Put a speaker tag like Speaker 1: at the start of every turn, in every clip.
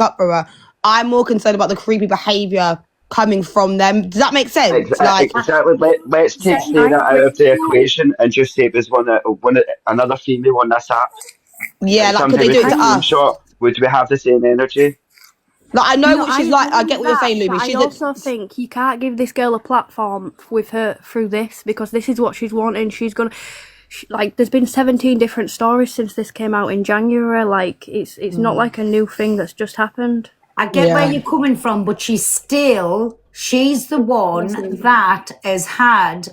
Speaker 1: up for her. I'm more concerned about the creepy behaviour coming from them. Does that make sense?
Speaker 2: Exactly. Let's take Sarah out of the equation and just say there's another female on this app.
Speaker 1: Yeah,
Speaker 2: And
Speaker 1: like, could
Speaker 2: somebody
Speaker 1: they
Speaker 2: was
Speaker 1: do it
Speaker 2: to
Speaker 1: to us?
Speaker 2: screenshot. Would we have the same energy?
Speaker 1: Like, I know
Speaker 3: No,
Speaker 1: what she's like. I get what you're saying, Lumi.
Speaker 3: I also think you can't give this girl a platform with her through this, because this is what she's wanting. She's gonna, like, there's been 17 different stories since this came out in January. Like, it's not like a new thing that's just happened.
Speaker 4: I get where you're coming from, but she's the one that has had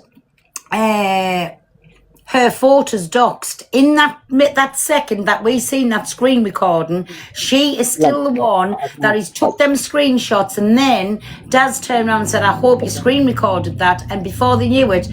Speaker 4: her photos doxed. In that second that we seen that screen recording, she is still the one that has took them screenshots, and then Daz turned around and said, I hope you screen recorded that, and before they knew it,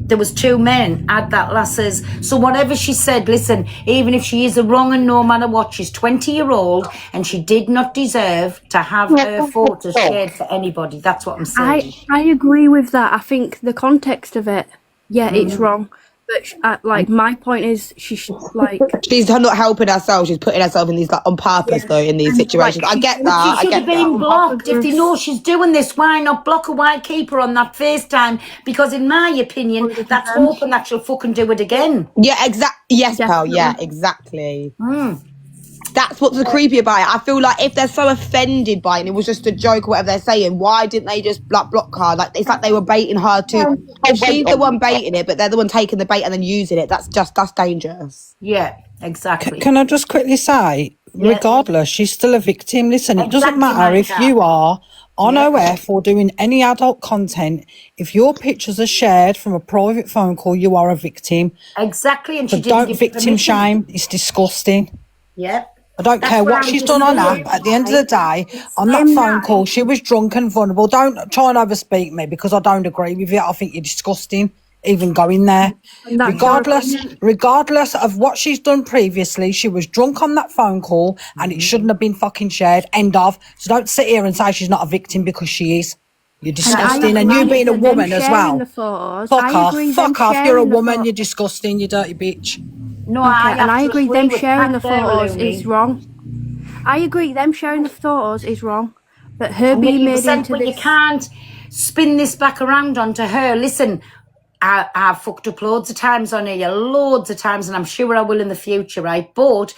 Speaker 4: there was 2 men at that lasses. So whatever she said, listen, even if she is wrong, and no matter what, she's 20-year-old and she did not deserve to have her photos shared for anybody. That's what I'm saying.
Speaker 3: I agree with that. I think the context of it, it's wrong. But like, my point is, she's
Speaker 1: not helping herself. She's putting herself in these, like, on purpose though, in these situations. I get that.
Speaker 4: She should have been blocked. If they know she's doing this, why not block her? Why keep her on that FaceTime? Because in my opinion, that's hoping that she'll fucking do it again.
Speaker 1: Yeah, exactly. Yes, pal. Yeah, exactly. That's what's creepy about it. I feel like if they're so offended by it and it was just a joke or whatever they're saying, why didn't they just block her? Like, it's like they were baiting her too. If she's the one baiting it, but they're the one taking the bait and then using it, that's dangerous.
Speaker 4: Yeah, exactly.
Speaker 5: Can I just quickly say, regardless, she's still a victim. Listen, it doesn't matter if you are on OF or doing any adult content. If your pictures are shared from a private phone call, you are a victim.
Speaker 4: Exactly, and
Speaker 5: so
Speaker 4: she didn't
Speaker 5: don't
Speaker 4: give
Speaker 5: victim
Speaker 4: permission.
Speaker 5: shame. It's disgusting.
Speaker 4: Yeah.
Speaker 5: I don't care what she's done on app. At the end of the day, on that phone call, she was drunk and vulnerable. Don't try and overspeak me, because I don't agree with you. I think you're disgusting, even going there. Regardless of what she's done previously, she was drunk on that phone call and it shouldn't have been fucking shared. End of. So don't sit here and say she's not a victim, because she is. You're disgusting, and you being a woman as well. Fuck off. You're a woman. You're disgusting. You dirty bitch.
Speaker 4: No,
Speaker 3: I agree. Them sharing the photos is wrong. I agree. Them sharing the photos is wrong, but her being made into
Speaker 4: but
Speaker 3: this.
Speaker 4: You can't spin this back around onto her. Listen, I've fucked up loads of times on here, loads of times, and I'm sure I will in the future, right? But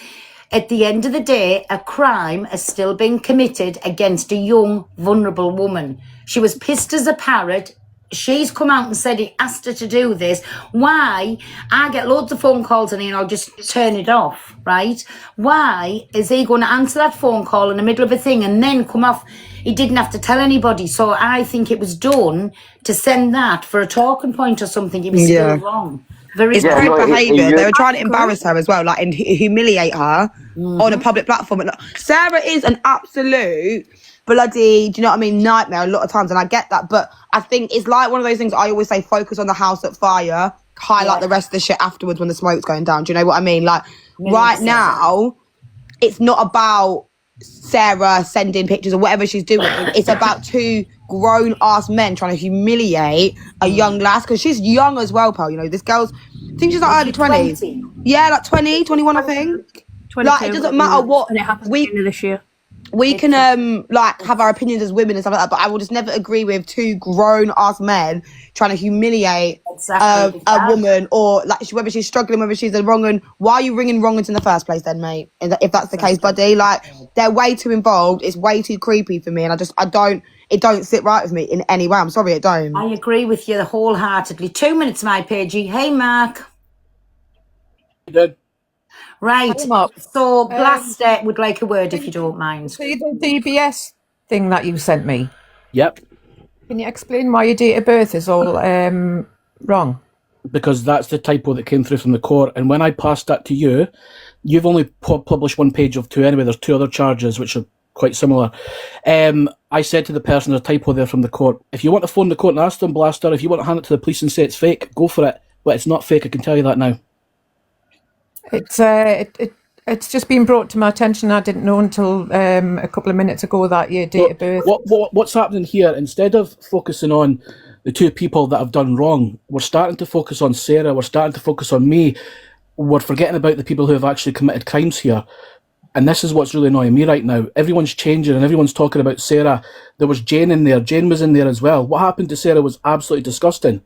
Speaker 4: at the end of the day, a crime has still been committed against a young, vulnerable woman. She was pissed as a parrot. She's come out and said he asked her to do this. Why? I get loads of phone calls and I'll just turn it off, right? Why is he going to answer that phone call in the middle of a thing and then come off? He didn't have to tell anybody. So I think it was done to send that for a talking point or something. It was still wrong.
Speaker 1: It's great behaviour. They were trying to embarrass her as well, like, and humiliate her on a public platform. And Sarah is an absolute bloody, do you know what I mean, nightmare a lot of times, and I get that, but I think it's like one of those things I always say, focus on the house at fire, highlight the rest of the shit afterwards when the smoke's going down. Do you know what I mean? Like, right now, it's not about Sarah sending pictures or whatever she's doing. It's about 2 grown-ass men trying to humiliate a young lass, because she's young as well, pal. You know, this girl's, I think she's like early 20s.
Speaker 4: 20.
Speaker 1: Yeah, like 20, 21, I think.
Speaker 3: 22,
Speaker 1: like, it doesn't matter what.
Speaker 3: And it happened at the end of this year.
Speaker 1: We can like have our opinions as women and stuff like that, but I will just never agree with 2 grown-ass men trying to humiliate a woman, or like whether she's struggling, whether she's a wrong un. Why are you ringing wrong uns in the first place then, mate? If that's the case, buddy, like, they're way too involved. It's way too creepy for me, and it don't sit right with me in any way. I'm sorry, it don't.
Speaker 4: I agree with you wholeheartedly. 2 minutes, my Pagey. Hey, Mark.
Speaker 6: You did.
Speaker 4: Right, so Blaster would like a word if you don't mind.
Speaker 7: See the DBS thing that you sent me?
Speaker 6: Yep.
Speaker 7: Can you explain why your date of birth is all wrong?
Speaker 6: Because that's the typo that came through from the court, and when I passed that to you, you've only published 1 page of 2 anyway. There's 2 other charges which are quite similar. I said to the person, there's a typo there from the court. If you want to phone the court and ask them, Blaster, if you want to hand it to the police and say it's fake, go for it. But it's not fake, I can tell you that now.
Speaker 7: It's just been brought to my attention. I didn't know until a couple of minutes ago that your date of birth.
Speaker 6: What's happening here? Instead of focusing on the 2 people that have done wrong, we're starting to focus on Sarah. We're starting to focus on me. We're forgetting about the people who have actually committed crimes here. And this is what's really annoying me right now. Everyone's changing and everyone's talking about Sarah. There was Jane in there. Jane was in there as well. What happened to Sarah was absolutely disgusting.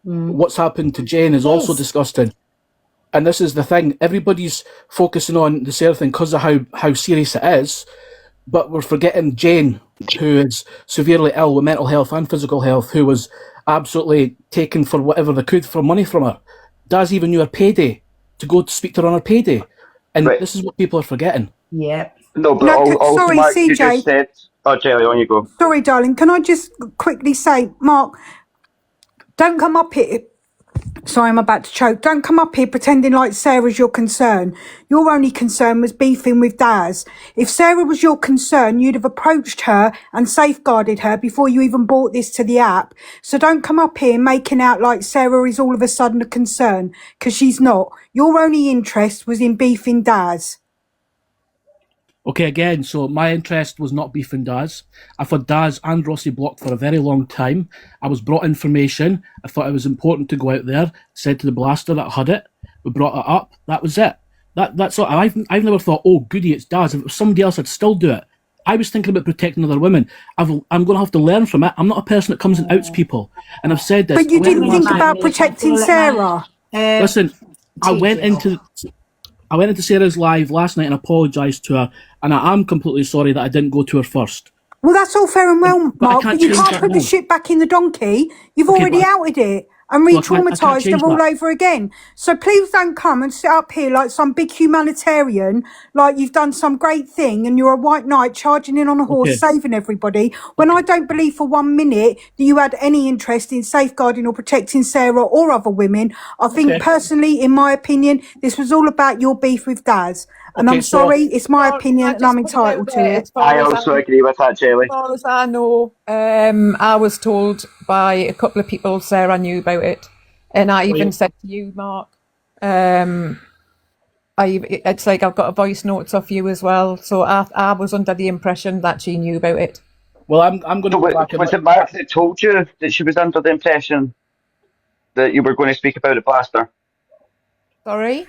Speaker 6: What's happened to Jane is also disgusting. And this is the thing. Everybody's focusing on the Sarah thing because of how serious it is. But we're forgetting Jane, who is severely ill with mental health and physical health, who was absolutely taken for whatever they could for money from her. Daz even knew her payday to go to speak to her on her payday. And this is what people are forgetting.
Speaker 4: Yeah.
Speaker 2: No, but
Speaker 8: No,
Speaker 2: also,
Speaker 8: sorry,
Speaker 2: Mark, you
Speaker 8: CJ.
Speaker 2: just said... Oh, Jelly, on you go.
Speaker 8: Sorry, darling. Can I just quickly say, Mark, don't come up here. Sorry, I'm about to choke. Don't come up here pretending like Sarah's your concern. Your only concern was beefing with Daz. If Sarah was your concern, you'd have approached her and safeguarded her before you even brought this to the app. So don't come up here making out like Sarah is all of a sudden a concern, because she's not. Your only interest was in beefing Daz.
Speaker 6: Okay, again, so my interest was not beefing Daz. I've had Daz and Rossi blocked for a very long time. I was brought information. I thought it was important to go out there. Said to the blaster that I had it. We brought it up. That was it. That's all. I've never thought, oh, goody, it's Daz. If it was somebody else, I'd still do it. I was thinking about protecting other women. I'm going to have to learn from it. I'm not a person that comes and outs people. And I've said this.
Speaker 8: But you didn't think about protecting Sarah.
Speaker 6: Listen, I went into Sarah's live last night and apologised to her, and I am completely sorry that I didn't go to her first.
Speaker 8: Well, that's all fair and well,
Speaker 6: But I
Speaker 8: Mark,
Speaker 6: can't
Speaker 8: but you
Speaker 6: change
Speaker 8: can't
Speaker 6: that
Speaker 8: put the
Speaker 6: now.
Speaker 8: shit back in the donkey. You've
Speaker 6: Okay,
Speaker 8: already
Speaker 6: but-
Speaker 8: outed it and
Speaker 6: Well, I can't
Speaker 8: re-traumatised
Speaker 6: change
Speaker 8: her all
Speaker 6: that.
Speaker 8: over again. So please don't come and sit up here like some big humanitarian, like you've done some great thing and you're a white knight charging in on a horse,
Speaker 6: Okay.
Speaker 8: saving everybody, when I don't believe for 1 minute that you had any interest in safeguarding or protecting Sarah or other women. I think
Speaker 6: Okay.
Speaker 8: personally, in my opinion, this was all about your beef with Daz. And
Speaker 6: Okay,
Speaker 8: I'm
Speaker 6: so-
Speaker 8: sorry, it's my
Speaker 7: Well,
Speaker 8: opinion
Speaker 7: I
Speaker 8: and I'm
Speaker 7: just put it out
Speaker 8: entitled to
Speaker 7: there,
Speaker 8: it.
Speaker 7: as far
Speaker 2: I
Speaker 7: as
Speaker 2: also agree with that, Jelly.
Speaker 7: As far as I know, I was told by a couple of people Sarah knew about it, and I even said to you, Mark, it's like I've got a voice notes off you as well. So I was under the impression that she knew about it.
Speaker 6: Well, I'm going to
Speaker 2: So
Speaker 6: go back and
Speaker 2: was it Mark that told you that she was under the impression that you were going to speak about it, Blaster?
Speaker 7: Sorry.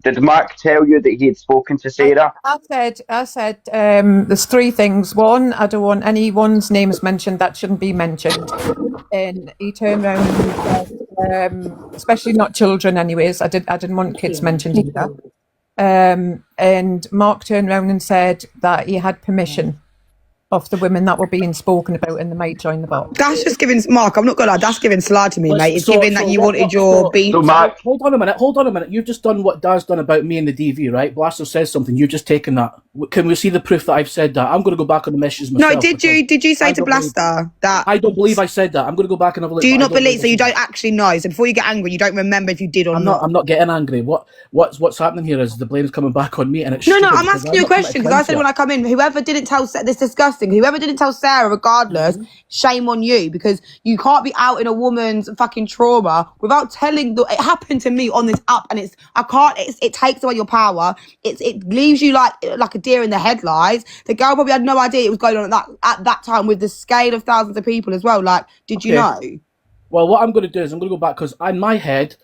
Speaker 2: Did Mark tell you that he had spoken to Sarah?
Speaker 7: I said, there's three things. One, I don't want anyone's names mentioned that shouldn't be mentioned. And he turned around and said, especially not children anyways. I didn't want kids mentioned either. And Mark turned around and said that he had permission of the women that were being spoken about and they might join the box.
Speaker 1: That's just giving Mark. I'm not gonna lie. That's giving slide to me,
Speaker 6: Let's-
Speaker 1: mate. It's
Speaker 6: so-
Speaker 1: giving
Speaker 6: so
Speaker 1: that you
Speaker 6: what-
Speaker 1: wanted
Speaker 6: what-
Speaker 1: your
Speaker 6: so-
Speaker 1: beat.
Speaker 2: So Mark,
Speaker 6: Hold on a minute. You've just done what Daz done about me in the DV, right? Blaster says something. You've just taken that. Can we see the proof that I've said that? I'm going to go back on the messages myself.
Speaker 1: No, did you say
Speaker 6: I
Speaker 1: to
Speaker 6: don't believe-
Speaker 1: Blaster that?
Speaker 6: I don't believe I said that. I'm going to go back and have a look.
Speaker 1: Do you
Speaker 6: but I
Speaker 1: not believe? So you
Speaker 6: I said
Speaker 1: don't actually know. So before you get angry, you don't remember if you did or
Speaker 6: I'm
Speaker 1: not.
Speaker 6: not getting angry. What's happening here is the blame's coming back on me, and it's
Speaker 1: No,
Speaker 6: stupid
Speaker 1: I'm
Speaker 6: because
Speaker 1: asking you a
Speaker 6: not committed
Speaker 1: question because I said
Speaker 6: to
Speaker 1: when
Speaker 6: it.
Speaker 1: I come in, whoever didn't tell this disgusting. Whoever didn't tell Sarah, regardless, shame on you because you can't be out in a woman's fucking trauma without telling. It happened to me on this app, and it takes away your power. It leaves you like a deer in the headlights. The girl probably had no idea it was going on at that time with the scale of thousands of people as well. Like, did you know?
Speaker 6: Well, what I'm going to do is I'm going to go back because in my head,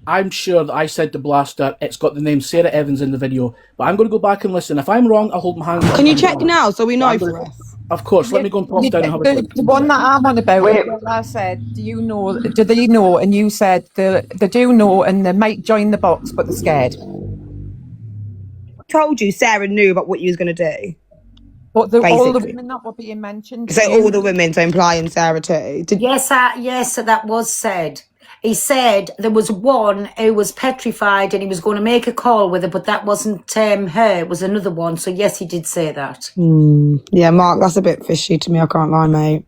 Speaker 6: I'm sure that I said to Blaster, it's got the name Sarah Evans in the video. But I'm going to go back and listen. If I'm wrong, I'll hold my hands up.
Speaker 1: Can you check now so we know
Speaker 6: I'm
Speaker 1: for
Speaker 6: gonna-
Speaker 1: us?
Speaker 6: Of course. Let me go and pop down and have a
Speaker 7: The,
Speaker 6: look.
Speaker 7: the one that I'm on about,
Speaker 2: Wait.
Speaker 7: is when I said, do they know? And you said they do know and they might join the box, but they're scared.
Speaker 1: Told you Sarah knew about what you was gonna do.
Speaker 7: But all the
Speaker 1: Basically.
Speaker 7: women that were being mentioned.
Speaker 1: So
Speaker 7: to you-
Speaker 1: all the women, so implying Sarah too.
Speaker 4: Yes, that was said. He said there was one who was petrified and he was going to make a call with her, but that wasn't her. It was another one. So yes, he did say that.
Speaker 1: Yeah, Mark, that's a bit fishy to me. I can't lie, mate.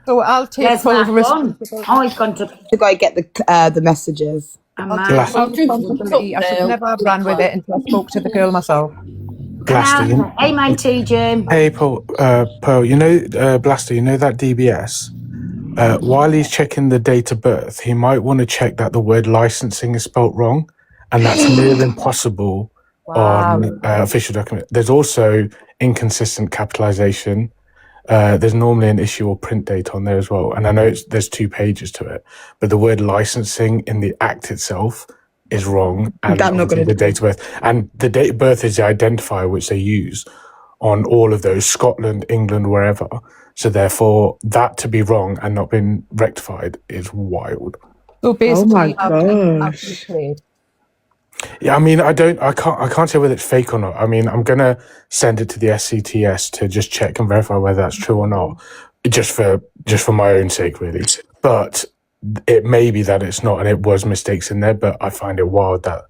Speaker 7: So I'll take
Speaker 4: There's
Speaker 7: full
Speaker 4: that one.
Speaker 7: responsibility.
Speaker 4: Oh, he's gone to.
Speaker 1: To go get the messages.
Speaker 7: Full responsibility. I should never have ran with it until I spoke to the girl myself.
Speaker 9: Blaster, you know,
Speaker 4: Hey, my TJ.
Speaker 9: hey Paul, Pearl, Blaster, you know that DBS? While he's checking the date of birth, he might want to check that the word licensing is spelt wrong, and that's near than possible on official document. There's also inconsistent capitalization. There's normally an issue or print date on there as well, and I know there's 2 pages to it, but the word licensing in the act itself is wrong, and
Speaker 1: I'm not
Speaker 9: obviously
Speaker 1: gonna
Speaker 9: the date of birth. And the date of birth is the identifier which they use on all of those, Scotland, England, wherever. So therefore, that to be wrong and not been rectified is wild.
Speaker 7: So basically,
Speaker 1: my
Speaker 7: I've
Speaker 1: gosh.
Speaker 7: actually played.
Speaker 9: Yeah, I mean, I can't say whether it's fake or not. I mean, I'm gonna send it to the SCTS to just check and verify whether that's true or not, just for my own sake, really. But it may be that it's not, and it was mistakes in there. But I find it wild that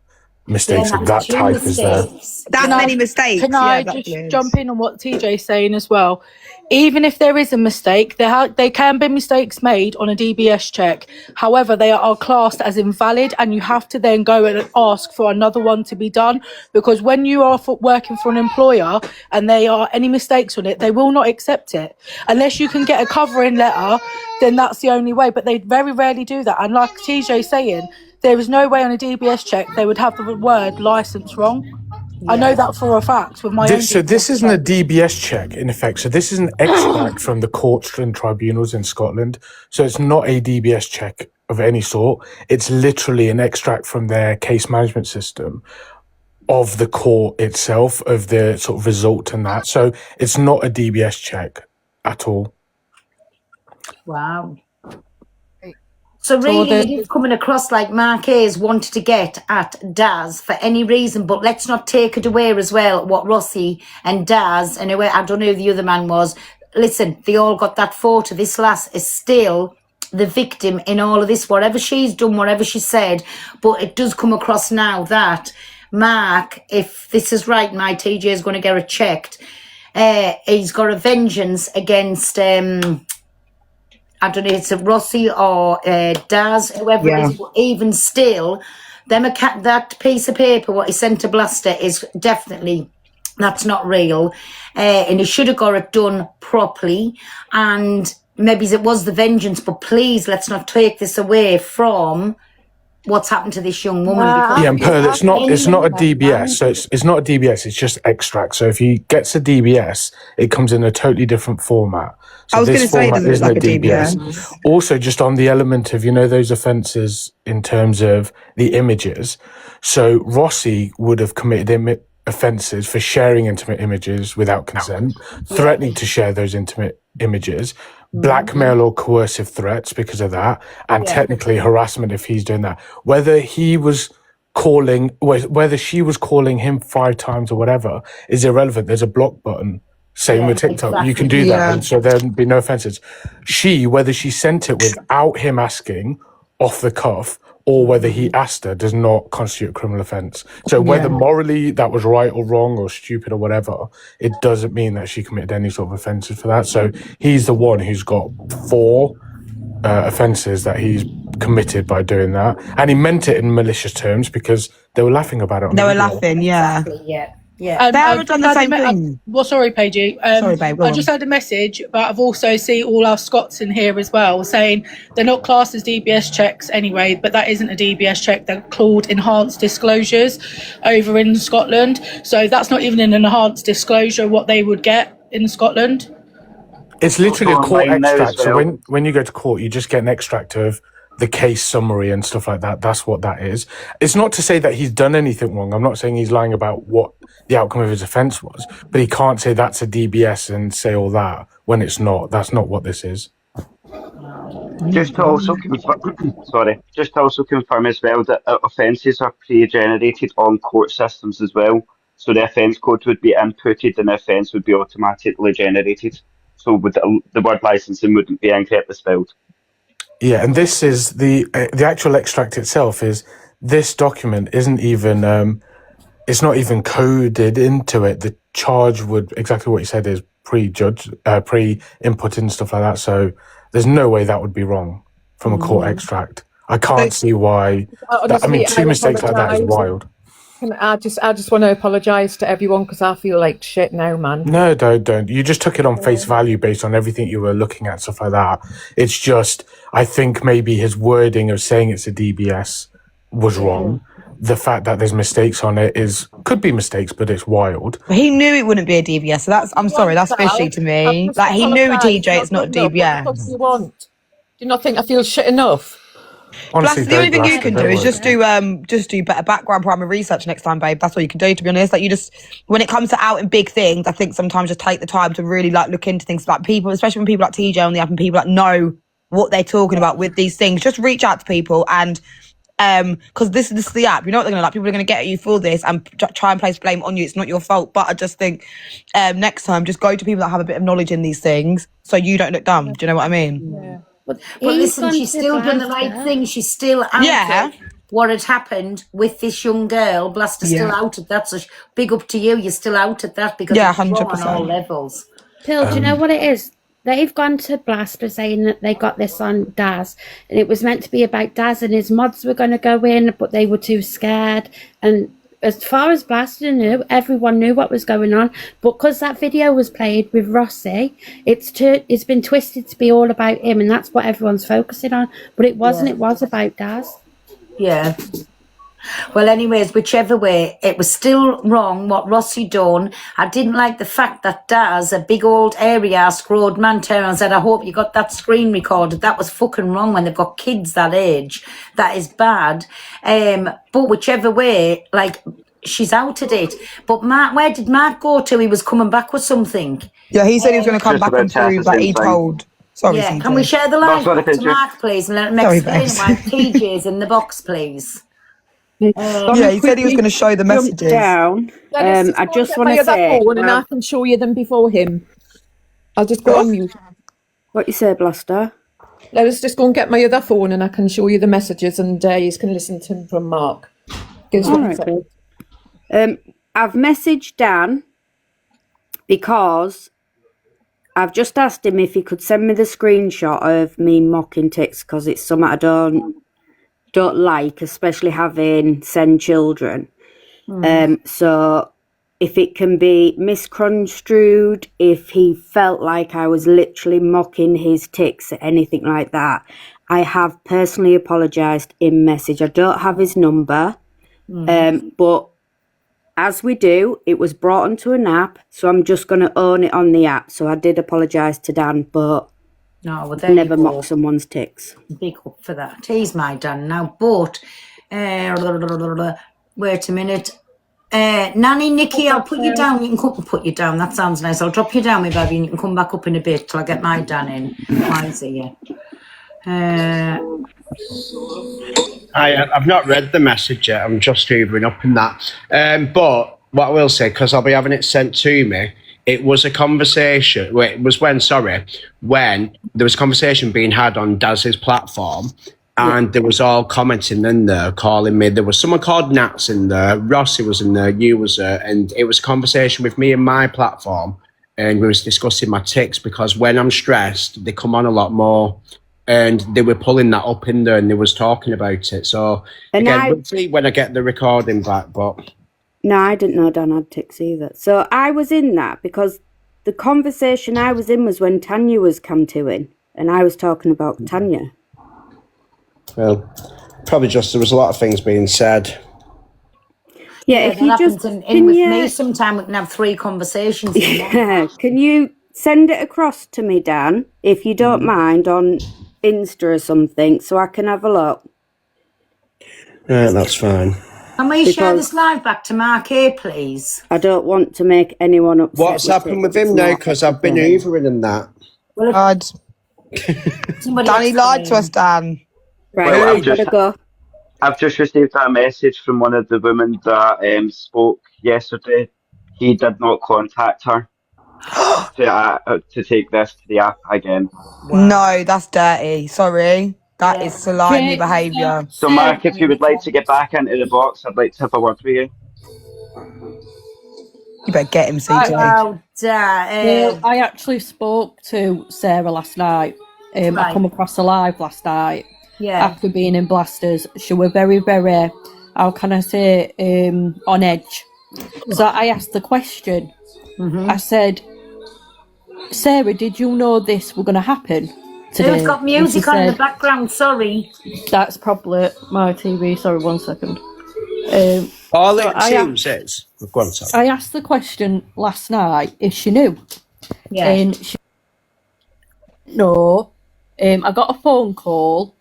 Speaker 9: mistakes of that type is there.
Speaker 1: That's many mistakes.
Speaker 10: Can
Speaker 1: yeah,
Speaker 10: I
Speaker 1: that
Speaker 10: just
Speaker 1: is.
Speaker 10: jump in on what TJ's saying as well? Even if there is a mistake, there can be mistakes made on a DBS check. However, they are classed as invalid, and you have to then go and ask for another one to be done. Because when you are working for an employer and there are any mistakes on it, they will not accept it. Unless you can get a covering letter, then that's the only way. But they very rarely do that. And like TJ's saying, there is no way on a DBS check they would have the word license wrong. I know that for a fact with my own.
Speaker 9: So this
Speaker 10: DBS
Speaker 9: isn't a
Speaker 10: check.
Speaker 9: DBS check in effect. So this is an extract from the courts and tribunals in Scotland. So it's not a DBS check of any sort. It's literally an extract from their case management system of the court itself, of the sort of result and that. So it's not a DBS check at all.
Speaker 4: Wow. So really, it is coming across like Mark Hayes wanted to get at Daz for any reason, but let's not take it away as well what Rossi and Daz, and I don't know who the other man was, listen, they all got that photo. This lass is still the victim in all of this, whatever she's done, whatever she said, but it does come across now that Mark, if this is right, my TJ is going to get it checked, he's got a vengeance against... I don't know if it's a Rossi or Daz, whoever it is, but even still, that piece of paper, what he sent to Blaster, is definitely, that's not real. And he should have got it done properly. And maybe it was the vengeance, but please, let's not take this away from what's happened to this young woman. Because
Speaker 9: Yeah, and Pearl, it's not a DBS, so it's not a DBS, it's just extract. So if he gets a DBS, it comes in a totally different format. So
Speaker 1: I was
Speaker 9: this
Speaker 1: going to say,
Speaker 9: format
Speaker 1: does it
Speaker 9: isn't
Speaker 1: look like a DBS?
Speaker 9: Also, just on the element of, those offences in terms of the images. So Rossi would have committed offences for sharing intimate images without consent, threatening to share those intimate images, blackmail or coercive threats because of that, and technically harassment if he's doing that. Whether she was calling him 5 times or whatever is irrelevant. There's a block button. Same with TikTok. You can do that, and so there'd be no offences. Whether she sent it without him asking, off the cuff, or whether he asked her, does not constitute a criminal offence. So whether morally that was right or wrong or stupid or whatever, it doesn't mean that she committed any sort of offences for that. So he's the one who's got 4 offences that he's committed by doing that. And he meant it in malicious terms because they were laughing about it.
Speaker 1: They were laughing, yeah.
Speaker 4: Yeah.
Speaker 1: They've done the same thing.
Speaker 10: Well, sorry, Paigey.
Speaker 1: Sorry, babe.
Speaker 10: I just had a message, but I've also seen all our Scots in here as well saying they're not classed as DBS checks anyway, but that isn't a DBS check. They're called enhanced disclosures over in Scotland. So that's not even an enhanced disclosure what they would get in Scotland.
Speaker 9: It's literally a court
Speaker 2: Online now as
Speaker 9: extract. So
Speaker 2: well.
Speaker 9: when you go to court, you just get an extract of the case summary and stuff like that. That's what that is. It's not to say that he's done anything wrong. I'm not saying he's lying about what the outcome of his offence was, but he can't say that's a DBS and say all that when it's not. That's not what this is.
Speaker 2: Just to also confirm, as well that offences are pre-generated on court systems as well. So the offence code would be inputted and the offence would be automatically generated. So the word licensing wouldn't be incorrectly spelled.
Speaker 9: Yeah, and this is the actual extract itself. Is this document isn't even it's not even coded into it. The charge would exactly what you said is pre-inputted and stuff like that. So there's no way that would be wrong from a court extract. I can't see why.
Speaker 7: Honestly,
Speaker 9: 2 mistakes like that is wild.
Speaker 7: I just want to apologise to everyone because I feel like shit now, man.
Speaker 9: No, don't. You just took it on face value based on everything you were looking at, stuff like that. It's just, I think maybe his wording of saying it's a DBS was wrong. The fact that there's mistakes on it could be mistakes, but it's wild.
Speaker 1: He knew it wouldn't be a DBS, so that's fishy to me. Like, he knew, TJ, it's not a DBS.
Speaker 7: What do you want? Do you not think I feel shit enough?
Speaker 9: Honestly,
Speaker 1: Plus, the only
Speaker 9: don't
Speaker 1: thing you
Speaker 9: blast
Speaker 1: can
Speaker 9: her,
Speaker 1: do
Speaker 9: don't
Speaker 1: is
Speaker 9: worry.
Speaker 1: just do better background primary research next time, babe. That's all you can do, to be honest. Like, you just, when it comes to out and big things, I think sometimes just take the time to really like look into things, like people, especially when people like TJ on the app and people that know what they're talking about with these things. Just reach out to people and because this is the app. You know what they're gonna like. People are gonna get at you for this and try and place blame on you. It's not your fault. But I just think next time, just go to people that have a bit of knowledge in these things, so you don't look dumb. Do you know what I mean?
Speaker 7: Yeah.
Speaker 4: But listen, she's still done the right thing. She's still outed
Speaker 1: Yeah.
Speaker 4: what had happened with this young girl. Blaster's still outed that. So big up to you. You're still out at that because
Speaker 1: Yeah,
Speaker 4: it's wrong on
Speaker 1: 100%.
Speaker 4: all levels.
Speaker 11: Pill, do you know what it is? They've gone to Blaster saying that they got this on Daz, and it was meant to be about Daz and his mods were going to go in, but they were too scared. And as far as Blaster knew, everyone knew what was going on. But because that video was played with Rossi, it's been twisted to be all about him, and that's what everyone's focusing on. But it wasn't. It was about Daz.
Speaker 4: Yeah. Well, anyways, whichever way, it was still wrong what Rossi done. I didn't like the fact that Daz, a big old area screwed man, turned and said, I hope you got that screen recorded. That was fucking wrong when they've got kids that age. That is bad. But whichever way, like, she's outed it. But Mark, where did Mark go to? He was coming back with something.
Speaker 1: Yeah, he said he was going to come
Speaker 2: Just
Speaker 1: back
Speaker 2: about
Speaker 1: and
Speaker 2: to ask
Speaker 1: prove
Speaker 2: the
Speaker 1: that
Speaker 2: same
Speaker 1: he
Speaker 2: thing.
Speaker 1: told. Sorry,
Speaker 4: Yeah,
Speaker 1: CJ.
Speaker 4: can we share the live
Speaker 2: sorry,
Speaker 4: back to
Speaker 2: Pedro.
Speaker 4: Mark, please, and let him
Speaker 1: Sorry,
Speaker 4: explain
Speaker 1: babes.
Speaker 4: why TJ's in the box, please.
Speaker 1: Yeah, he said he was going to show the messages.
Speaker 12: Down. I just want to say,
Speaker 7: phone and I can show you them before him. I'll just go on mute.
Speaker 12: what you say, Blaster?
Speaker 7: Let us just go and get my other phone and I can show you the messages and you can listen to them from Mark. Give us
Speaker 12: All
Speaker 7: 1
Speaker 12: right,
Speaker 7: second.
Speaker 12: I've messaged Dan because I've just asked him if he could send me the screenshot of me mocking ticks because it's something I don't like, especially having send children. So if it can be misconstrued, if he felt like I was literally mocking his ticks or anything like that, I have personally apologised in message. I don't have his number, but as we do, it was brought onto an app, so I'm just going to own it on the app. So I did apologise to Dan, but
Speaker 4: No, well, there
Speaker 12: never
Speaker 4: you go.
Speaker 12: mock someone's ticks.
Speaker 4: Big up for that. He's my Dan now. But, wait a minute. Nanny, Nikki, I'll put you down. You can put you down. That sounds nice. I'll drop you down, my baby, and you can come back up in a bit till I get my Dan in. Mine's here.
Speaker 13: I've not read the message yet. I'm just hoovering up in that. But what I will say, because I'll be having it sent to me, it was a conversation. Well, it was when there was a conversation being had on Daz's platform, and there was all commenting in there, calling me. There was someone called Nats in there, Rossi was in there, you was there, and it was a conversation with me and my platform, and we was discussing my tics because when I'm stressed, they come on a lot more. And they were pulling that up in there and they was talking about it. So,
Speaker 12: And
Speaker 13: again, we'll see when I get the recording back, but...
Speaker 12: No, I didn't know Dan had ticks either. So I was in that because the conversation I was in was when Tanya was come to in, and I was talking about Tanya.
Speaker 13: Well, probably just there was a lot of things being said.
Speaker 12: Yeah, if
Speaker 4: that
Speaker 12: you
Speaker 4: happens
Speaker 12: just...
Speaker 4: in with me, sometime we can have 3 conversations. In one.
Speaker 12: Yeah, can you send it across to me, Dan, if you don't mind, on Insta or something, so I can have a look?
Speaker 13: Right, that's fine.
Speaker 4: Can we share this live back to Mark A, please?
Speaker 12: I don't want to make anyone upset.
Speaker 13: What's happened with him now? Because I've been hoovering and that.
Speaker 4: Well,
Speaker 1: God. Danny lied to us, Dan.
Speaker 12: Right,
Speaker 2: Well,
Speaker 12: I've got to go.
Speaker 2: I've just received a message from one of the women that spoke yesterday. He did not contact her to take this to the app again.
Speaker 1: No, that's dirty. Sorry. That is slimy behaviour.
Speaker 2: So, Mark, if you would like to get back into the box, I'd like to have a word with you.
Speaker 1: You better get him, CJ.
Speaker 4: Wow,
Speaker 10: I actually spoke to Sarah last night. I come across a live last night after being in Blasters. She were very, very, how can I say, on edge. So I asked the question. I said, Sarah, did you know this were going to happen today?
Speaker 4: Who's got music on in the background? Sorry.
Speaker 10: That's probably my TV. Sorry, 1 second.
Speaker 13: All it seems is... Go on, sorry.
Speaker 10: I asked the question last night if she knew.
Speaker 4: Yeah.
Speaker 10: And she... No. I got a phone call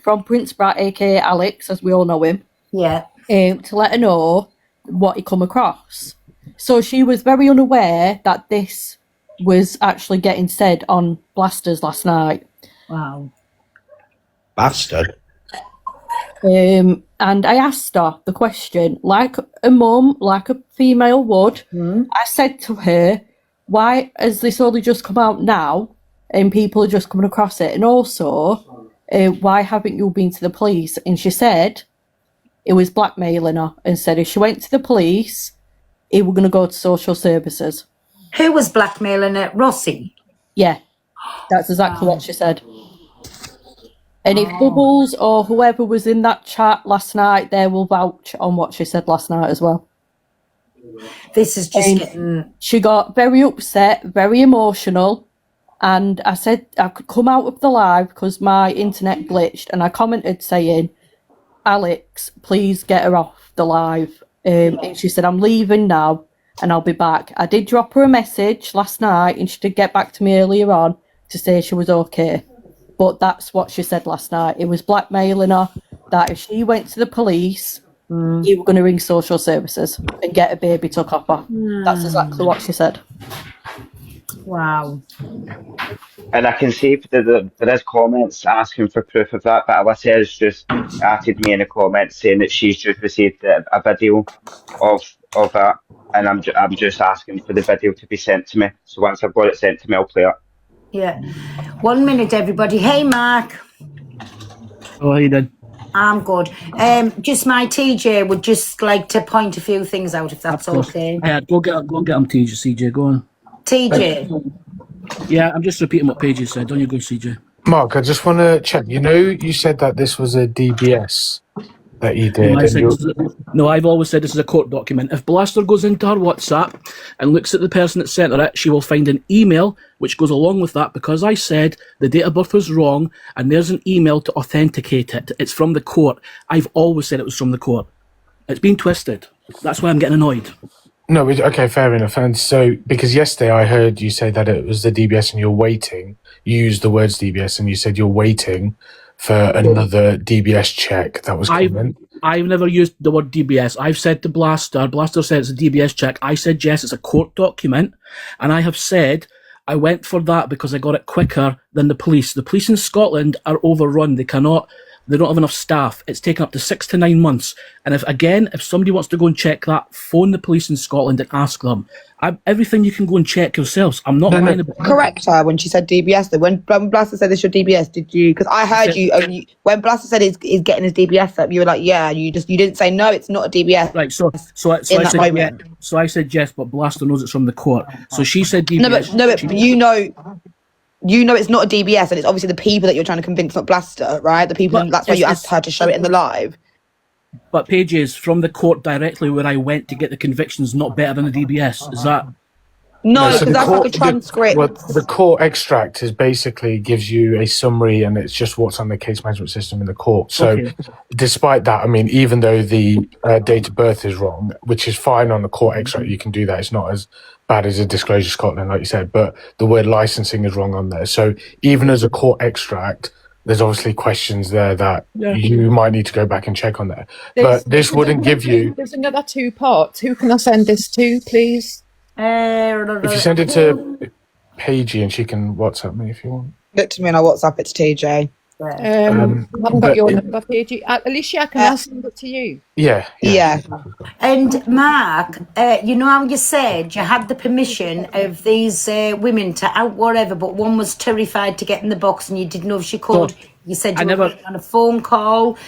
Speaker 10: from Prince Brat, aka Alex, as we all know him,
Speaker 4: Yeah.
Speaker 10: to let her know what he come across. So she was very unaware that this was actually getting said on Blasters last night.
Speaker 4: Wow.
Speaker 13: Bastard.
Speaker 10: And I asked her the question, like a mum, like a female would. I said to her, why has this only just come out now and people are just coming across it? And also, why haven't you been to the police? And she said it was blackmailing her and said if she went to the police, he were going to go to social services.
Speaker 4: Who was blackmailing it? Rossi?
Speaker 10: Yeah, that's exactly what she said. And if Bubbles or whoever was in that chat last night, they will vouch on what she said last night as well.
Speaker 4: This is just getting...
Speaker 10: She got very upset, very emotional, and I said I could come out of the live because my internet glitched, and I commented saying, Alex, please get her off the live. And she said, I'm leaving now and I'll be back. I did drop her a message last night and she did get back to me earlier on to say she was okay. But that's what she said last night. It was blackmailing her that if she went to the police, he were going to ring social services and get a baby took off her. That's exactly what she said.
Speaker 4: Wow.
Speaker 2: And I can see there is comments asking for proof of that, but Alyssa has just added me in a comment saying that she's just received a video of that, and I'm just asking for the video to be sent to me. So once I've got it sent to me, I'll play it.
Speaker 4: Yeah. 1 minute, everybody. Hey, Mark.
Speaker 6: Oh, how you doing?
Speaker 4: I'm good. Just my TJ would just like to point a few things out, if that's okay.
Speaker 6: Yeah, go get him, CJ. Go on.
Speaker 4: TJ.
Speaker 6: Yeah, I'm just repeating what Paige said. Don't you go, CJ?
Speaker 9: Mark, I just want to check. You know, you said that this was a DBS that you did.
Speaker 6: No, I've always said this is a court document. If Blaster goes into her WhatsApp and looks at the person that sent her it, she will find an email which goes along with that, because I said the date of birth was wrong and there's an email to authenticate it. It's from the court. I've always said it was from the court. It's been twisted. That's why I'm getting annoyed.
Speaker 9: No, okay, fair enough. And so, because yesterday I heard you say that it was the DBS and you're waiting. You used the words DBS and you said you're waiting for another DBS check that was coming.
Speaker 6: I've never used the word DBS. I've said to Blaster said it's a DBS check. I said, yes, it's a court document. And I have said I went for that because I got it quicker than the police. The police in Scotland are overrun. They don't have enough staff. It's taken up to 6 to 9 months. And if somebody wants to go and check that, phone the police in Scotland and ask them. Everything you can go and check yourselves. I'm not lying about it.
Speaker 1: Correct her when she said DBS. Though. When Blaster said this your DBS, did you? Because I heard you only when Blaster said he's getting his DBS up. You were like, yeah. You didn't say no. It's not a DBS.
Speaker 6: Right. So I said moment. Yeah. So I said yes, but Blaster knows it's from the court. So she said DBS.
Speaker 1: No, but you know it's not a DBS, and it's obviously the people that you're trying to convince, not Blaster, right? The people. That's why you asked her to show it in the live.
Speaker 6: But pages from the court directly where I went to get the convictions not better than the DBS. Is that?
Speaker 1: No, because that's like a transcript.
Speaker 9: The court extract basically gives you a summary, and it's just what's on the case management system in the court. So, despite that, I mean, even though the date of birth is wrong, which is fine on the court extract, you can do that. It's not as bad as a Disclosure Scotland, like you said, but the word licensing is wrong on there. So, even as a court extract, there's obviously questions there that you might need to go back and check on there. But this wouldn't give you...
Speaker 7: There's another 2 parts. Who can I send this to, please?
Speaker 9: If you send it to Paigey and she can WhatsApp me if you want.
Speaker 1: Look to me and I'll WhatsApp it to TJ.
Speaker 7: I haven't got your number, Paigey. Alicia, I can send it to you.
Speaker 1: Yeah.
Speaker 4: And Mark, you know how you said you had the permission of these women to out whatever, but one was terrified to get in the box and you didn't know if she could. You said you were on a phone call.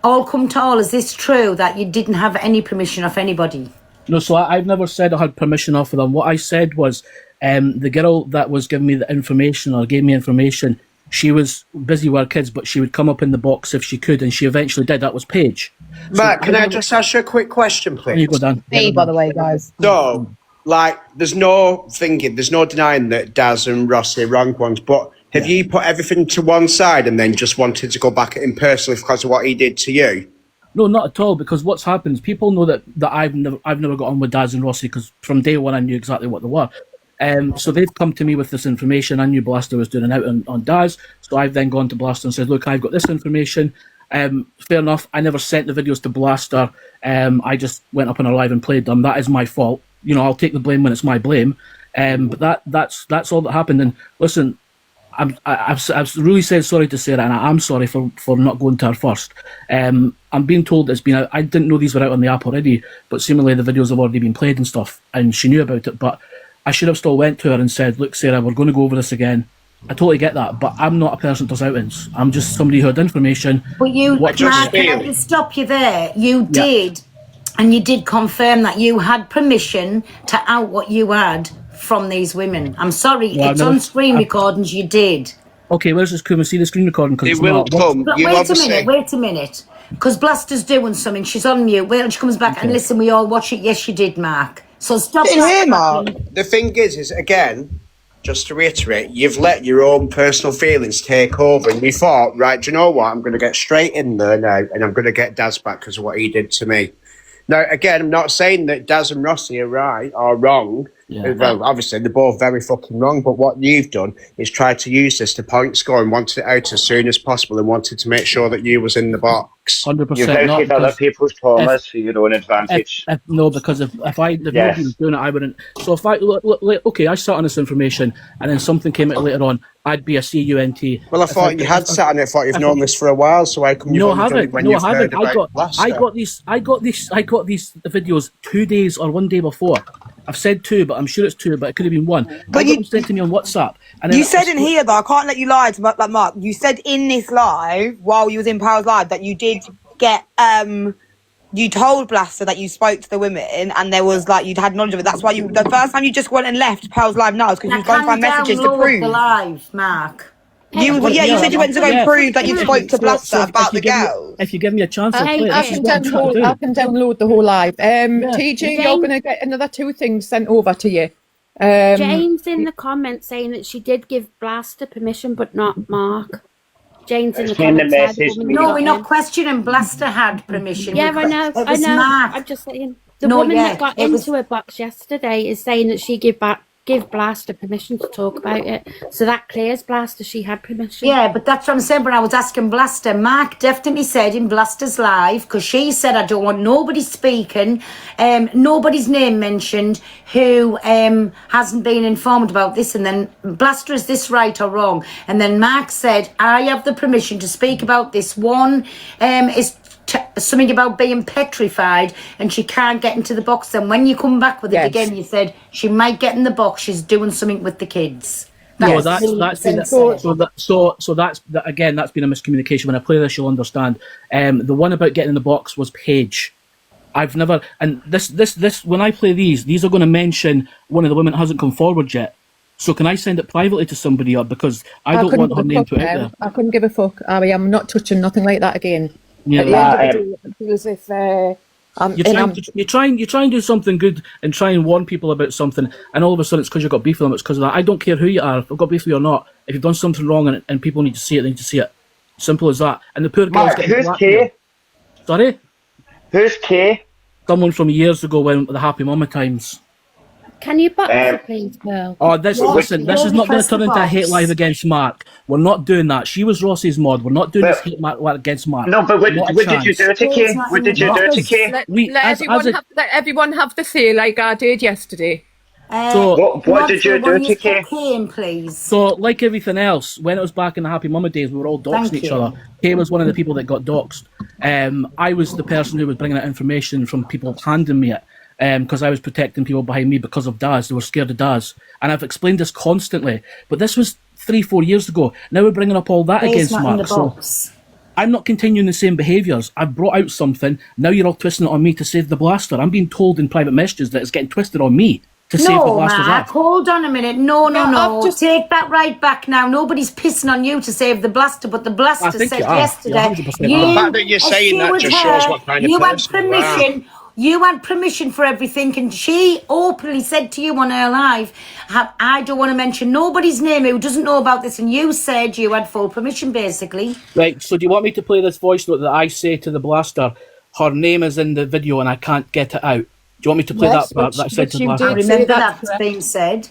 Speaker 4: All come to all, is this true that you didn't have any permission off anybody?
Speaker 6: No, so I've never said I had permission off of them. What I said was the girl that was giving me the information or gave me information, she was busy with her kids, but she would come up in the box if she could, and she eventually did. That was Paige.
Speaker 13: Matt, can I just ask you a quick question, please?
Speaker 6: You go, Dan.
Speaker 1: Me, by the way, guys.
Speaker 13: So, there's no denying that Daz and Rossi are wrong ones, but have you put everything to one side and then just wanted to go back at him personally because of what he did to you?
Speaker 6: No, not at all, because what's happened is people know that I've never got on with Daz and Rossi, because from day one I knew exactly what they were. So they've come to me with this information. I knew Blaster was doing an out on Daz, so I've then gone to Blaster and said, look, I've got this information. Fair enough, I never sent the videos to Blaster. I just went up on her live and played them. That is my fault. You know, I'll take the blame when it's my blame. But that's all that happened. And listen, I've really said sorry to Sarah, and I am sorry for not going to her first. I'm being told it's been out. I didn't know these were out on the app already, but seemingly the videos have already been played and stuff, and she knew about it. But I should have still went to her and said, look, Sarah, we're going to go over this again. I totally get that, but I'm not a person that does outings. I'm just somebody who had information.
Speaker 4: But Mark, can I just stop you there? You did, and you did confirm that you had permission to out what you had from these women. I'm sorry, it's on screen recordings, you did.
Speaker 6: Okay, where's this? Can we see the screen recording?
Speaker 13: It will come.
Speaker 4: But wait a minute. Because Blaster's doing something, she's on mute. Wait till she comes back and listen, we all watch it. Yes, you did, Mark. So stop.
Speaker 13: The thing is again, just to reiterate, you've let your own personal feelings take over, and you thought, right, do you know what? I'm going to get straight in there now, and I'm going to get Daz back because of what he did to me. Now, again, I'm not saying that Daz and Rossi are right or wrong. Yeah. Well, obviously, they're both very fucking wrong, but what you've done is tried to use this to point score and wanted it out as soon as possible and wanted to make sure that you was in the box.
Speaker 6: 100%.
Speaker 2: You've outed other people's traumas for your own advantage.
Speaker 6: No, because if nobody was doing it, I wouldn't. So if okay, I sat on this information and then something came out later on, I'd be a CUNT.
Speaker 13: Well, I thought you had sat on it. I thought you've known this for a while, so I come.
Speaker 6: No, I haven't. I got these videos 2 days or 1 day before. I've said 2, but I'm sure it's 2, but it could have been 1. But you sent to me on WhatsApp. And
Speaker 1: you said in here, though, I can't let you lie to like Mark. You said in this live, while you was in Powers Live, that you did get you told Blaster that you spoke to the women, and there was like you'd had knowledge of it. That's why the first time you just went and left Powers Live now is because you was going to find messages to prove.
Speaker 4: The live, Mark.
Speaker 1: You said you went to go and prove that you spoke to Blaster about the girls.
Speaker 6: If you give me a chance,
Speaker 7: I can download the whole live. TJ, you're going to get another 2 things sent over to you.
Speaker 11: Jane's in the comments saying that she did give Blaster permission, but not Mark. Jane's in the comments.
Speaker 4: No, we're not questioning Blaster had permission.
Speaker 11: Yeah, I know.
Speaker 4: Mark.
Speaker 11: I'm just saying. The woman that got into her box yesterday is saying that she give Blaster permission to talk about it. So that clears Blaster. She had permission.
Speaker 4: Yeah, but that's what I'm saying. When I was asking Blaster, Mark definitely said in Blaster's live, because she said, I don't want nobody speaking, nobody's name mentioned who hasn't been informed about this. And then Blaster, is this right or wrong? And then Mark said, I have the permission to speak about this. One is something about being petrified and she can't get into the box. Then when you come back with it again, you said she might get in the box. She's doing something with the kids.
Speaker 6: That's been that's been a miscommunication. When I play this, you'll understand. The one about getting in the box was Paige. I've never, and this when I play these are going to mention one of the women that hasn't come forward yet. So can I send it privately to somebody, or because I don't want her name to out there?
Speaker 7: I couldn't give a fuck, Ari. I'm not touching nothing like that again.
Speaker 6: Yeah,
Speaker 7: At the end of the day, it feels as if
Speaker 6: you try and do something good and try and warn people about something, and all of a sudden it's because you've got beef with them. It's because of that. I don't care who you are. If I've got beef with you or not, if you've done something wrong and people need to see it, they need to see it. Simple as that. And the poor girl's getting
Speaker 2: who's Kay?
Speaker 6: Sorry?
Speaker 2: Who's Kay?
Speaker 6: Someone from years ago when the Happy Mama times.
Speaker 11: Can you box her, please, Pearl?
Speaker 6: Oh, this is not going to turn into a hate live against Mark. We're not doing that. She was Rossi's mod. We're not doing this hate against Mark.
Speaker 2: No, but what did you do to Kay? What did you do to Kay?
Speaker 7: Let everyone have the say like I did yesterday.
Speaker 2: So what did you do to Kay?
Speaker 4: Please.
Speaker 6: So, like everything else, when it was back in the Happy Mama days, we were all doxing each other. Kay was one of the people that got doxed. I was the person who was bringing out information from people handing me it. Because I was protecting people behind me because of Daz. They were scared of Daz. And I've explained this constantly. But this was 3-4 years ago. Now we're bringing up all that against Mark. So I'm not continuing the same behaviours. I've brought out something. Now you're all twisting it on me to save the Blaster. I'm being told in private messages that it's getting twisted on me to save the Blaster's
Speaker 4: Mark,
Speaker 6: app.
Speaker 4: hold on a minute. No. Just take that right back now. Nobody's pissing on you to save the Blaster, but the Blaster said yesterday.
Speaker 13: The fact that you're saying that just shows what kind of person you are.
Speaker 4: You had permission for everything, and she openly said to you on her live, I don't want to mention nobody's name who doesn't know about this, and you said you had full permission, basically.
Speaker 6: Right, so do you want me to play this voice note that I say to the Blaster, her name is in the video and I can't get it out? Do you want me to play that part that I said to the Blaster?
Speaker 4: Remember that's being said.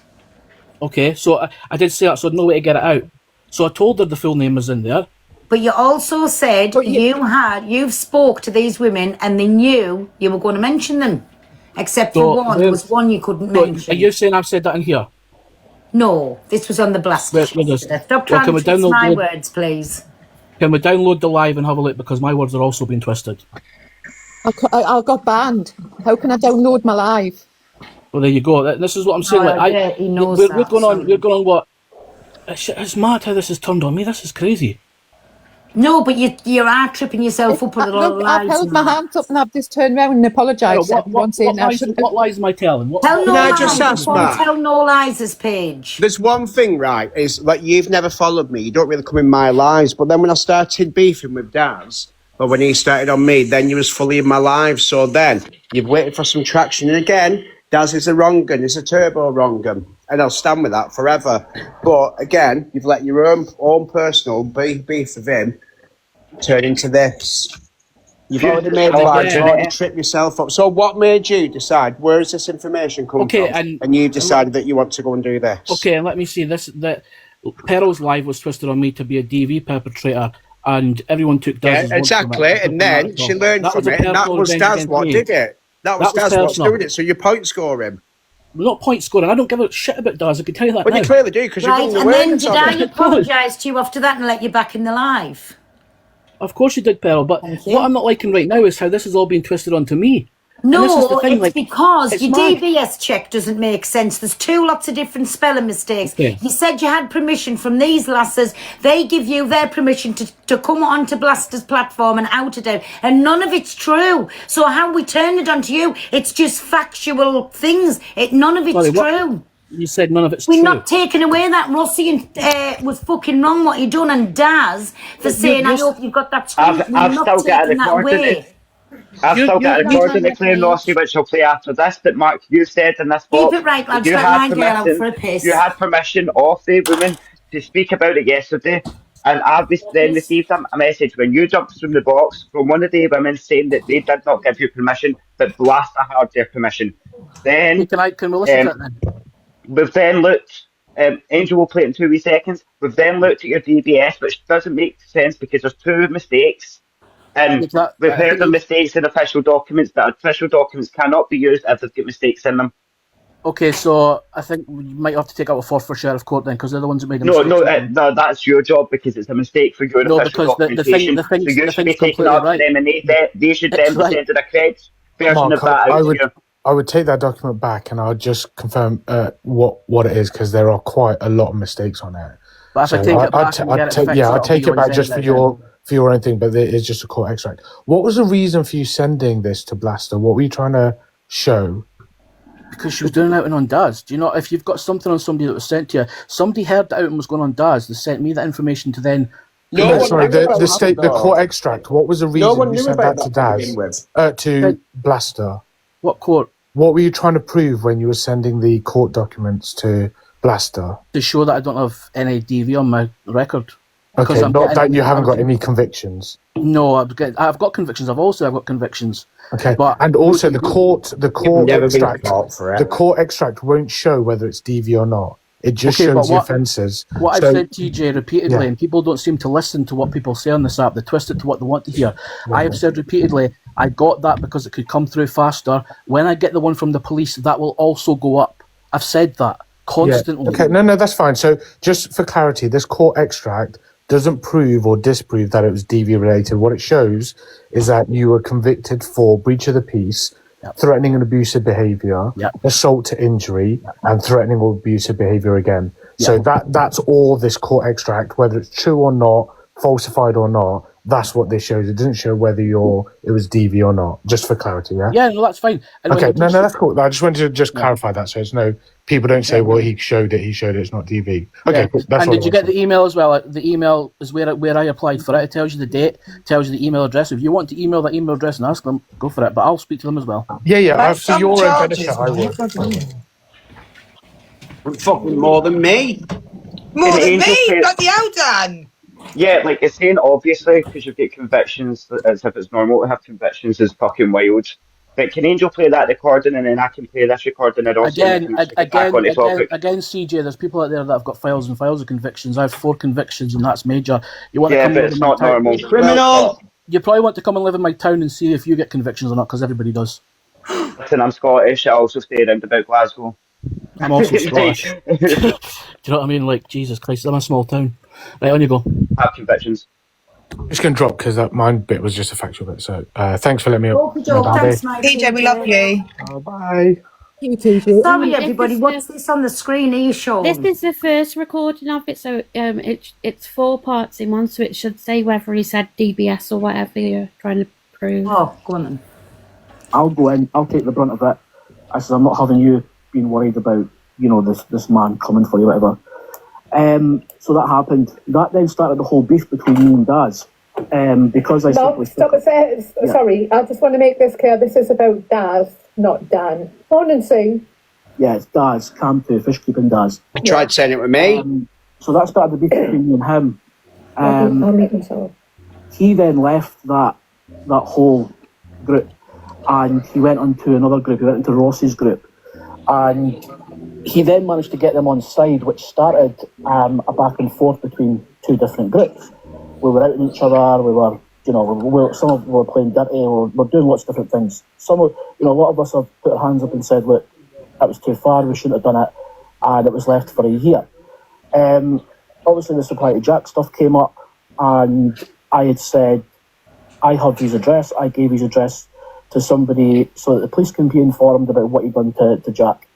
Speaker 6: Okay, so I did say that, so no way to get it out. So I told her the full name was in there.
Speaker 4: But you also said you've spoke to these women and they knew you were going to mention them. Except for one. There was one you couldn't mention.
Speaker 6: Are you saying I've said that in here?
Speaker 4: No, this was on the Blaster. Stop trying to twist my words, please.
Speaker 6: Can we download the live and have a look? Because my words are also being twisted.
Speaker 7: I got banned. How can I download my live?
Speaker 6: Well, there you go. This is what I'm saying.
Speaker 4: He knows
Speaker 6: we're going on what? It's mad how this has turned on me. This is crazy.
Speaker 4: No, but you are tripping yourself up with a lot of lies.
Speaker 7: I've held my hands up and I've just turned around and apologised.
Speaker 6: What lies am I telling?
Speaker 4: Tell no lies as Paige.
Speaker 13: There's one thing, right, is like you've never followed me. You don't really come in my lives. But then when I started beefing with Daz, or when he started on me, then you was fully in my lives. So then you've waited for some traction. And again, Daz is a wrong un, it's a turbo wrong un. And I'll stand with that forever. But again, you've let your own personal beef with him turn into this. You've already made you've already tripped yourself up. So what made you decide, where is this information come from? And you've decided that you want to go and do this.
Speaker 6: Okay, and let me see this. That Pearl's live was twisted on me to be a DV perpetrator, and everyone took Daz's
Speaker 13: word exactly, and then she learned from it, and that was Daz what did it. That was Daz what's doing it, so you're point scoring.
Speaker 6: Not point scoring. I don't give a shit about Daz. I can tell you that.
Speaker 13: But you clearly do, because you're running the
Speaker 4: and then did I apologise to you after that and let you back in the live?
Speaker 6: Of course you did, Pearl. But what I'm not liking right now is how this is all being twisted onto me.
Speaker 4: No, it's because your DBS check doesn't make sense. There's lots of different spelling mistakes. Yeah. You said you had permission from these lasses. They give you their permission to come onto Blaster's platform and out it out. And none of it's true. So how we turn it onto you, it's just factual things. None of it's true.
Speaker 6: You said none of it's true.
Speaker 4: We're not taking away that Rossi was fucking wrong what he done, and Daz for saying, I hope you've got that screen.
Speaker 2: I've still got it recorded. I've still got a recording of Claire Rossi, which I'll play after this. But Mark, you said in this box,
Speaker 4: keep it right, lads. Let my girl out for a piss.
Speaker 2: You had permission of the women to speak about it yesterday, and I've then received a message when you jumped from the box from one of the women saying that they did not give you permission, but Blaster had their permission. Then
Speaker 6: can we listen to it then?
Speaker 2: We've then looked. Angel will play it in 2 wee seconds. We've then looked at your DBS, which doesn't make sense because there's 2 mistakes. And we've heard of mistakes in official documents, that official documents cannot be used if they've got mistakes in them.
Speaker 6: Okay, so I think we might have to take out a Forth for Sheriff Court then, because they're the ones that made the
Speaker 2: mistakes. No, that's your job because it's a mistake for your official documentation.
Speaker 6: The thing,
Speaker 2: so you should be taking up to them, and they should then be sending a correct version of that out to you.
Speaker 9: I would take that document back and I would just confirm what it is, because there are quite a lot of mistakes on it.
Speaker 6: But if I take it back,
Speaker 9: I'd take it back just for your own thing, but it is just a court extract. What was the reason for you sending this to Blaster? What were you trying to show?
Speaker 6: Because she was doing it out and on Daz. Do you know, if you've got something on somebody that was sent to you, somebody heard that out and was going on Daz, they sent me that information to then...
Speaker 9: The court extract, what was the reason you sent that to Daz? To Blaster?
Speaker 6: What court?
Speaker 9: What were you trying to prove when you were sending the court documents to Blaster?
Speaker 6: To show that I don't have any DV on my record.
Speaker 9: Okay, not that you haven't got any convictions.
Speaker 6: No, I've got convictions. I've got convictions.
Speaker 9: Okay, and also the court extract won't show whether it's DV or not. It just shows the offences.
Speaker 6: What I've said to TJ repeatedly, and people don't seem to listen to what people say on this app. They twist it to what they want to hear. I have said repeatedly, I got that because it could come through faster. When I get the one from the police, that will also go up. I've said that constantly.
Speaker 9: Yeah. Okay, no, that's fine. So just for clarity, this court extract doesn't prove or disprove that it was DV related. What it shows is that you were convicted for breach of the peace, threatening and abusive behaviour, assault to injury, and threatening or abusive behaviour again. So that's all this court extract, whether it's true or not, falsified or not. That's what this shows. It doesn't show whether it was DV or not. Just for clarity, yeah.
Speaker 6: Yeah, no, that's fine.
Speaker 9: Okay, no, that's cool. I just wanted to clarify that, so it's people don't say, well, he showed it. It's not DV. Okay, that's.
Speaker 6: And did you get the email as well? The email is where I applied for it. It tells you the date, tells you the email address. If you want to email that email address and ask them, go for it. But I'll speak to them as well.
Speaker 9: Yeah. For your own benefit, I will.
Speaker 13: Fucking more than me.
Speaker 1: More than me. Bloody hell, Dan.
Speaker 2: Yeah, like it's saying obviously because you've got convictions, as if it's normal to have convictions, is fucking wild. But can Angel play that recording and then I can play this recording and also
Speaker 6: Again,
Speaker 2: back on the topic?
Speaker 6: again, CJ, there's people out there that have got files and files of convictions. I have 4 convictions, and that's major. You want to
Speaker 2: Yeah,
Speaker 6: come
Speaker 2: but
Speaker 6: live
Speaker 2: it's
Speaker 6: in my
Speaker 2: not
Speaker 6: town-
Speaker 2: normal.
Speaker 1: Criminal!
Speaker 6: You probably want to come and live in my town and see if you get convictions or not, because everybody does.
Speaker 2: Listen, I'm Scottish. I also stay around about Glasgow.
Speaker 6: I'm also Scottish. Do you know what I mean? Like, Jesus Christ, I'm a small town. Right, on you go.
Speaker 2: Have convictions.
Speaker 9: I'm just going to drop because that mine bit was just a factual bit. So thanks for letting me
Speaker 4: Okey doke, thanks, mate.
Speaker 1: TJ, we love you.
Speaker 9: Bye.
Speaker 4: Sorry,
Speaker 11: This
Speaker 4: everybody.
Speaker 11: is
Speaker 4: What's this on the screen? Are you sure?
Speaker 11: This is the first recording of it, so it's 4 parts in one, so it should say whether he said DBS or whatever you're trying to prove.
Speaker 4: Oh, go on then.
Speaker 14: I'll go in. I'll take the brunt of it. I said, I'm not having you being worried about, this man coming for you, whatever. So that happened. That then started the whole beef between me and Daz. Because I
Speaker 15: No, stop it. Sorry, I just want to make this clear. This is about Daz, not Dan. Morning, Sue.
Speaker 14: Yeah, it's Daz, Cam 2, fish keeping Daz.
Speaker 13: You tried saying it with me.
Speaker 14: So that started the beef between me and him.
Speaker 15: I'll make him so.
Speaker 14: He then left that whole group and he went onto another group. He went into Ross's group, and he then managed to get them on side, which started a back and forth between 2 different groups. We were outing each other. We were, some of them were playing dirty. We were doing lots of different things. A lot of us have put our hands up and said, "Look, that was too far. We shouldn't have done it," and it was left for a year. Obviously, the Supply to Jack stuff came up, and I had said, I have his address. I gave his address to somebody so that the police can be informed about what he'd done to Jack.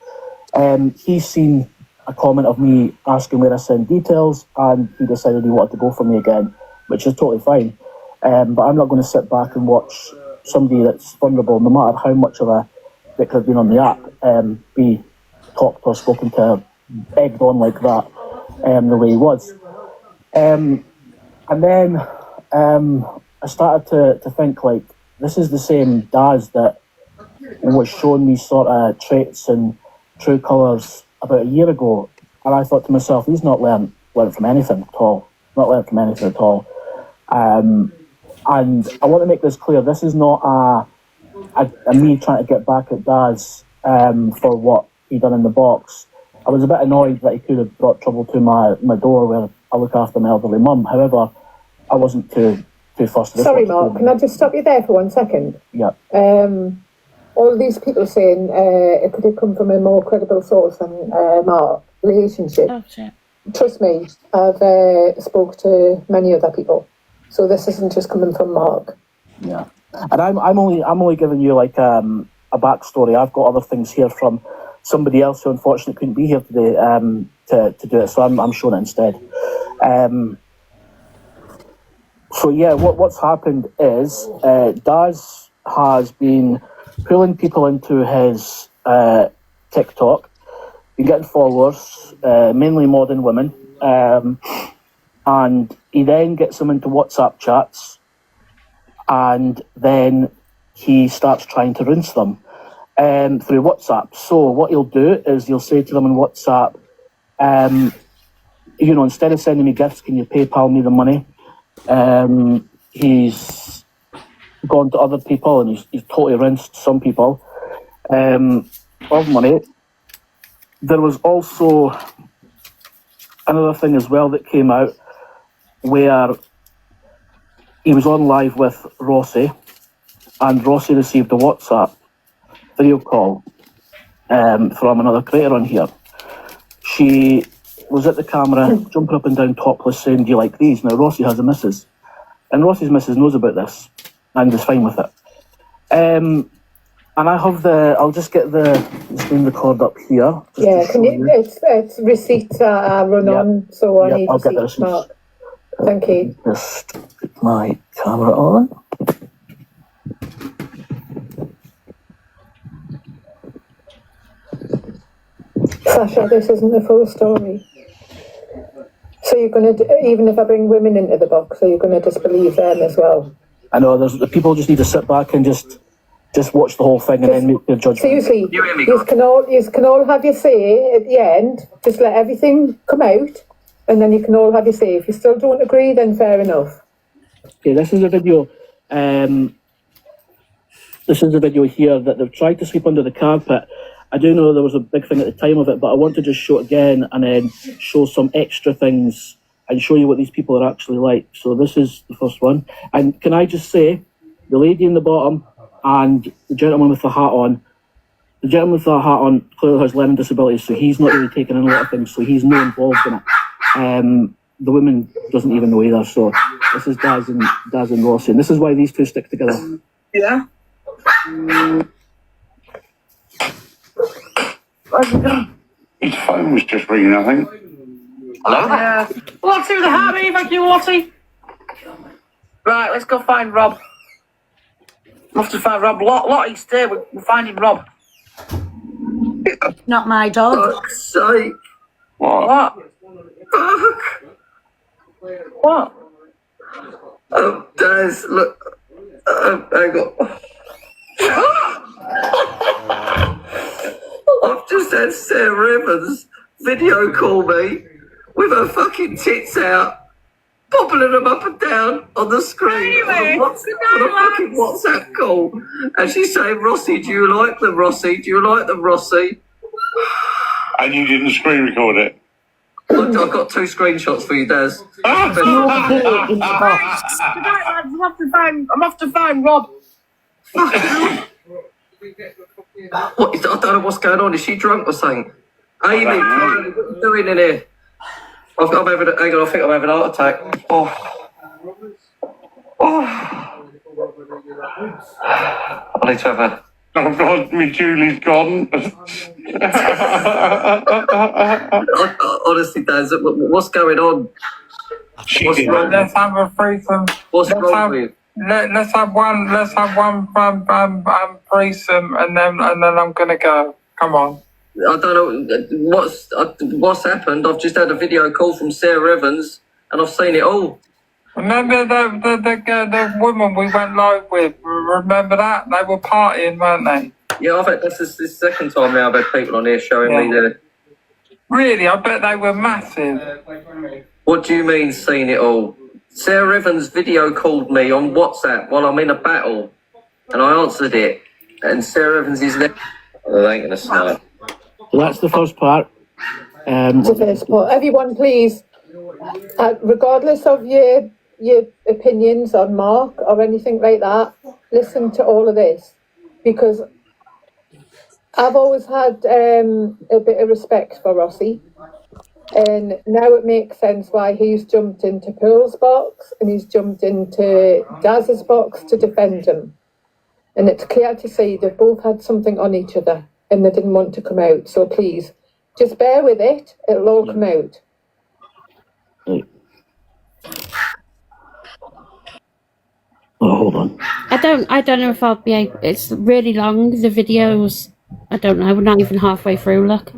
Speaker 14: He's seen a comment of me asking where I send details, and he decided he wanted to go for me again, which is totally fine. But I'm not going to sit back and watch somebody that's vulnerable, no matter how much of a dick they've been on the app, be talked or spoken to, egged on like that, the way he was. And then I started to think, like, this is the same Daz that was showing me sort of traits and true colours about a year ago. And I thought to myself, he's not learned from anything at all. Not learned from anything at all. And I want to make this clear, this is not a me trying to get back at Daz for what he done in the box. I was a bit annoyed that he could have brought trouble to my door where I look after my elderly mum. However, I wasn't too fussed.
Speaker 15: Sorry, Mark, can I just stop you there for 1 second?
Speaker 14: Yeah.
Speaker 15: All these people saying it could have come from a more credible source than Mark relationship.
Speaker 11: Oh, shit.
Speaker 15: Trust me, I've spoke to many other people, so this isn't just coming from Mark.
Speaker 14: Yeah, and I'm only giving you like a backstory. I've got other things here from somebody else who unfortunately couldn't be here today to do it, so I'm showing it instead. So yeah, what's happened is Daz has been pulling people into his TikTok, been getting followers, mainly modern women, and he then gets them into WhatsApp chats, and then he starts trying to rinse them through WhatsApp. So what he'll do is he'll say to them in WhatsApp, instead of sending me gifts, can you PayPal me the money? He's gone to other people and he's totally rinsed some people of money. There was also another thing as well that came out where he was on live with Rossi, and Rossi received a WhatsApp video call from another creator on here. She was at the camera, jumping up and down topless, saying, "Do you like these?" Now, Rossi has a missus, and Rossi's missus knows about this, and is fine with it. And I'll just get the screen record up here.
Speaker 15: Yeah, can you, it's receipts are run on, so I need
Speaker 14: I'll get the
Speaker 15: receipts,
Speaker 14: receipts.
Speaker 15: Mark. Thank you.
Speaker 14: Just put my camera on.
Speaker 15: Sasha, this isn't the full story. So you're going to, even if I bring women into the box, are you going to disbelieve them as well?
Speaker 14: I know, the people just need to sit back and just watch the whole thing and then make their judgment.
Speaker 15: Seriously, you can all have your say at the end. Just let everything come out, and then you can all have your say. If you still don't agree, then fair enough.
Speaker 14: Okay, this is a video This is the video here that they've tried to sweep under the carpet. I do know there was a big thing at the time of it, but I want to just show it again and then show some extra things and show you what these people are actually like. So this is the first one. And can I just say, the lady in the bottom and the gentleman with the hat on, the gentleman with the hat on clearly has learning disabilities, so he's not really taking in a lot of things, so he's not involved in it. The woman doesn't even know either, so this is Daz and Rossi. And this is why these two stick together.
Speaker 16: Yeah.
Speaker 17: His phone was just ringing, I think.
Speaker 16: Hello? Yeah. Lottie with the heartbeat, thank you, Lottie. Right, let's go find Rob. We'll have to find Rob. Lottie, stay, we're finding Rob.
Speaker 4: Not my dog.
Speaker 16: Fuck's sake.
Speaker 17: What?
Speaker 16: Fuck. What? Oh, Daz, look. Hang on. I've just had Sarah Evans video call me with her fucking tits out, popping them up and down on the screen on a fucking WhatsApp call. And she's saying, Rossi, do you like them, Rossi? Do you like them, Rossi?
Speaker 17: And you didn't screen record it?
Speaker 16: I've got 2 screenshots for you, Daz.
Speaker 4: In the box.
Speaker 16: Tonight, lads, I'm off to find Rob. What? I don't know what's going on. Is she drunk or something? Amy, what are you doing in here? Hang on, I think I'm having a heart attack. Oh. I need to have a...
Speaker 17: Oh God, me Julie's gone.
Speaker 16: Honestly, Daz, what's going on? What's wrong?
Speaker 18: Let's have a threesome.
Speaker 16: What's wrong with you?
Speaker 18: Let's have one threesome, and then I'm gonna go. Come on.
Speaker 16: I don't know what's happened. I've just had a video call from Sarah Evans, and I've seen it all.
Speaker 18: Remember the woman we went live with? Remember that? They were partying, weren't they?
Speaker 16: Yeah, I've had this is the second time now I've had people on here showing me the...
Speaker 18: Really? I bet they were massive.
Speaker 16: What do you mean, seen it all? Sarah Evans video called me on WhatsApp while I'm in a battle, and I answered it, and Sarah Evans is there. Oh, they ain't gonna start.
Speaker 14: So that's the first part.
Speaker 15: The first part. Everyone, please, regardless of your opinions on Mark or anything like that, listen to all of this, because I've always had a bit of respect for Rossi, and now it makes sense why he's jumped into Pearl's box and he's jumped into Daz's box to defend him. And it's clear to see they've both had something on each other and they didn't want to come out. So please, just bear with it. It'll all come out.
Speaker 14: Oh, hold on.
Speaker 11: I don't know if I'll be able, it's really long, the videos. I don't know, we're not even halfway through, look.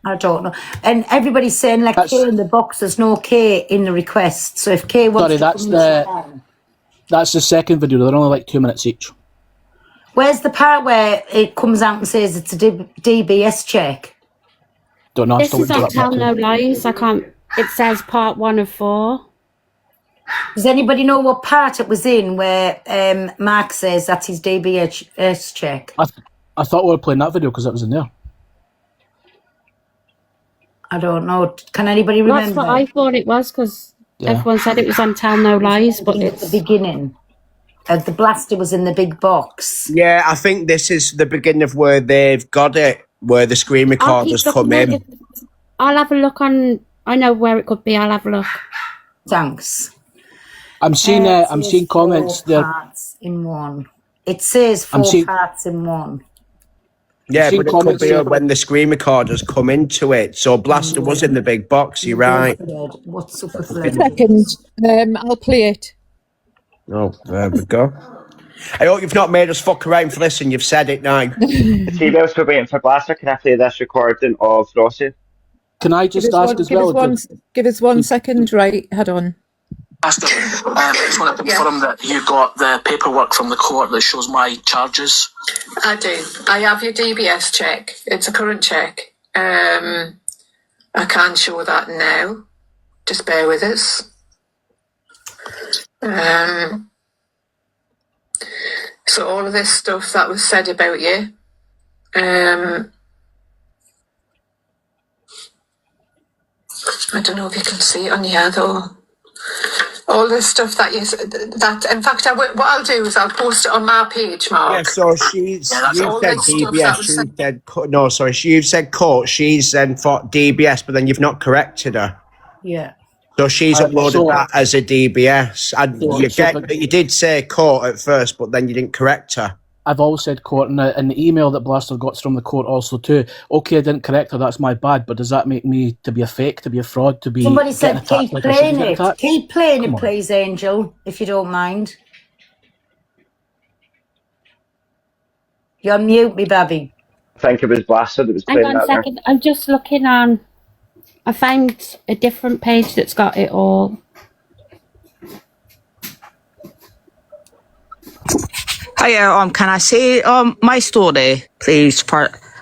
Speaker 4: I don't know. And everybody's saying like K in the box, there's no K in the request. So if K wants
Speaker 6: that's the second video. They're only like 2 minutes each.
Speaker 4: Where's the part where it comes out and says it's a DBS check?
Speaker 6: Don't know.
Speaker 11: This is on Tell No Lies. I can't, it says part 1 of 4.
Speaker 4: Does anybody know what part it was in where Mark says that's his DBS check?
Speaker 6: I thought we were playing that video because it was in there.
Speaker 4: I don't know. Can anybody remember?
Speaker 11: That's what I thought it was, because everyone said it was on Tell No Lies, but it's
Speaker 4: the beginning. The blaster was in the big box.
Speaker 13: Yeah, I think this is the beginning of where they've got it, where the screen recorders come in.
Speaker 11: I'll have a look on. I know where it could be. I'll have a look.
Speaker 4: Thanks.
Speaker 6: I'm seeing comments there.
Speaker 4: Parts in one. It says 4 parts in one.
Speaker 13: Yeah, but it could be when the screen recorders come into it. So Blaster was in the big box, you're right.
Speaker 4: What's up with
Speaker 7: A second, I'll play it.
Speaker 13: Oh, there we go. I hope you've not made us fuck around for this and you've said it now.
Speaker 2: See, whilst we're waiting for Blaster, can I play this recording of Rossi?
Speaker 6: Can I just ask as well?
Speaker 7: Give us 1 second, right? Hold on.
Speaker 19: Pastor, I just want to confirm that you got the paperwork from the court that shows my charges.
Speaker 20: I do. I have your DBS check. It's a current check. I can't show that now. Just bear with us. So all of this stuff that was said about you, I don't know if you can see it on here though. All this stuff that you that in fact what I'll do is I'll post it on my page, Mark.
Speaker 13: Yeah, so she's
Speaker 20: that's
Speaker 13: you
Speaker 20: all
Speaker 13: said
Speaker 20: this stuff
Speaker 13: DBS,
Speaker 20: that was
Speaker 13: she
Speaker 20: said.
Speaker 13: said no, sorry, you've said court, she's then thought DBS, but then you've not corrected her.
Speaker 4: Yeah.
Speaker 13: So she's uploaded
Speaker 6: so-
Speaker 13: that as a DBS, and
Speaker 6: So-
Speaker 13: you did say court at first, but then you didn't correct her.
Speaker 6: I've always said court, and the email that Blaster got from the court also too. Okay, I didn't correct her, that's my bad, but does that make me to be a fake, to be a fraud, to be...
Speaker 4: Somebody
Speaker 6: getting
Speaker 4: said
Speaker 6: attacked
Speaker 4: keep
Speaker 6: like I should
Speaker 4: playing
Speaker 6: get
Speaker 4: it.
Speaker 6: attacked?
Speaker 4: Keep playing
Speaker 6: Come
Speaker 4: it,
Speaker 6: on.
Speaker 4: please, Angel, if you don't mind. You're on mute, me baby.
Speaker 2: I think it was Blaster that was
Speaker 11: Hang
Speaker 2: playing
Speaker 11: on a
Speaker 2: that there.
Speaker 11: second. I'm just looking on. I found a different page that's got it all.
Speaker 21: Hiya, can I say my story, please?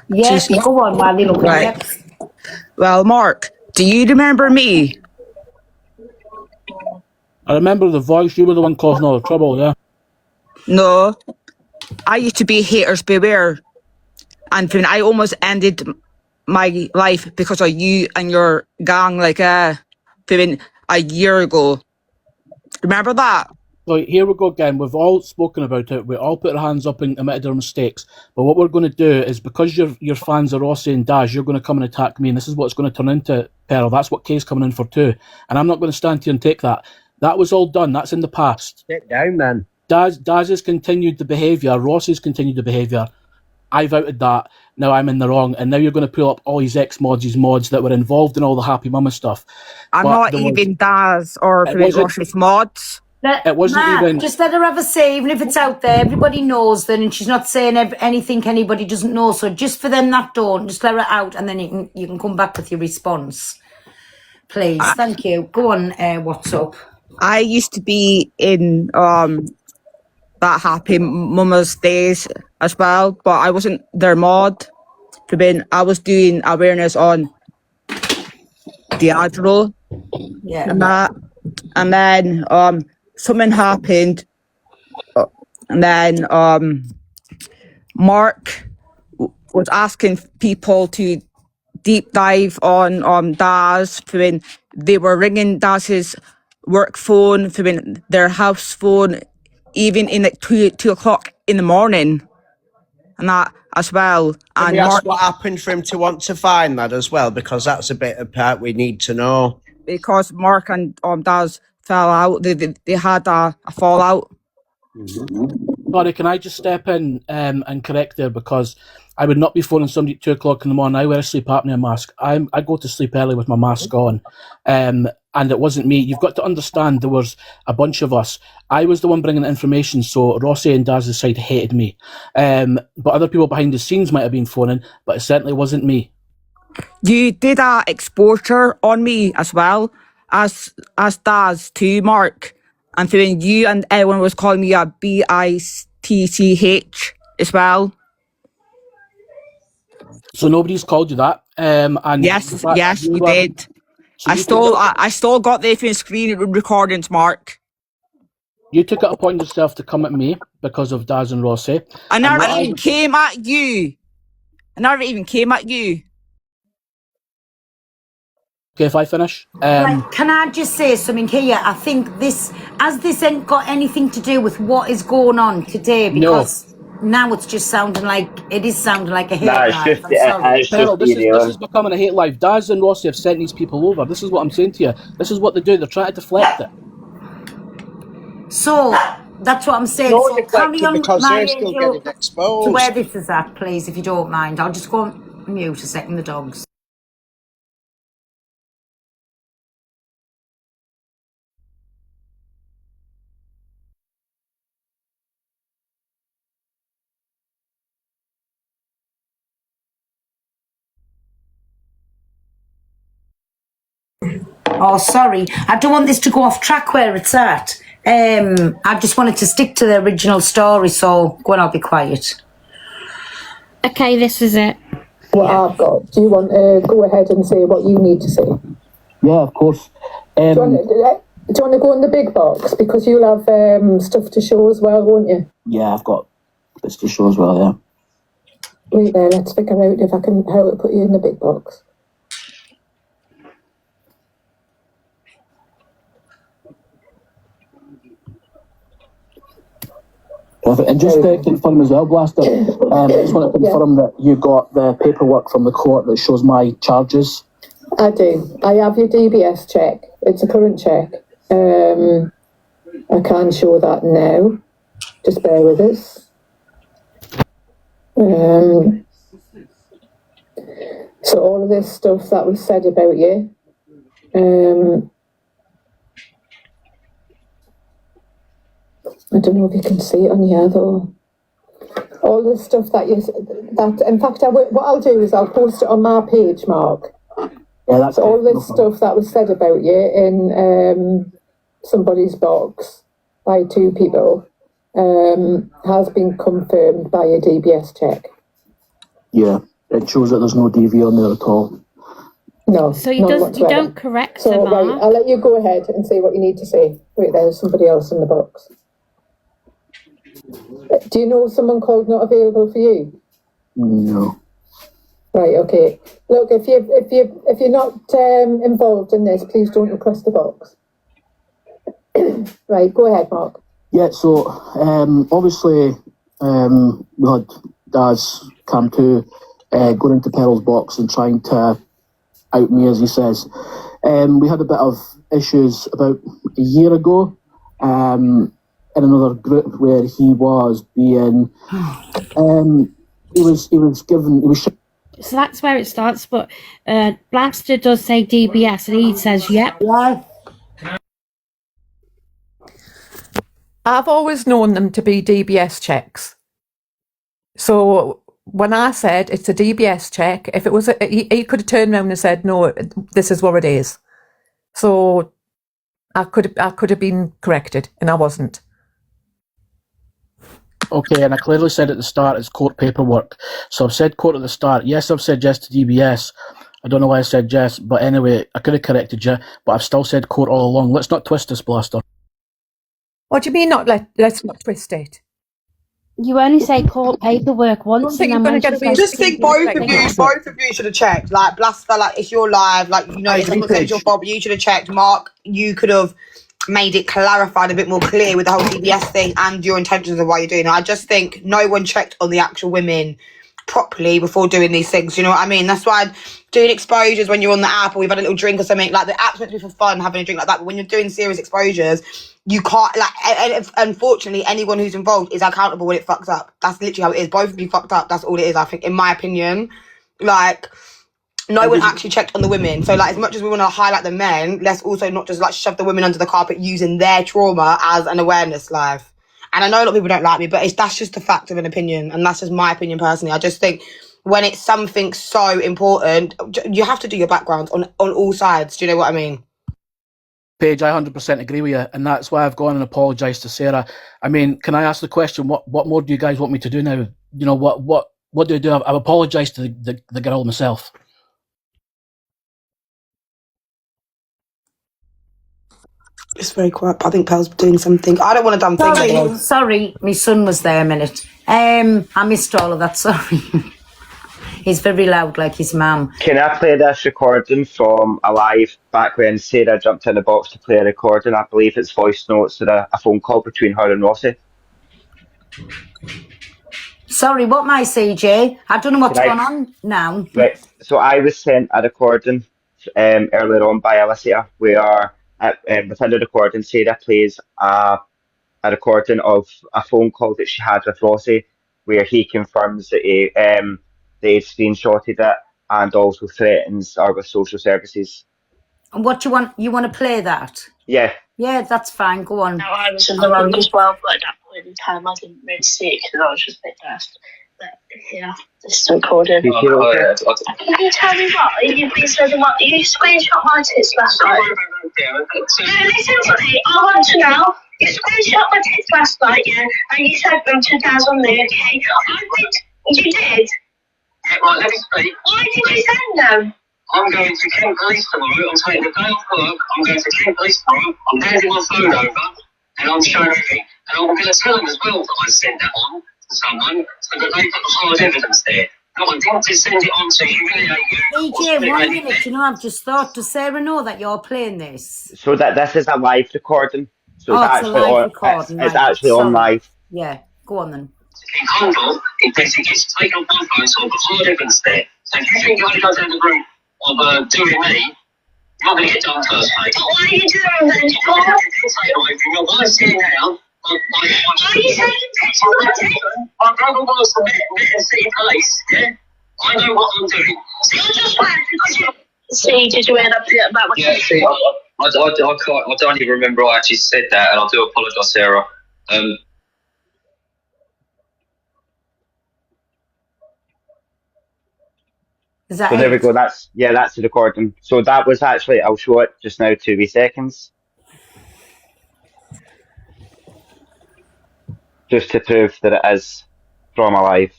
Speaker 4: Yes, go on, while they look
Speaker 21: Right.
Speaker 4: at it.
Speaker 21: Well, Mark, do you remember me?
Speaker 6: I remember the voice, you were the one causing all the trouble, yeah?
Speaker 21: No. I used to be Haters Beware. And when I almost ended my life because of you and your gang, like when a year ago. Remember that?
Speaker 6: So here we go again. We've all spoken about it. We all put our hands up and admitted our mistakes. But what we're going to do is, because your fans are Rossi and Daz, you're going to come and attack me, and this is what it's going to turn into, Pearl. That's what Kay's coming in for too. And I'm not going to stand here and take that. That was all done. That's in the past.
Speaker 13: Sit down, then.
Speaker 6: Daz has continued the behaviour. Rossi's continued the behaviour. I've outed that. Now I'm in the wrong. And now you're going to pull up all his mods that were involved in all the Happy Mama stuff.
Speaker 21: I'm
Speaker 6: But
Speaker 21: not
Speaker 6: there was-
Speaker 21: even Daz or
Speaker 6: It wasn't-
Speaker 21: Rosh's mods.
Speaker 6: It wasn't
Speaker 4: Matt,
Speaker 6: even-
Speaker 4: just let her have a say, even if it's out there. Everybody knows then, and she's not saying anything anybody doesn't know. So just for them that don't, just let her out, and then you can come back with your response, please. Thank you. Go on. What's up?
Speaker 21: I used to be in that Happy Mama's days as well, but I wasn't their mod. When I was doing awareness on Diageo
Speaker 4: Yeah.
Speaker 21: and that, and then something happened, and then Mark was asking people to deep dive on Daz when they were ringing Daz's work phone, when their house phone, even in like 2 o'clock in the morning, and that as well.
Speaker 13: Can
Speaker 21: And
Speaker 13: we ask
Speaker 21: Mark,
Speaker 13: what happened for him to want to find that as well? Because that's a bit of part we need to know.
Speaker 21: because Mark and Daz fell out, they had a fallout.
Speaker 6: Sorry, can I just step in and correct there, because I would not be phoning somebody at 2 o'clock in the morning. I wear a sleep apnea mask. I go to sleep early with my mask on, and it wasn't me. You've got to understand there was a bunch of us. I was the one bringing the information, so Rossi and Daz's side hated me. But other people behind the scenes might have been phoning, but it certainly wasn't me.
Speaker 21: You did a exporter on me as well as Daz too, Mark. And then you and everyone was calling me a BITCH as well.
Speaker 6: So nobody's called you that. And
Speaker 21: Yes,
Speaker 6: in fact,
Speaker 21: yes, you
Speaker 6: were-
Speaker 21: did.
Speaker 6: So
Speaker 21: I
Speaker 6: you
Speaker 21: still got the screen recordings, Mark.
Speaker 6: You took it upon yourself to come at me because of Daz and Rossi.
Speaker 21: I
Speaker 6: And
Speaker 21: never
Speaker 6: what
Speaker 21: even came at you. I never even came at you.
Speaker 6: Okay, if I finish.
Speaker 4: Right, can I just say something here? I think this ain't got anything to do with what is going on today, because now it's just sounding like a hate live. I'm sorry.
Speaker 6: Pearl, this is becoming a hate live. Daz and Rossi have sent these people over. This is what I'm saying to you. This is what they do. They're trying to deflect it.
Speaker 4: So that's what I'm saying.
Speaker 13: No,
Speaker 4: So carry on,
Speaker 13: because
Speaker 4: my
Speaker 13: they're still
Speaker 4: angel,
Speaker 13: getting exposed.
Speaker 4: to where this is at, please, if you don't mind. I'll just go on mute a second, the dogs. Oh, sorry. I don't want this to go off track where it's at. I just wanted to stick to the original story, so go on, I'll be quiet.
Speaker 11: Okay, this is it.
Speaker 15: What I've got. Do you want to go ahead and say what you need to say?
Speaker 14: Yeah, of course.
Speaker 15: Do you want to go in the big box? Because you'll have stuff to show as well, won't you?
Speaker 14: Yeah, I've got It's just shows where they are.
Speaker 15: Wait there, let's figure out if I can how to put you in the big box.
Speaker 14: Perfect. And just to confirm as well, Blaster, I just want to confirm that you got the paperwork from the court that shows my charges.
Speaker 15: I do. I have your DBS check. It's a current check. I can show that now. Just bear with us. So all of this stuff that was said about you, I don't know if you can see it on here though. All the stuff that in fact, what I'll do is I'll post it on my page, Mark.
Speaker 14: Yeah, that's
Speaker 15: all this stuff that was said about you in somebody's box by two people has been confirmed by a DBS check.
Speaker 14: Yeah, it shows that there's no DV on there at all.
Speaker 15: No.
Speaker 11: So you don't correct
Speaker 15: so,
Speaker 11: her, Mark.
Speaker 15: right, I'll let you go ahead and say what you need to say. Wait, there's somebody else in the box. Do you know someone called not available for you?
Speaker 14: No.
Speaker 15: Right, okay. Look, if you're not involved in this, please don't request the box. Right, go ahead, Mark.
Speaker 14: Yeah, so obviously we had Daz come to going into Pearl's box and trying to out me, as he says. We had a bit of issues about a year ago in another group where he was being he was given.
Speaker 11: So that's where it starts. But Blaster does say DBS, and he says, "Yep."
Speaker 7: I've always known them to be DBS checks. So when I said it's a DBS check, if it was, he could have turned around and said, "No, this is what it is." So I could have been corrected, and I wasn't.
Speaker 6: Okay, and I clearly said at the start it's court paperwork. So I've said court at the start. Yes, I've said yes to DBS. I don't know why I said yes, but anyway, I could have corrected you, but I've still said court all along. Let's not twist this, Blaster.
Speaker 7: What do you mean let's not twist it?
Speaker 11: You only say court paperwork once, and then when she
Speaker 1: I just think both of you should have checked. Like Blaster, like it's your live, like you know it's not your fault, but you should have checked. Mark, you could have made it clarified a bit more clear with the whole DBS thing and your intentions of why you're doing it. I just think no one checked on the actual women properly before doing these things. You know what I mean? That's why doing exposures when you're on the app or we've had a little drink or something, like the app's meant to be for fun, having a drink like that. But when you're doing serious exposures, you can't, like, and unfortunately, anyone who's involved is accountable when it fucks up. That's literally how it is. Both of you fucked up. That's all it is, I think, in my opinion. Like, no one actually checked on the women. So, like, as much as we want to highlight the men, let's also not just, like, shove the women under the carpet using their trauma as an awareness live. And I know a lot of people don't like me, but that's just a fact of an opinion. And that's just my opinion personally. I just think when it's something so important, you have to do your background on all sides. Do you know what I mean?
Speaker 6: Paige, I 100% agree with you, and that's why I've gone and apologised to Sarah. I mean, can I ask the question, what more do you guys want me to do now? You know, what do I do? I've apologised to the girl myself.
Speaker 1: It's very quiet. I think Pearl's doing something. I don't want a dumb thing.
Speaker 4: Sorry, my son was there a minute. I missed all of that, sorry. He's very loud like his mum.
Speaker 2: Can I play this recording from a live back when Sarah jumped in the box to play a recording? I believe it's voice notes or a phone call between her and Rossi.
Speaker 4: Sorry, what am I, CJ? I don't know what's going on now.
Speaker 2: Right, so I was sent a recording earlier on by Alicia where within the recording, Sarah plays a recording of a phone call that she had with Rossi where he confirms that they screenshotted it and also threatens her with social services.
Speaker 4: And what do you want? You want to play that?
Speaker 2: Yeah.
Speaker 4: Yeah, that's fine. Go on.
Speaker 5: No, I was in the wrong as well, but at that point in time, I didn't really see it because I was just a bit daft. But yeah, this is recording.
Speaker 2: Can you
Speaker 5: tell me why you've been saying what? You screenshot my tits last night. No, listen to me. I want to know. You screenshot my tits last night, yeah, and you sent them to Daz on there, okay? You did.
Speaker 16: Right, let me speak.
Speaker 5: Why did you send them?
Speaker 16: I'm going to Kent Police tomorrow. I'm taking the day off work. I'm going to Kent Police tomorrow. I'm handing my phone over and I'm showing everything. And I'm going to tell them as well that I sent that on
Speaker 5: someone so that they've got hard evidence there. No, I didn't just send it on to humiliate you.
Speaker 4: EJ, 1 minute. You know, I've just thought, does Sarah know that you're playing this?
Speaker 2: So that this is a live recording. So
Speaker 4: Oh,
Speaker 2: it's
Speaker 4: it's a
Speaker 2: actually
Speaker 4: live
Speaker 2: on.
Speaker 4: recording,
Speaker 2: It's
Speaker 4: right,
Speaker 2: actually on
Speaker 4: sorry.
Speaker 2: live.
Speaker 4: Yeah, go on then.
Speaker 5: In Condor, in case it gets taken off my phone, so I've got hard evidence there. So if you think you're going to go down the route of doing me, you're not going to get done first, mate. But why are you doing that? You can't take it away from your wife's here now. Why are you taking pictures of my teeth? My brother wants to met and see police, yeah? I know what I'm doing. See, I'm just mad because you... See, did you end up about what
Speaker 3: Yeah, see, I don't even remember I actually said that, and I do apologise, Sarah.
Speaker 4: Is that
Speaker 2: So there we
Speaker 4: it?
Speaker 2: go. That's the recording. So that was actually. I'll show it just now. 2 wee seconds. Just to prove that it is from a live.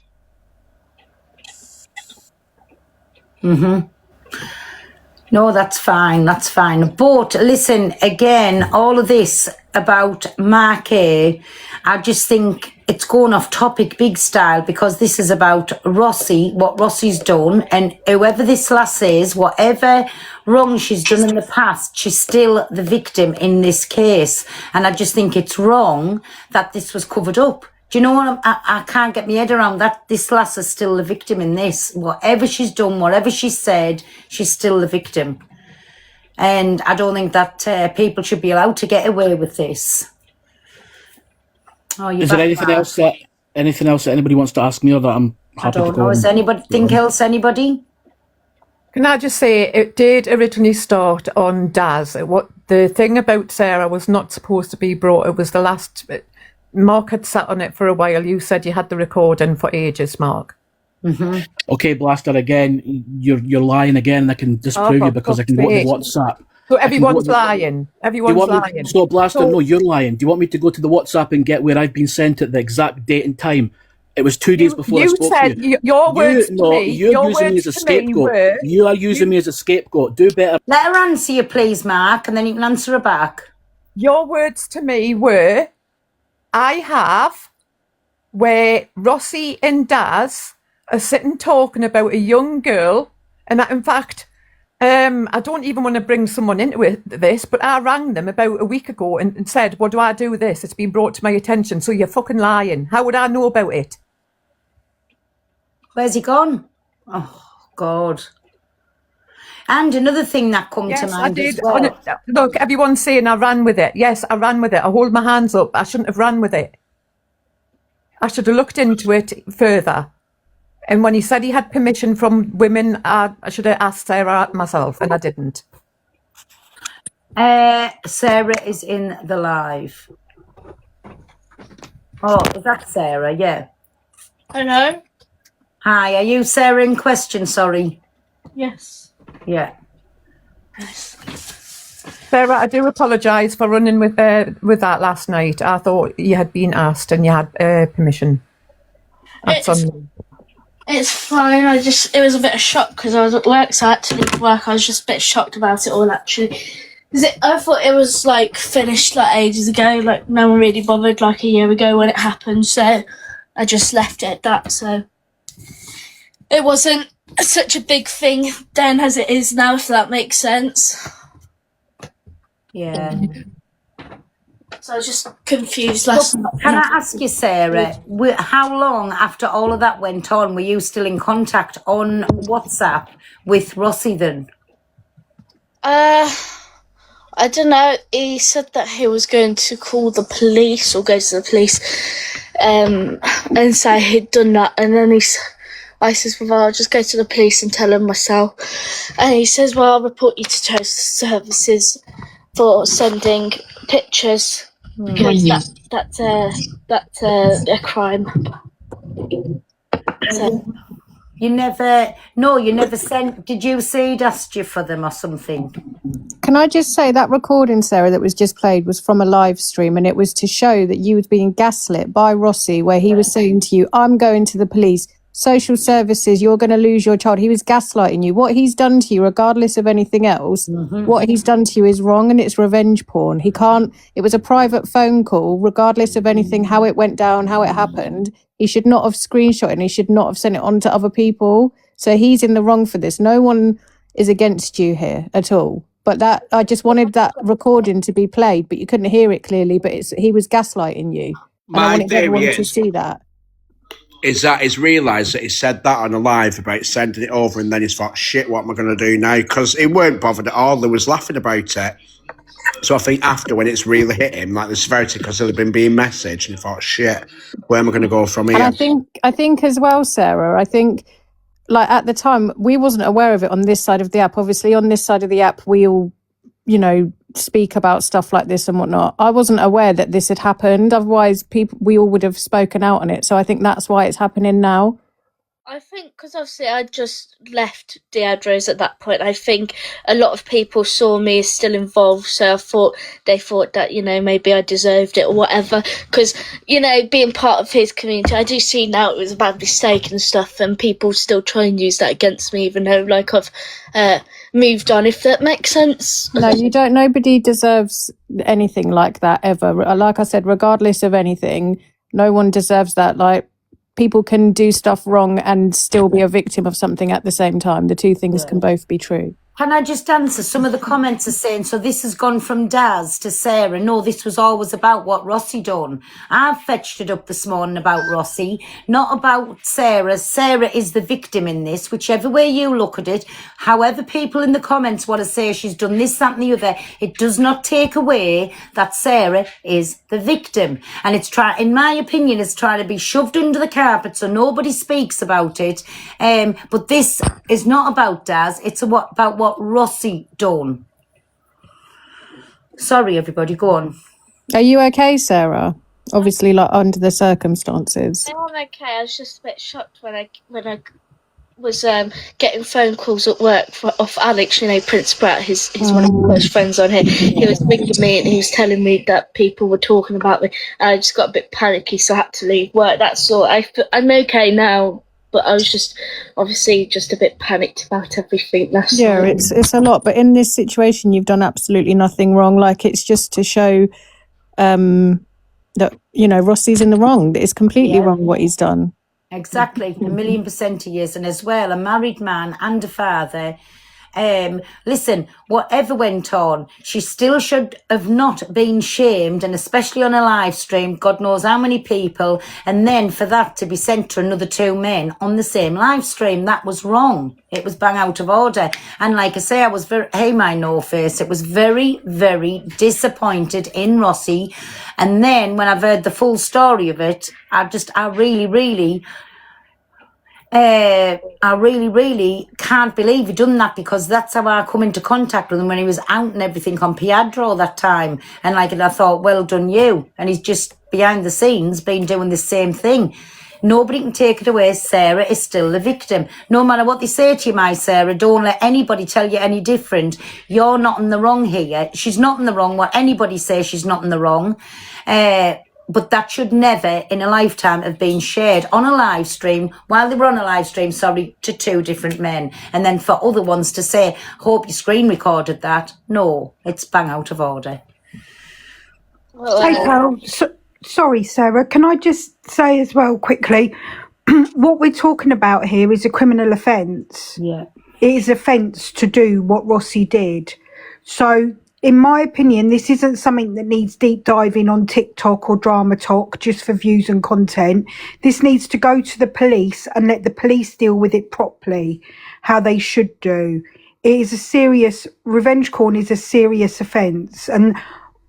Speaker 4: No, that's fine. That's fine. But listen, again, all of this about Mark A, I just think it's going off topic big style because this is about Rossi, what Rossi's done, and whoever this lass is, whatever wrong she's done in the past, she's still the victim in this case. And I just think it's wrong that this was covered up. Do you know what? I can't get my head around that. This lass is still the victim in this. Whatever she's done, whatever she said, she's still the victim. And I don't think that people should be allowed to get away with this. Oh, you're
Speaker 6: Is there
Speaker 4: back,
Speaker 6: anything
Speaker 4: Mark.
Speaker 6: else that anybody wants to ask me, or that I'm
Speaker 4: I
Speaker 6: happy to
Speaker 4: don't
Speaker 6: go
Speaker 4: know. Is
Speaker 6: on?
Speaker 4: anything else? Anybody?
Speaker 7: Can I just say it did originally start on Daz. What the thing about Sarah was not supposed to be brought. It was the last. Mark had sat on it for a while. You said you had the recording for ages, Mark.
Speaker 6: Okay, Blaster, again, you're lying again, and I can disprove
Speaker 7: for
Speaker 6: you because I
Speaker 7: fuck's
Speaker 6: can go to
Speaker 7: sake.
Speaker 6: WhatsApp.
Speaker 7: So
Speaker 6: I can go
Speaker 7: everyone's
Speaker 6: to-
Speaker 7: lying.
Speaker 6: Do you
Speaker 7: Everyone's
Speaker 6: want
Speaker 7: lying.
Speaker 6: me, so Blaster,
Speaker 7: So-
Speaker 6: no, you're lying. Do you want me to go to the WhatsApp and get where I've been sent at the exact date and time? It was 2 days before I
Speaker 7: you
Speaker 6: spoke
Speaker 7: said
Speaker 6: to you.
Speaker 7: your words to
Speaker 6: no,
Speaker 7: me.
Speaker 6: you're
Speaker 7: Your
Speaker 6: using me
Speaker 7: words
Speaker 6: as a
Speaker 7: to me
Speaker 6: scapegoat.
Speaker 7: were-
Speaker 6: You are using me as a scapegoat. Do better.
Speaker 4: Let her answer you, please, Mark, and then you can answer her back.
Speaker 7: Your words to me were, I have, where Rossi and Daz are sitting talking about a young girl, and that, in fact, I don't even want to bring someone into this, but I rang them about a week ago and said, what do I do with this? It's been brought to my attention, so you're fucking lying. How would I know about it?
Speaker 4: Where's he gone? Oh, God. And another thing that come to
Speaker 7: Yes, I
Speaker 4: mind
Speaker 7: did.
Speaker 4: as well.
Speaker 7: Look, everyone's saying I ran with it. Yes, I ran with it. I hold my hands up. I shouldn't have ran with it. I should have looked into it further. And when he said he had permission from women, I should have asked Sarah myself, and I didn't.
Speaker 4: Sarah is in the live. Oh, is that Sarah? Yeah.
Speaker 10: Hello?
Speaker 4: Hi, are you Sarah in question? Sorry.
Speaker 10: Yes.
Speaker 4: Yeah.
Speaker 7: Sarah, I do apologise for running with that last night. I thought you had been asked and you had permission. That's
Speaker 10: It's-
Speaker 7: on me.
Speaker 10: It's fine. It was a bit of shock because I was at work, so I had to leave work. I was just a bit shocked about it all, actually. I thought it was, like, finished, like, ages ago. Like, no one really bothered, like, a year ago when it happened. So I just left it at that. So it wasn't such a big thing then as it is now, if that makes sense.
Speaker 4: Yeah.
Speaker 10: So I was just confused last night.
Speaker 4: Can I ask you, Sarah, how long after all of that went on were you still in contact on WhatsApp with Rossi then?
Speaker 10: I don't know. He said that he was going to call the police or go to the police and say he'd done that. And then I says, well, I'll just go to the police and tell them myself. And he says, well, I'll report you to Child Services for sending pictures because that's a crime. So,
Speaker 4: You never sent, did you say he'd asked you for them or something?
Speaker 22: Can I just say that recording, Sarah, that was just played was from a live stream, and it was to show that you were being gaslit by Rossi, where he was saying to you, I'm going to the police social services, you're going to lose your child. He was gaslighting you. What he's done to you, regardless of anything else, what he's done to you is wrong, and it's revenge porn. He can't, it was a private phone call, regardless of anything, how it went down, how it happened. He should not have screenshot it, and he should not have sent it on to other people. So he's in the wrong for this. No one is against you here at all. But that, I just wanted that recording to be played, but you couldn't hear it clearly, but he was gaslighting you. And I
Speaker 13: My
Speaker 22: wanted everyone
Speaker 13: theory
Speaker 22: to see that.
Speaker 13: is that he's realised that he said that on a live about sending it over, and then he's thought, shit, what am I going to do now? Because he weren't bothered at all. They was laughing about it. So I think after, when it's really hit him, like the severity, because he'd been being messaged, and he thought, shit, where am I going to go from here?
Speaker 22: And I think as well, Sarah, I think, like, at the time, we wasn't aware of it on this side of the app. Obviously, on this side of the app, we all, you know, speak about stuff like this and whatnot. I wasn't aware that this had happened. Otherwise, we all would have spoken out on it. So I think that's why it's happening now.
Speaker 8: I think because obviously I just left Deadro's at that point. I think a lot of people saw me as still involved, so they thought that, you know, maybe I deserved it or whatever. Because, you know, being part of his community, I do see now it was a bad mistake and stuff, and people still try and use that against me, even though, like, I've moved on, if that makes sense.
Speaker 22: No, you don't. Nobody deserves anything like that ever. Like I said, regardless of anything, no one deserves that. Like, people can do stuff wrong and still be a victim of something at the same time. The two things can both be true.
Speaker 4: Can I just answer? Some of the comments are saying, so this has gone from Daz to Sarah. No, this was always about what Rossi done. I've fetched it up this morning about Rossi, not about Sarah. Sarah is the victim in this, whichever way you look at it. However people in the comments want to say she's done this, that and the other, it does not take away that Sarah is the victim. And it's in my opinion, it's trying to be shoved under the carpet so nobody speaks about it. But this is not about Daz. It's about what Rossi done. Sorry, everybody, go on.
Speaker 22: Are you okay, Sarah? Obviously, like, under the circumstances.
Speaker 8: I'm okay. I was just a bit shocked when I was getting phone calls at work off Alex, you know, Prince Pratt, he's one of my close friends on here. He was ringing me and he was telling me that people were talking about me, and I just got a bit panicky, so I had to leave work. That's all. I'm okay now, but I was just obviously just a bit panicked about everything. That's all.
Speaker 22: It's a lot, but in this situation, you've done absolutely nothing wrong. Like, it's just to show that, you know, Rossi's in the wrong. It's completely wrong what he's done.
Speaker 4: Exactly, 1,000,000% he is. And as well, a married man and a father. Listen, whatever went on, she still should have not been shamed, and especially on a live stream, God knows how many people, and then for that to be sent to another two men on the same live stream, that was wrong. It was bang out of order. And like I say, I was it was very, very disappointed in Rossi. And then when I've heard the full story of it, I really can't believe he done that, because that's how I come into contact with him when he was out and everything on Piadro that time. And I thought, well done you. And he's just behind the scenes been doing the same thing. Nobody can take it away. Sarah is still the victim. No matter what they say to you, my Sarah, don't let anybody tell you any different. You're not in the wrong here. She's not in the wrong. What anybody says, she's not in the wrong. But that should never in a lifetime have been shared on a live stream, while they were on a live stream, to two different men. And then for other ones to say, hope you screen recorded that. No, it's bang out of order.
Speaker 12: Hey, Carol. Sorry, Sarah. Can I just say as well quickly, what we're talking about here is a criminal offence.
Speaker 4: Yeah.
Speaker 12: It is offence to do what Rossi did. So, in my opinion, this isn't something that needs deep diving on TikTok or Drama Talk just for views and content. This needs to go to the police and let the police deal with it properly, how they should do. It is revenge porn is a serious offence. And,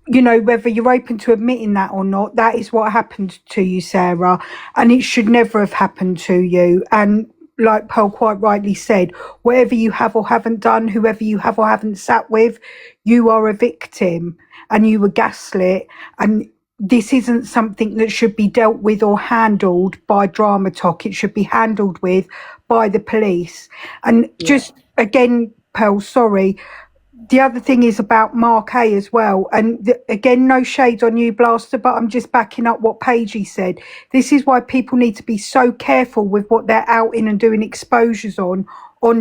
Speaker 12: you know, whether you're open to admitting that or not, that is what happened to you, Sarah. And it should never have happened to you. And like Pearl quite rightly said, whatever you have or haven't done, whoever you have or haven't sat with, you are a victim and you were gaslit. And this isn't something that should be dealt with or handled by Drama Talk. It should be handled with by the police. And just again, Pearl, sorry, the other thing is about Mark A as well. And again, no shade on you, Blaster, but I'm just backing up what Paigey said. This is why people need to be so careful with what they're outing and doing exposures on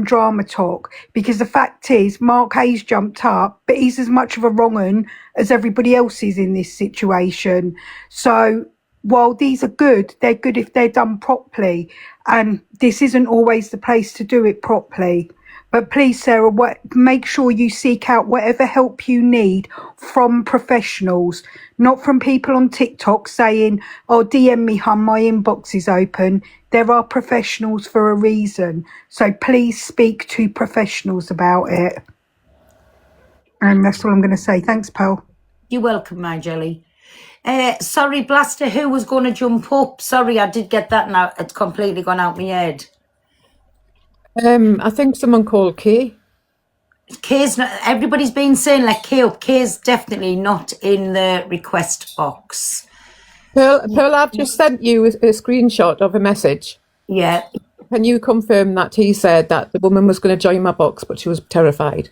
Speaker 12: Drama Talk. Because the fact is, Mark A's jumped up, but he's as much of a wrong 'un as everybody else is in this situation. So while these are good, they're good if they're done properly. And this isn't always the place to do it properly. But please, Sarah, make sure you seek out whatever help you need from professionals, not from people on TikTok saying, oh, DM me, hon, my inbox is open. There are professionals for a reason. So please speak to professionals about it. And that's all I'm going to say. Thanks, Pearl.
Speaker 4: You're welcome, my jelly. Sorry, Blaster, who was going to jump up? Sorry, I did get that now. It's completely gone out my head.
Speaker 7: I think someone called Kay.
Speaker 4: Kay's not, everybody's been saying like Kay up. Kay's definitely not in the request box.
Speaker 7: Pearl, I've just sent you a screenshot of a message.
Speaker 4: Yeah.
Speaker 7: Can you confirm that he said that the woman was going to join my box, but she was terrified?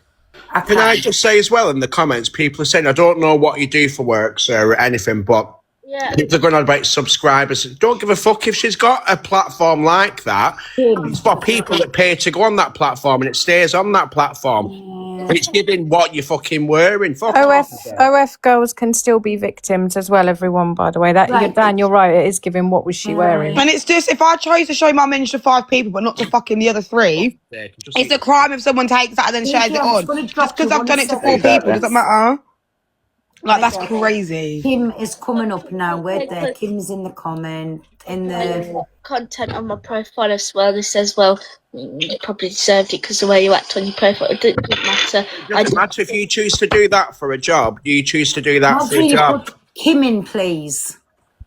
Speaker 13: Can I just say as well in the comments, people are saying, I don't know what you do for work, sir, or anything, but people are going on about subscribers. Don't give a fuck if she's got a platform like that. It's for people that pay to go on that platform and it stays on that platform. It's giving what you're fucking wearing. Fuck
Speaker 22: OF girls can still be victims as well, everyone, by the way. Dan, you're right, it is giving what was she wearing.
Speaker 1: And it's just, if I chose to show my image to 5 people but not to fucking the other 3, it's a crime if someone takes that and then shares it on. Just because I've done it to 4 people, does that matter? Like, that's crazy.
Speaker 4: Kim is coming up now. Wait there. Kim's in the comment. In the
Speaker 8: content on my profile as well. This says, well, you probably deserved it because the way you act on your profile. It didn't matter.
Speaker 13: It doesn't matter if you choose to do that for a job. You choose to do that for a job.
Speaker 4: Put Kim in, please.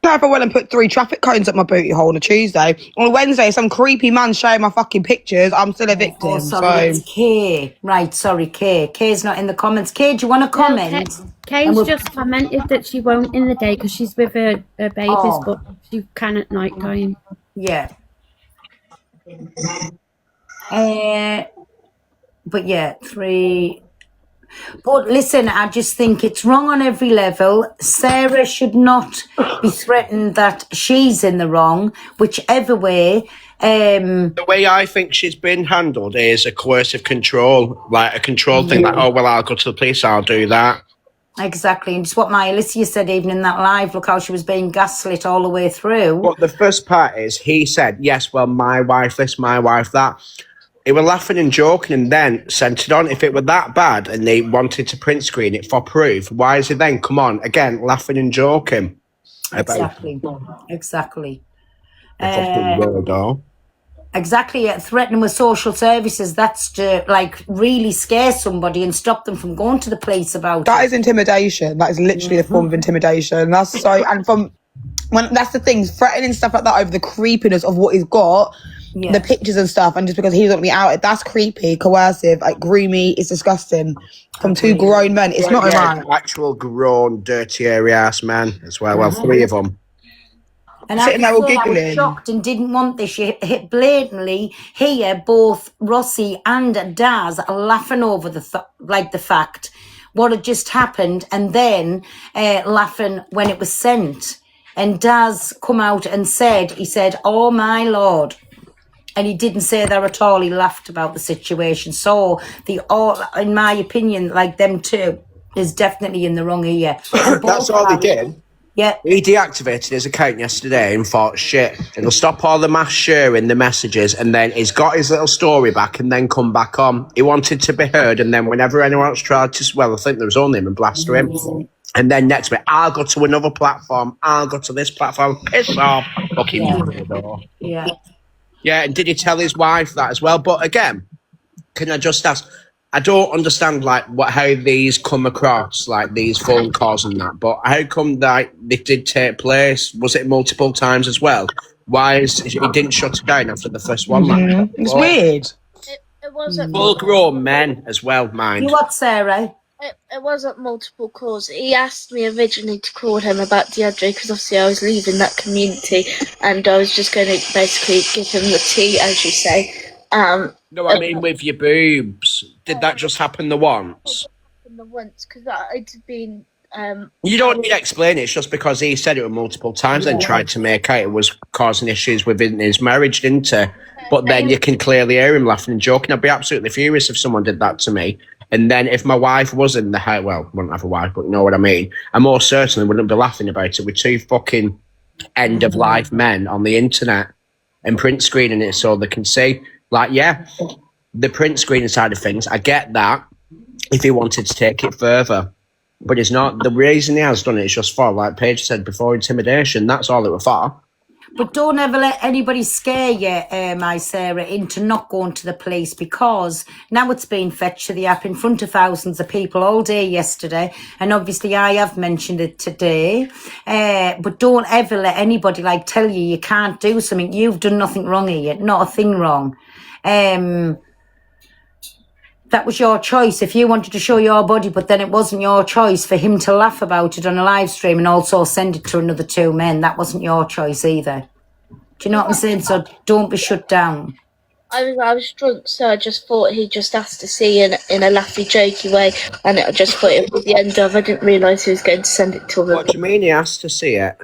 Speaker 1: If I went and put 3 traffic cones up my booty hole on a Tuesday, on a Wednesday, some creepy man showing my fucking pictures, I'm still a victim.
Speaker 4: Oh, sorry, it's Kay. Right, sorry, Kay. Kay's not in the comments. Kay, do you want to comment?
Speaker 11: Kay's just commented that she won't in the day because she's with her babies, but she can at night time.
Speaker 4: Yeah. But yeah, 3. But listen, I just think it's wrong on every level. Sarah should not be threatened that she's in the wrong, whichever way.
Speaker 13: The way I think she's been handled is a coercive control, like a control thing, like, oh, well, I'll go to the police, I'll do that.
Speaker 4: Exactly, and just what my Alicia said even in that live, look how she was being gaslit all the way through.
Speaker 13: But the first part is, he said, yes, well, my wife this, my wife that. They were laughing and joking and then sent it on. If it were that bad and they wanted to print screen it for proof, why is it then, come on, again, laughing and joking?
Speaker 4: Exactly. Exactly, threatening with social services, that's to like really scare somebody and stop them from going to the police about it.
Speaker 1: That is intimidation. That is literally a form of intimidation. That's so, and that's the thing, threatening stuff like that over the creepiness of what he's got. Yeah. The pictures and stuff, and just because he doesn't be out, that's creepy, coercive, like groomy. It's disgusting from 2 grown men. It's not right.
Speaker 13: Actual grown, dirty, hairy ass man as well. Well, 3 of them.
Speaker 4: And I was shocked and didn't want this. You hit blatantly here. Both Rossi and Daz are laughing over the fact what had just happened, and then laughing when it was sent. And Daz come out and he said, "Oh my lord." And he didn't say that at all. He laughed about the situation. So in my opinion, like them 2 is definitely in the wrong here.
Speaker 13: That's all they did.
Speaker 4: Yeah.
Speaker 13: He deactivated his account yesterday and thought, shit, it'll stop all the mass sharing the messages, and then he's got his little story back and then come back on. He wanted to be heard, and then whenever anyone else tried to, well, I think there was only him and Blaster him. And then next week, I'll go to another platform. I'll go to this platform. Piss off. Fucking
Speaker 4: yeah.
Speaker 13: Yeah, and did he tell his wife that as well? But again, can I just ask, I don't understand how these come across, like these phone calls and that, but how come that they did take place? Was it multiple times as well? Why he didn't shut it down after the first one?
Speaker 1: It's weird.
Speaker 8: It wasn't
Speaker 13: full grown men as well, mind.
Speaker 4: You what, Sarah?
Speaker 8: It wasn't multiple calls. He asked me originally to call him about DeAndre because obviously I was leaving that community and I was just going to basically give him the tea, as you say.
Speaker 13: No, I mean with your boobs. Did that just happen the once?
Speaker 8: the once because I'd been.
Speaker 13: You don't need to explain it. It's just because he said it multiple times and tried to make out it was causing issues within his marriage, didn't he? But then you can clearly hear him laughing and joking. I'd be absolutely furious if someone did that to me. And then if my wife was in the house, well, I wouldn't have a wife, but you know what I mean? I most certainly wouldn't be laughing about it with two fucking end-of-life men on the internet and print screening it so they can see. Like, yeah, the print screening side of things, I get that if he wanted to take it further. But it's not. The reason he has done it is just for, like Paige said before, intimidation. That's all it was for.
Speaker 4: But don't ever let anybody scare you, my Sarah, into not going to the police, because now it's been fetched to the app in front of thousands of people all day yesterday, and obviously I have mentioned it today. But don't ever let anybody tell you can't do something. You've done nothing wrong here, not a thing wrong. That was your choice if you wanted to show your body, but then it wasn't your choice for him to laugh about it on a live stream and also send it to another two men. That wasn't your choice either. Do you know what I'm saying? So don't be shut down.
Speaker 8: I was drunk, so I just thought he just asked to see in a laughy, jokey way, and I just thought it was the end of. I didn't realise he was going to send it to other
Speaker 13: What do you mean he asked to see it?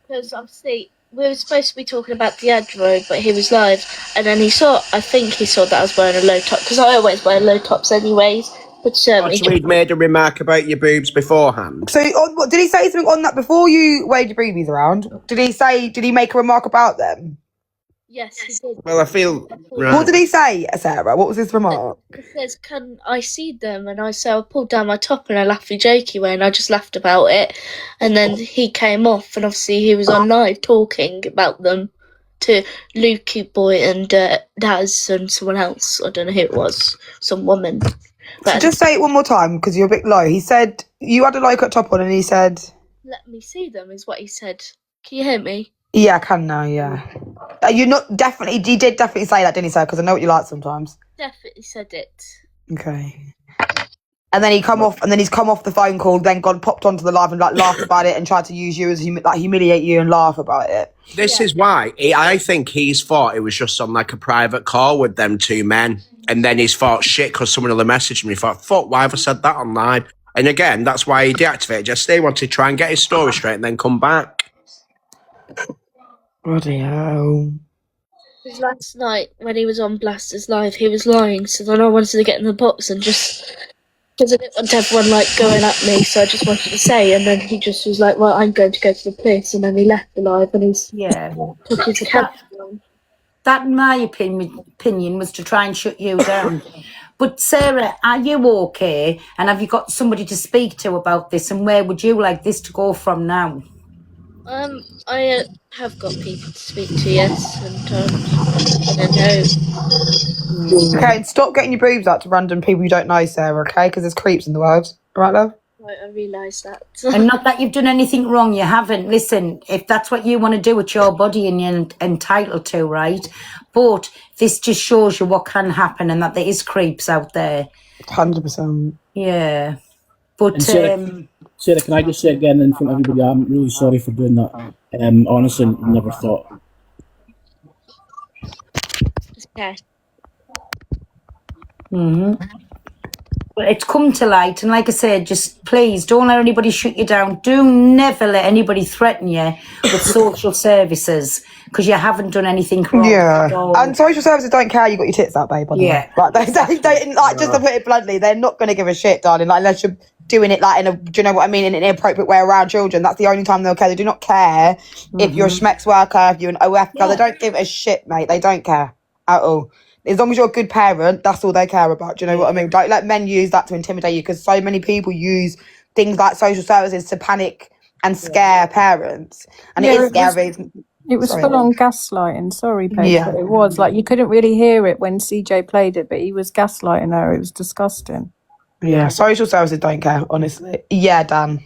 Speaker 8: Because obviously we were supposed to be talking about the Adro, but he was live, and then I think he saw that I was wearing a low top, because I always wear low tops anyways. But
Speaker 13: So he'd made a remark about your boobs beforehand.
Speaker 1: So, did he say something on that before you waved your boobies around? Did he make a remark about them?
Speaker 8: yes, he did.
Speaker 13: Well, I feel... Right.
Speaker 1: What did he say, Sarah? What was his remark?
Speaker 8: He says, "Can I see them?" And I pulled down my top in a laughy, jokey way, and I just laughed about it. And then he came off, and obviously he was on live talking about them to Lukey Boy and Daz and someone else. I don't know who it was, some woman.
Speaker 1: So just say it one more time, because you're a bit low. He said, you had a low-cut top on, and he said...
Speaker 8: Let me see them, is what he said. Can you hear me?
Speaker 1: Yeah, I can now, yeah. You're not definitely... He did definitely say that, didn't he, sir? Because I know what you like sometimes.
Speaker 8: Definitely said it.
Speaker 1: Okay. And then he's come off the phone call, then popped onto the live and laughed about it and tried to use you as humiliate you and laugh about it.
Speaker 13: This is why I think he's thought it was just on a private call with them two men. And then he's thought, shit, because someone will have messaged me. He thought, fuck, why have I said that online? And again, that's why he deactivated. Just they wanted to try and get his story straight and then come back.
Speaker 1: Bloody hell.
Speaker 8: Because last night, when he was on Blasters Live, he was lying, so then I wanted to get in the box and just... Because I didn't want everyone going at me, so I just wanted to say, and then he just was like, well, I'm going to go to the police, and then he left the live, and he's...
Speaker 4: Yeah.
Speaker 8: Took his account.
Speaker 4: That, in my opinion, was to try and shut you down. But Sarah, are you okay? And have you got somebody to speak to about this? And where would you like this to go from now?
Speaker 8: I have got people to speak to, yes, and I don't know.
Speaker 1: Okay, and stop getting your boobs out to random people you don't know, Sarah, okay? Because there's creeps in the world. All right, love?
Speaker 8: Right, I realise that.
Speaker 4: And not that you've done anything wrong, you haven't. Listen, if that's what you want to do, it's your body and you're entitled to, right? But this just shows you what can happen and that there is creeps out there.
Speaker 1: 100%.
Speaker 4: Yeah. But,
Speaker 6: Sarah, can I just say again in front of everybody, I'm really sorry for doing that. Honestly, never thought.
Speaker 8: Okay.
Speaker 4: But it's come to light, and like I said, just please don't let anybody shut you down. Do never let anybody threaten you with social services, because you haven't done anything wrong.
Speaker 1: Yeah,
Speaker 4: So,
Speaker 1: and social services don't care you got your tits out, babe. by the way.
Speaker 4: Yeah.
Speaker 1: Like they like, just to put it bluntly, they're not going to give a shit, darling. Like, unless you're doing it in a, do you know what I mean, in an inappropriate way around children. That's the only time they'll care. They do not care if you're a schmex worker, if you're an OF girl. They don't give a shit, mate. They don't care at all. As long as you're a good parent, that's all they care about. Do you know what I mean? Don't let men use that to intimidate you, because so many people use things like social services to panic and scare parents. And it is scary.
Speaker 22: It was full on gaslighting. Sorry, Paige.
Speaker 1: Yeah.
Speaker 22: But it was you couldn't really hear it when CJ played it, but he was gaslighting her. It was disgusting.
Speaker 1: Yeah, social services don't care, honestly. Yeah, Dan.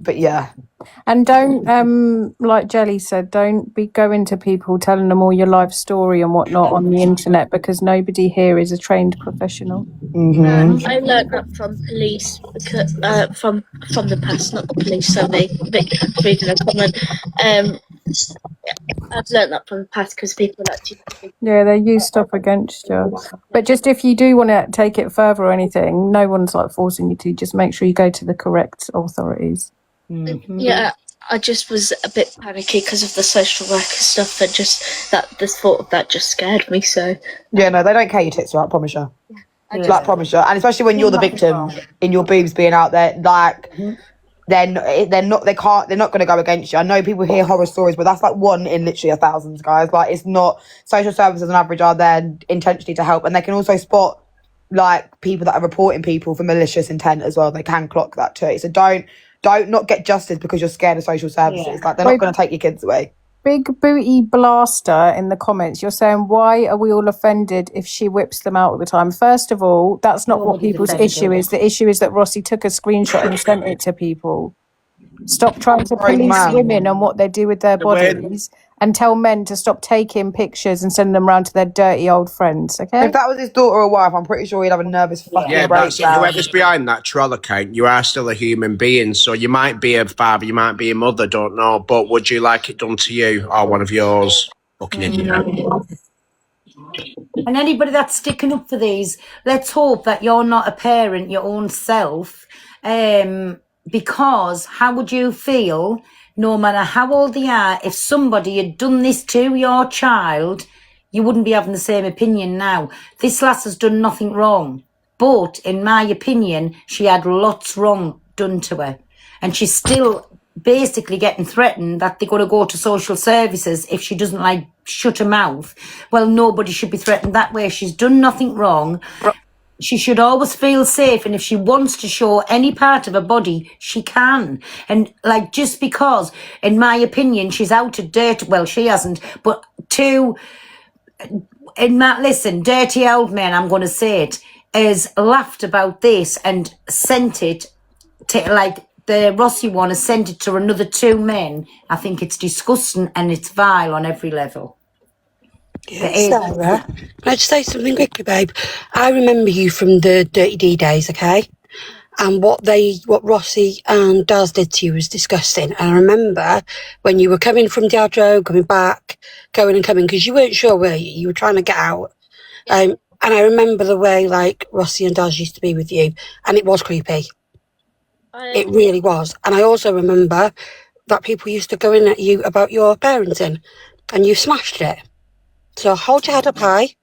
Speaker 1: But yeah.
Speaker 22: And don't, like Jelly said, don't be going to people telling them all your life story and whatnot on the internet, because nobody here is a trained professional.
Speaker 8: I learned that from police, because, from the past, not the police. So reading a comment. I've learned that from the past because people actually.
Speaker 22: Yeah, they use stuff against you. But just if you do want to take it further or anything, no one's like forcing you to. Just make sure you go to the correct authorities.
Speaker 8: Yeah, I just was a bit panicky because of the social worker stuff, and just that the thought of that just scared me. So
Speaker 1: Yeah, no, they don't care your tits are out, promise you.
Speaker 8: Yeah.
Speaker 1: Like, promise you. And especially when you're the victim in your boobs being out there, like, they're not going to go against you. I know people hear horror stories, but that's like one in literally 1,000, guys. Like, it's not, social services on average are there intentionally to help, and they can also spot like people that are reporting people for malicious intent as well. They can clock that too. So don't not get justice because you're scared of social services. Like, they're not going to take your kids away.
Speaker 22: Big Booty Blaster in the comments, you're saying, why are we all offended if she whips them out all the time? First of all, that's not what people's issue is. The issue is that Rossi took a screenshot and sent it to people. Stop trying to
Speaker 1: Right,
Speaker 22: police
Speaker 1: man.
Speaker 22: women on what they do with their bodies and tell men to stop taking pictures and sending them around to their dirty old friends, okay?
Speaker 1: If that was his daughter or wife, I'm pretty sure he'd have a nervous fucking
Speaker 13: Yeah, that's it.
Speaker 1: breakdown.
Speaker 13: Whoever's behind that troll account, you are still a human being. So you might be a father, you might be a mother, don't know. But would you like it done to you or one of yours? Fucking idiot.
Speaker 4: And anybody that's sticking up for these, let's hope that you're not a parent your own self. Because how would you feel, no matter how old they are, if somebody had done this to your child, you wouldn't be having the same opinion now. This lass has done nothing wrong. But in my opinion, she had lots wrong done to her. And she's still basically getting threatened that they're going to go to social services if she doesn't like shut her mouth. Well, nobody should be threatened that way. She's done nothing wrong. She should always feel safe, and if she wants to show any part of her body, she can. And like, just because, in my opinion, she's out of dirt, well, she hasn't, but listen, dirty old man, I'm going to say it, has laughed about this and sent it to, like, the Rossi one has sent it to another 2 men. I think it's disgusting and it's vile on every level.
Speaker 9: Sarah, can I just say something quickly, babe? I remember you from the Dirty D days, okay? And what Rossi and Daz did to you was disgusting. And I remember when you were coming from Diadro, coming back, going and coming, because you weren't sure, were you? You were trying to get out. And I remember the way, like, Rossi and Daz used to be with you, and it was creepy. It really was. And I also remember that people used to go in at you about your parenting, and you smashed it. So hold your head up high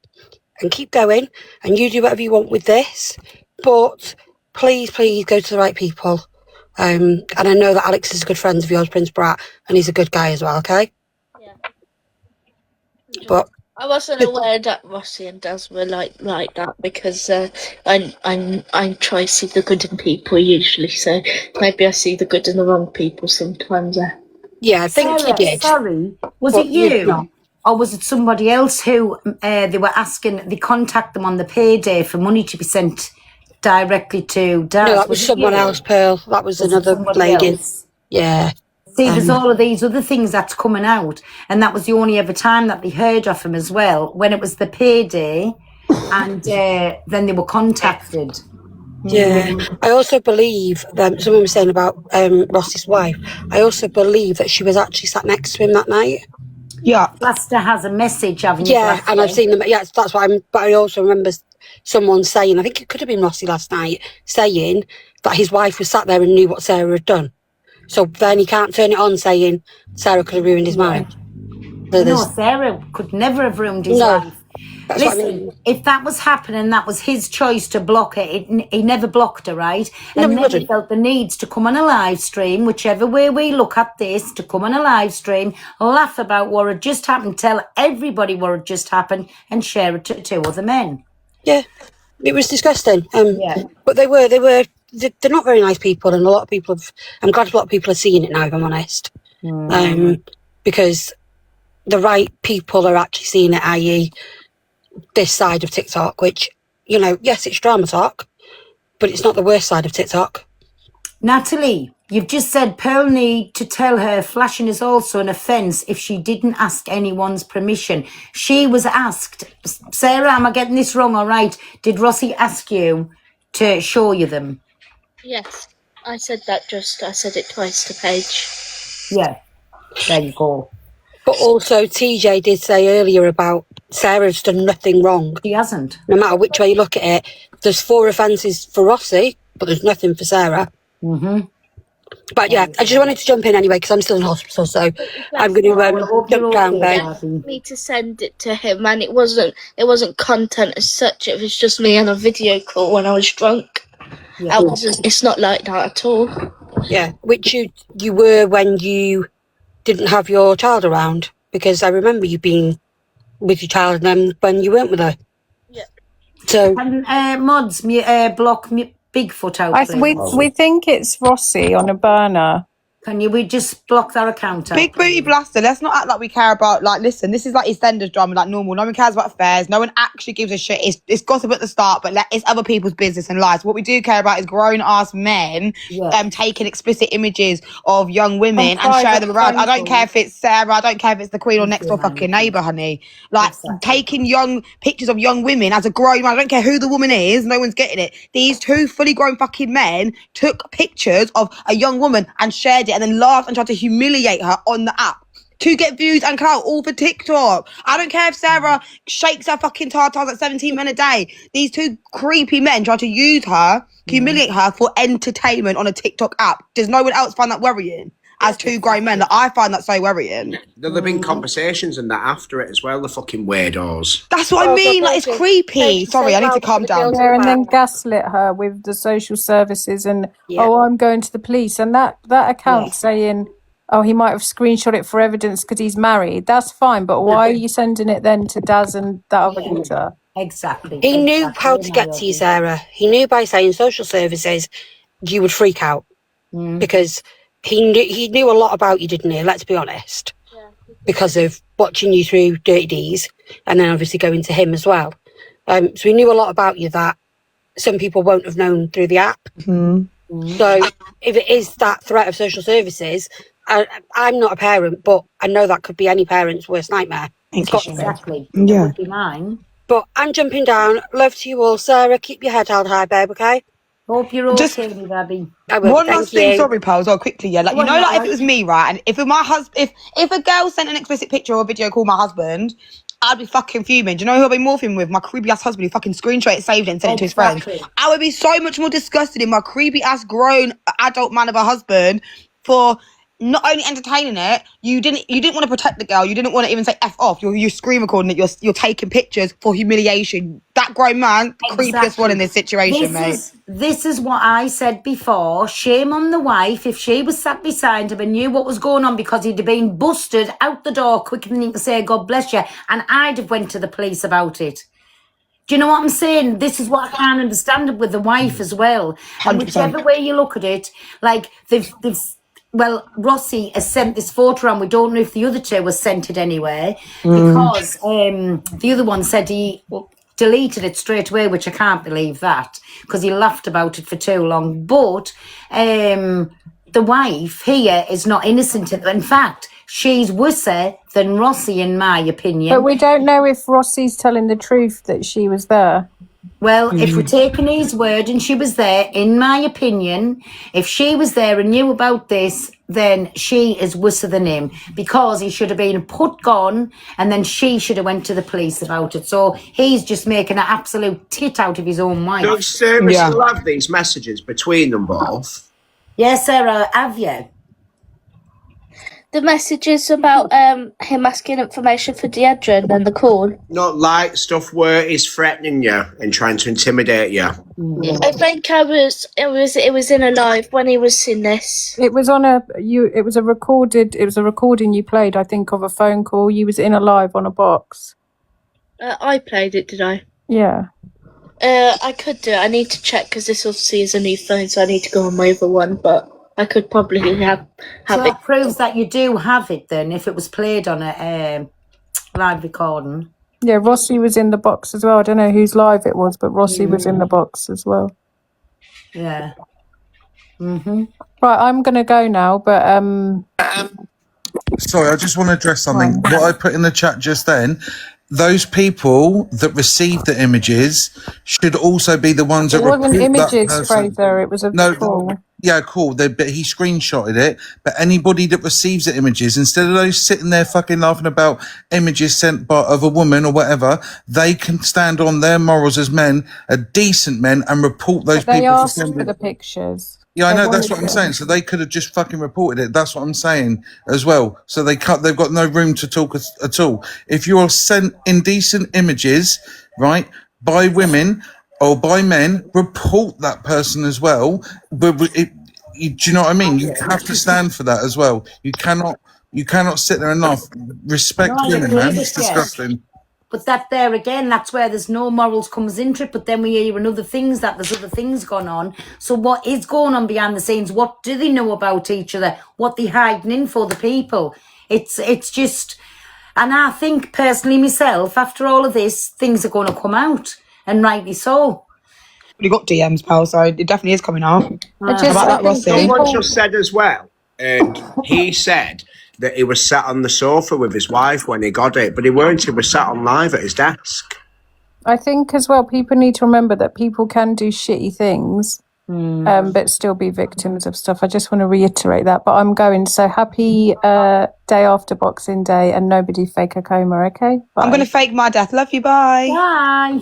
Speaker 9: and keep going, and you do whatever you want with this. But please, please go to the right people. And I know that Alex is a good friend of yours, Prince Brat, and he's a good guy as well, okay?
Speaker 8: Yeah.
Speaker 9: But
Speaker 8: I wasn't aware that Rossi and Daz were like that because I'm trying to see the good in people usually, so maybe I see the good in the wrong people sometimes.
Speaker 9: yeah, I think you did.
Speaker 4: Sorry, was
Speaker 9: But
Speaker 4: it you?
Speaker 9: no.
Speaker 4: Or was it somebody else who they were asking, they contact them on the payday for money to be sent directly to Daz?
Speaker 9: No, that was
Speaker 4: it
Speaker 9: someone
Speaker 4: you?
Speaker 9: else, Pearl. That was
Speaker 4: Was it
Speaker 9: another
Speaker 4: somebody
Speaker 9: lady.
Speaker 4: else?
Speaker 9: Yeah.
Speaker 4: See, there's all of these other things that's coming out, and that was the only ever time that they heard of him as well, when it was the payday, and then they were contacted.
Speaker 9: Yeah, I also believe that someone was saying about Ross's wife. I also believe that she was actually sat next to him that night.
Speaker 1: Yeah,
Speaker 4: Blaster has a message, haven't you?
Speaker 9: Yeah, and I've
Speaker 4: Blaster?
Speaker 9: seen them. Yeah, that's why But I also remember someone saying, I think it could have been Rossi last night, saying that his wife was sat there and knew what Sarah had done. So then he can't turn it on saying Sarah could have ruined his marriage. So
Speaker 4: No,
Speaker 9: there's-
Speaker 4: Sarah could never have ruined his
Speaker 9: No,
Speaker 4: life.
Speaker 9: that's what I
Speaker 4: Listen,
Speaker 9: mean.
Speaker 4: if that was happening, that was his choice to block it. He never blocked her, right?
Speaker 9: No,
Speaker 4: And
Speaker 9: he
Speaker 4: then he
Speaker 9: wouldn't.
Speaker 4: felt the need to come on a live stream, whichever way we look at this, to come on a live stream, laugh about what had just happened, tell everybody what had just happened, and share it to 2 other men.
Speaker 9: Yeah, it was disgusting.
Speaker 4: Yeah.
Speaker 9: But they're not very nice people, and a lot of people I'm glad a lot of people are seeing it now, if I'm honest. Because the right people are actually seeing it, i.e. this side of TikTok, which, you know, yes, it's drama talk, but it's not the worst side of TikTok.
Speaker 4: Natalie, you've just said Pearl need to tell her flashing is also an offence if she didn't ask anyone's permission. She was asked. Sarah, am I getting this wrong? All right. Did Rossi ask you to show you them?
Speaker 8: Yes, I said it twice to Paige.
Speaker 4: Yeah. There you go.
Speaker 9: But also, TJ did say earlier about Sarah's done nothing wrong.
Speaker 4: She hasn't.
Speaker 9: No matter which way you look at it, there's 4 offences for Rossi, but there's nothing for Sarah.
Speaker 4: Mm-hmm.
Speaker 9: But yeah, I just wanted to jump in anyway because I'm still in hospital, so I'm going to jump down there.
Speaker 8: Me to send it to him, and it wasn't content as such. It was just me on a video call when I was drunk.
Speaker 4: Yeah.
Speaker 8: It's not like that at all.
Speaker 9: Yeah, which you were when you didn't have your child around, because I remember you being with your child then when you weren't with her.
Speaker 8: Yeah.
Speaker 9: So
Speaker 4: mods, block Bigfoot out.
Speaker 22: We think it's Rossi on a burner.
Speaker 4: Can we just block their account out?
Speaker 1: Big booty blaster. Let's not act like we care about, like, listen, this is like EastEnders drama, like normal. No one cares about affairs. No one actually gives a shit. It's gossip at the start, but it's other people's business and lives. What we do care about is grown-ass men taking explicit images of young women and sharing them around. I don't care if it's Sarah. I don't care if it's the Queen or next door fucking neighbour, honey. Like, taking young pictures of young women as a grown man. I don't care who the woman is. No one's getting it. These 2 fully grown fucking men took pictures of a young woman and shared it and then laughed and tried to humiliate her on the app to get views and clout, all for TikTok. I don't care if Sarah shakes her fucking tartars at 17 men a day. These 2 creepy men try to use her, humiliate her for entertainment on a TikTok app. Does no one else find that worrying? As 2 grown men, that I find that so worrying.
Speaker 13: There've been conversations and that after it as well, the fucking weirdos.
Speaker 1: That's what I mean, like, it's creepy. Sorry, I need to calm down.
Speaker 22: Yeah, and then gaslit her with the social services and, oh, I'm going to the police. And that account saying, oh, he might have screenshot it for evidence because he's married. That's fine, but why are you sending it then to Daz and that other geezer?
Speaker 4: Exactly.
Speaker 9: He knew how to get to you, Sarah. He knew by saying social services, you would freak out. Because he knew a lot about you, didn't he? Let's be honest. Because of watching you through Dirty D's and then obviously going to him as well. So he knew a lot about you that some people won't have known through the app. So if it is that threat of social services, I'm not a parent, but I know that could be any parent's worst nightmare.
Speaker 4: Exactly.
Speaker 1: Yeah.
Speaker 4: That would be mine.
Speaker 9: But I'm jumping down. Love to you all, Sarah. Keep your head held high, babe, okay?
Speaker 4: Hope you're okay, Rabbi.
Speaker 1: One last thing, sorry, pals, quickly, like, you know, like, if it was me, right, and if my husband, if a girl sent an explicit picture or a video called my husband, I'd be fucking fuming. Do you know who I'd be morphing with? My creepy ass husband who fucking screenshot it, saved it, and sent it to his friends. I would be so much more disgusted in my creepy ass grown adult man of a husband for not only entertaining it, you didn't want to protect the girl, you didn't want to even say F off, you're screen recording it, you're taking pictures for humiliation. That grown man, creepiest one in this situation, mate.
Speaker 4: This is what I said before. Shame on the wife if she was sat beside him and knew what was going on, because he'd have been busted out the door quicker than he could say God bless you, and I'd have went to the police about it. Do you know what I'm saying? This is what I can't understand with the wife as well. And 100%. Whichever way you look at it, like well, Rossi has sent this photo around. We don't know if the other 2 was sent it anyway, because the other one said he deleted it straight away, which I can't believe that, because he laughed about it for too long. But the wife here is not innocent. In fact, she's worse than Rossi, in my opinion.
Speaker 22: But we don't know if Rossi's telling the truth that she was there.
Speaker 4: Well, if we're taking his word and she was there, in my opinion, if she was there and knew about this, then she is worse than him, because he should have been gone and then she should have went to the police about it. So he's just making an absolute tit out of his own wife.
Speaker 13: Does Sarah still have these messages between them both?
Speaker 4: Yes, Sarah, have you?
Speaker 8: The messages about him asking information for Deidre and then the call.
Speaker 13: Not like stuff where he's threatening you and trying to intimidate you.
Speaker 8: I think it was in a live when he was in this.
Speaker 22: It was on it was a recording you played, I think, of a phone call. You was in a live on a box.
Speaker 8: I played it, did I?
Speaker 22: Yeah.
Speaker 8: I could do it. I need to check because this obviously is a new phone, so I need to go on my other one, but I could probably have
Speaker 4: so
Speaker 8: it.
Speaker 4: That proves that you do have it then, if it was played on a live recording.
Speaker 22: Yeah, Rossi was in the box as well. I don't know whose live it was, but Rossi was in the box as well.
Speaker 4: Yeah.
Speaker 22: Right, I'm going to go now, but...
Speaker 17: Sorry, I just want to address something. What I put in the chat just then, those people that received the images should also be the ones that
Speaker 22: it wasn't
Speaker 17: report that
Speaker 22: images,
Speaker 17: person.
Speaker 22: Fraser. It was a call.
Speaker 17: Yeah, cool. But he screenshotted it. But anybody that receives the images, instead of those sitting there fucking laughing about images sent by of a woman or whatever, they can stand on their morals as men, decent men, and report those
Speaker 22: They
Speaker 17: people for
Speaker 22: asked for
Speaker 17: sending.
Speaker 22: the pictures.
Speaker 17: Yeah, I
Speaker 22: They
Speaker 17: know. That's
Speaker 22: wanted
Speaker 17: what I'm
Speaker 22: it.
Speaker 17: saying. So they could have just fucking reported it. That's what I'm saying as well. So they've got no room to talk at all. If you're sent indecent images, right, by women or by men, report that person as well. But do you know what I mean? You have to stand for that as well. You cannot sit there and laugh. Respect
Speaker 4: No, I
Speaker 17: women,
Speaker 4: agree
Speaker 17: man.
Speaker 4: with
Speaker 17: It's
Speaker 4: you.
Speaker 17: disgusting.
Speaker 4: But that there again, that's where there's no morals comes into it. But then we hear in other things that there's other things going on. So what is going on behind the scenes? What do they know about each other? What they hiding in for the people? It's just, and I think personally myself, after all of this, things are going to come out, and rightly so.
Speaker 1: We got DMs, pal, so it definitely is coming out.
Speaker 22: I
Speaker 1: About
Speaker 22: just, I
Speaker 1: that,
Speaker 22: think
Speaker 1: Rossi.
Speaker 13: Someone
Speaker 22: people,
Speaker 13: just said as well, and he said that he was sat on the sofa with his wife when he got it, but he weren't. He was sat on live at his desk.
Speaker 22: I think as well, people need to remember that people can do shitty things, but still be victims of stuff. I just want to reiterate that. But I'm going. So happy day after Boxing Day, and nobody fake a coma. Okay. Bye.
Speaker 1: I'm going to fake my death. Love you, bye.
Speaker 4: Bye.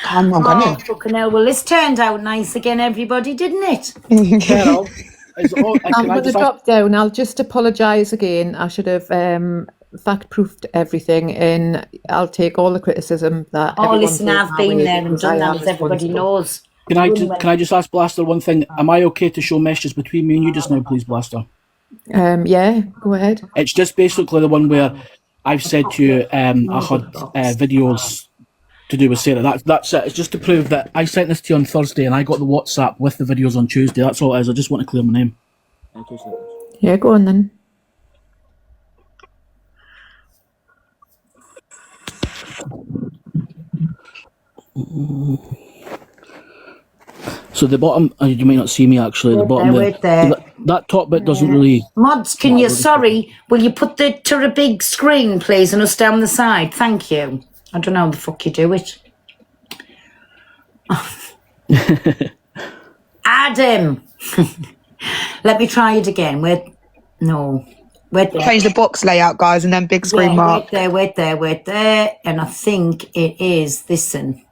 Speaker 1: I'm not
Speaker 4: Oh,
Speaker 1: going to.
Speaker 4: fucking hell. Well, this turned out nice again, everybody, didn't it?
Speaker 6: Carol,
Speaker 7: I'm going to drop down. I'll just apologise again. I should have fact-proofed everything, and I'll take all the criticism that.
Speaker 4: Oh,
Speaker 7: everyone
Speaker 4: listen,
Speaker 7: throws
Speaker 4: I've
Speaker 7: my
Speaker 4: been
Speaker 7: way
Speaker 4: there and
Speaker 7: because
Speaker 4: done
Speaker 7: I
Speaker 4: that,
Speaker 7: am
Speaker 4: as everybody
Speaker 7: responsible.
Speaker 4: knows.
Speaker 6: Can I just ask Blaster one thing? Am I okay to show messages between me and you just now, please, Blaster?
Speaker 7: Yeah, go ahead.
Speaker 6: It's just basically the one where I've said to you, I had videos to do with Sarah. That's it. It's just to prove that I sent this to you on Thursday and I got the WhatsApp with the videos on Tuesday. That's all it is. I just want to clear my name.
Speaker 7: Yeah, go on then.
Speaker 6: So the bottom, you might not see me actually. The bottom
Speaker 4: Wait there.
Speaker 6: that top bit doesn't really.
Speaker 4: Mods, can you, sorry, will you put the to a big screen, please, and us down the side? Thank you. I don't know how the fuck you do it. Adam! Let me try it again. Wait there.
Speaker 1: Change the box layout, guys, and then big screen mark.
Speaker 4: Wait there. And I think it is this one.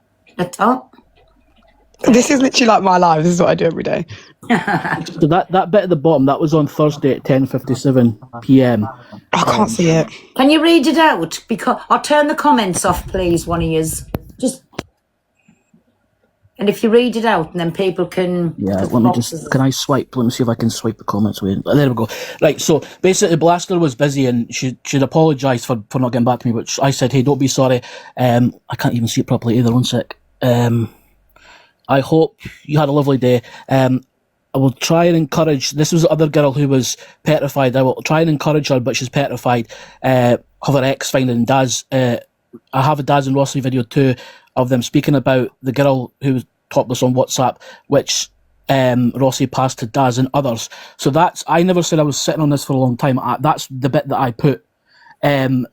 Speaker 1: This is literally like my life. This is what I do every day.
Speaker 6: So that bit at the bottom, that was on Thursday at 10:57 p.m.
Speaker 1: I can't see it.
Speaker 4: Can you read it out? Because I'll turn the comments off, please, one of yous. Just, and if you read it out, and then people can.
Speaker 6: Yeah, let me just. Can I swipe? Let me see if I can swipe the comments away. There we go. Right, so basically, Blaster was busy and she'd apologised for not getting back to me, which I said, hey, don't be sorry. I can't even see it properly either. One sec. I hope you had a lovely day. I will try and encourage. This was the other girl who was petrified. I will try and encourage her, but she's petrified of her ex finding Daz. I have a Daz and Rossi video too of them speaking about the girl who was topless on WhatsApp, which Rossi passed to Daz and others. So that's. I never said I was sitting on this for a long time. That's the bit that I put. The